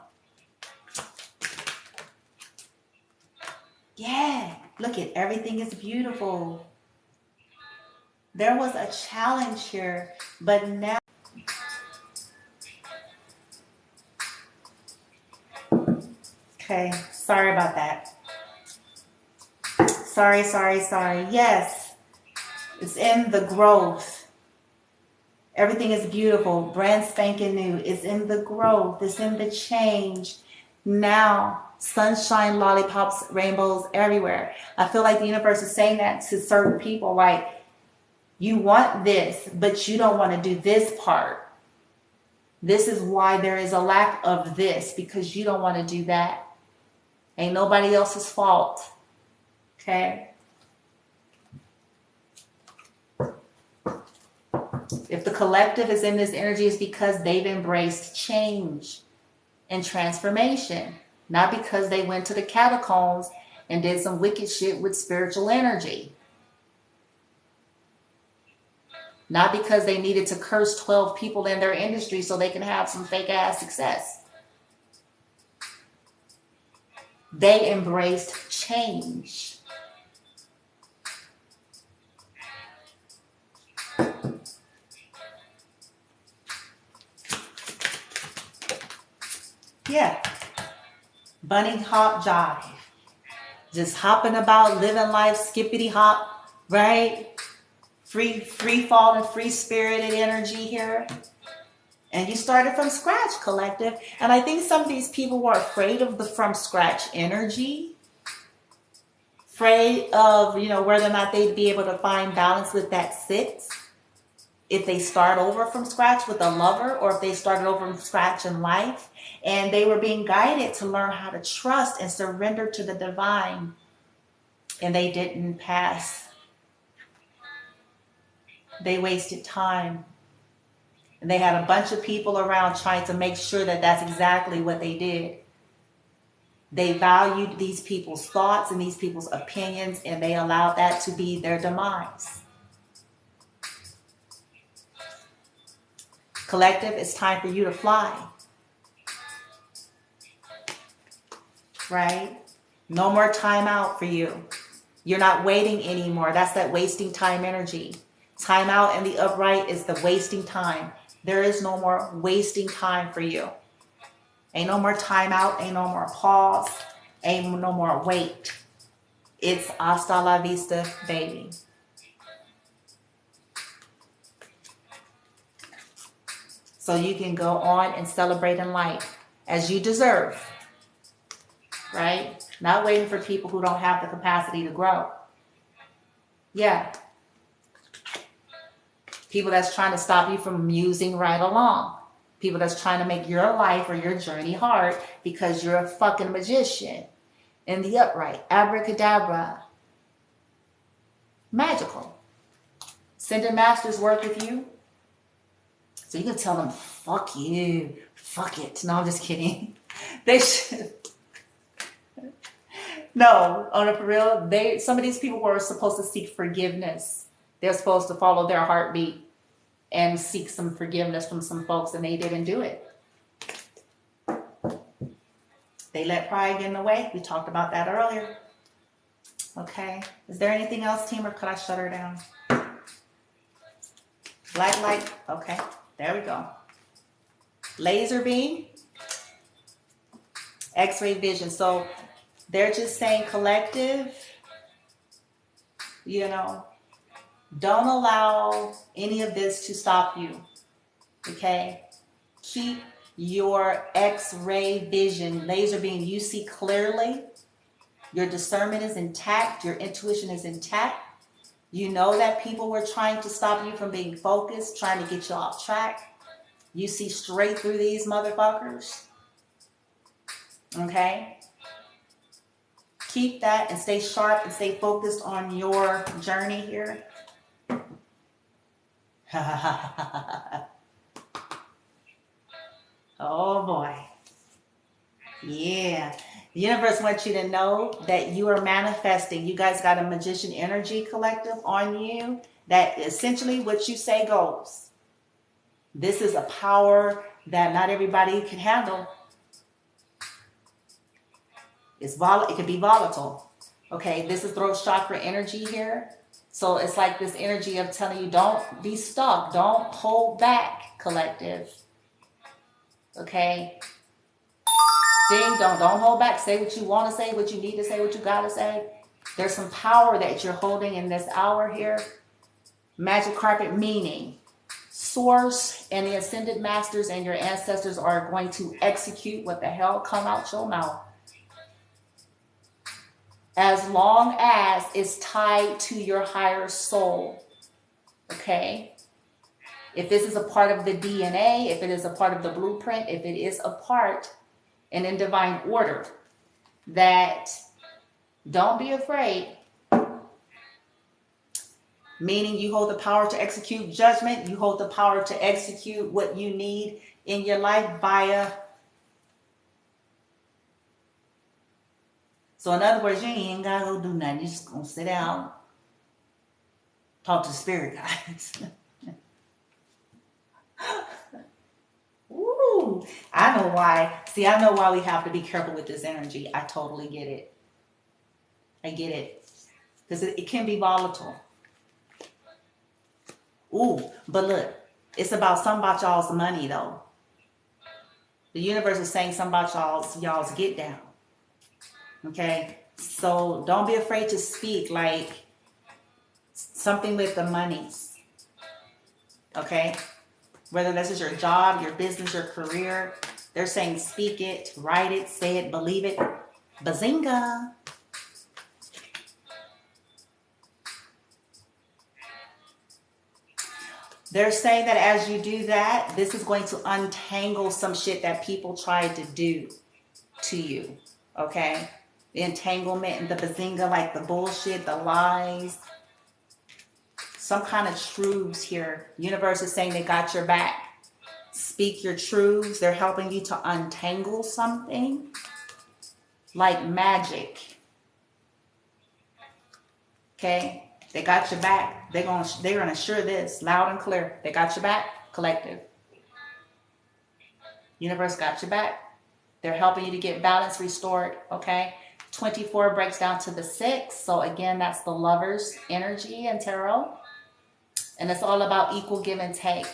Yeah, look at everything is beautiful. There was a challenge here, but now. Okay, sorry about that. Sorry. Yes, it's in the growth. Everything is beautiful, brand spanking new. It's in the growth. It's in the change. Now, sunshine, lollipops, rainbows everywhere. I feel like the universe is saying that to certain people, like, you want this, but you don't want to do this part. This is why there is a lack of this, because you don't want to do that. Ain't nobody else's fault. Okay? If the collective is in this energy, it's because they've embraced change and transformation. Not because they went to the catacombs and did some wicked shit with spiritual energy. Not because they needed to curse 12 people in their industry so they can have some fake ass success. They embraced change. Yeah. Bunny hop jive. Just hopping about, living life, skippity hop, right? Free falling, free spirited energy here. And you started from scratch, collective. And I think some of these people were afraid of the from scratch energy. Afraid of, whether or not they'd be able to find balance with that 6. If they start over from scratch with a lover, or if they started over from scratch in life. And they were being guided to learn how to trust and surrender to the divine. And they didn't pass. They wasted time. And they had a bunch of people around trying to make sure that that's exactly what they did. They valued these people's thoughts and these people's opinions, and they allowed that to be their demise. Collective, it's time for you to fly. Right? No more time out for you. You're not waiting anymore. That's that wasting time energy. Time out in the upright is the wasting time. There is no more wasting time for you. Ain't no more time out. Ain't no more pause. Ain't no more wait. It's hasta la vista, baby. So you can go on and celebrate in life as you deserve. Right? Not waiting for people who don't have the capacity to grow. Yeah. People that's trying to stop you from musing right along. People that's trying to make your life or your journey hard because you're a fucking magician. In the upright. Abracadabra. Magical. Sending masters work with you. So you can tell them, fuck you. Fuck it. No, I'm just kidding. They should. No, on a for real, some of these people were supposed to seek forgiveness. They're supposed to follow their heartbeat and seek some forgiveness from some folks, and they didn't do it. They let pride get in the way. We talked about that earlier. Okay. Is there anything else, team, or could I shut her down? Black light. Okay. There we go. Laser beam. X-ray vision. So they're just saying, collective, don't allow any of this to stop you. Okay? Keep your X-ray vision, laser beam. You see clearly. Your discernment is intact. Your intuition is intact. You know that people were trying to stop you from being focused, trying to get you off track. You see straight through these motherfuckers. Okay? keep that and stay sharp and stay focused on your journey here. Oh boy. Yeah. The universe wants you to know that you are manifesting. You guys got a magician energy collective on you that essentially what you say goes. This is a power that not everybody can handle. It can be volatile. Okay, this is throat chakra energy here. So it's like this energy of telling you, don't be stuck. Don't hold back, collective. Okay? Don't hold back. Say what you want to say, what you need to say, what you got to say. There's some power that you're holding in this hour here. Magic carpet meaning source and the ascended masters and your ancestors are going to execute what the hell come out your mouth. As long as it's tied to your higher soul. Okay? If this is a part of the DNA, if it is a part of the blueprint, if it is a part and in divine order, that don't be afraid. Meaning you hold the power to execute judgment. You hold the power to execute what you need in your life via. So in other words, you ain't gotta go do nothing. You're just gonna sit down, talk to the spirit guides. Ooh, I know why. See, I know why we have to be careful with this energy. I totally get it. I get it. Because it can be volatile. Ooh, but look, it's about some about y'all's money though. The universe is saying something about y'all's get down. Okay? So don't be afraid to speak like something with the monies. Okay? Whether this is your job, your business, your career, they're saying speak it, write it, say it, believe it. Bazinga. They're saying that as you do that, this is going to untangle some shit that people tried to do to you. Okay? The entanglement and the bazinga, like the bullshit, the lies. Some kind of truths here. Universe is saying they got your back. Speak your truths. They're helping you to untangle something. Like magic. Okay? They got your back. They're gonna assure this loud and clear. They got your back, collective. Universe got your back. They're helping you to get balance restored. Okay. 24 breaks down to the 6. So again, that's the Lover's energy in tarot, and it's all about equal give and take.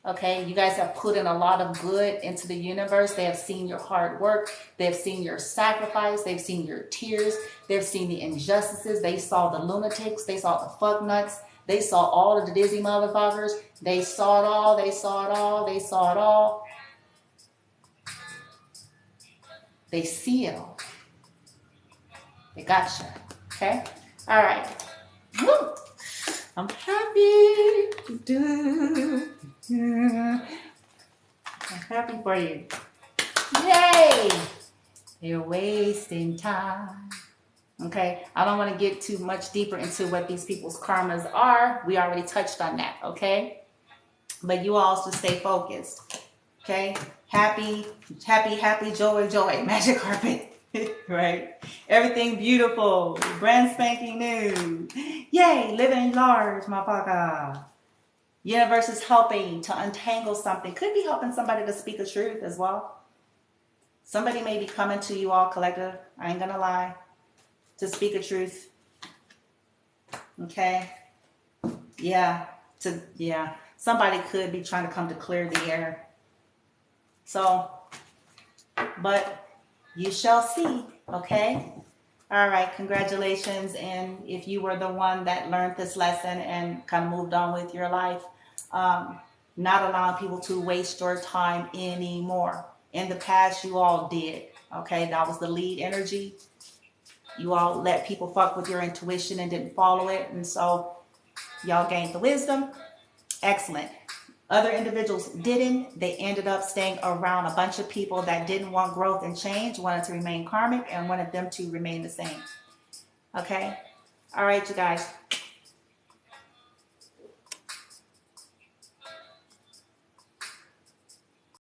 Okay, you guys have put in a lot of good into the universe. They have seen your hard work. They've seen your sacrifice. They've seen your tears. They've seen the injustices. They saw the lunatics. They saw the fuck nuts. They saw all of the dizzy motherfuckers. They saw it all. They saw it all. They saw it all. They see it all. They got you. Okay? All right. Woo! I'm happy. I'm happy for you. Yay! You're wasting time. Okay? I don't want to get too much deeper into what these people's karmas are. We already touched on that. Okay? But you all should stay focused. Okay? Happy, joy, magic carpet. Right? Everything beautiful. Brand spanking new. Yay! Living large, motherfucker. Universe is helping to untangle something. Could be helping somebody to speak the truth as well. Somebody may be coming to you all collective. I ain't gonna lie. To speak a truth. Okay? Yeah. Somebody could be trying to come to clear the air. So, but you shall see, okay? All right, congratulations. And if you were the one that learned this lesson and kind of moved on with your life, not allowing people to waste your time anymore. In the past, you all did, okay? That was the lead energy. You all let people fuck with your intuition and didn't follow it. And so y'all gained the wisdom. Excellent. Other individuals didn't. They ended up staying around a bunch of people that didn't want growth and change, wanted to remain karmic, and wanted them to remain the same. Okay? All right, you guys.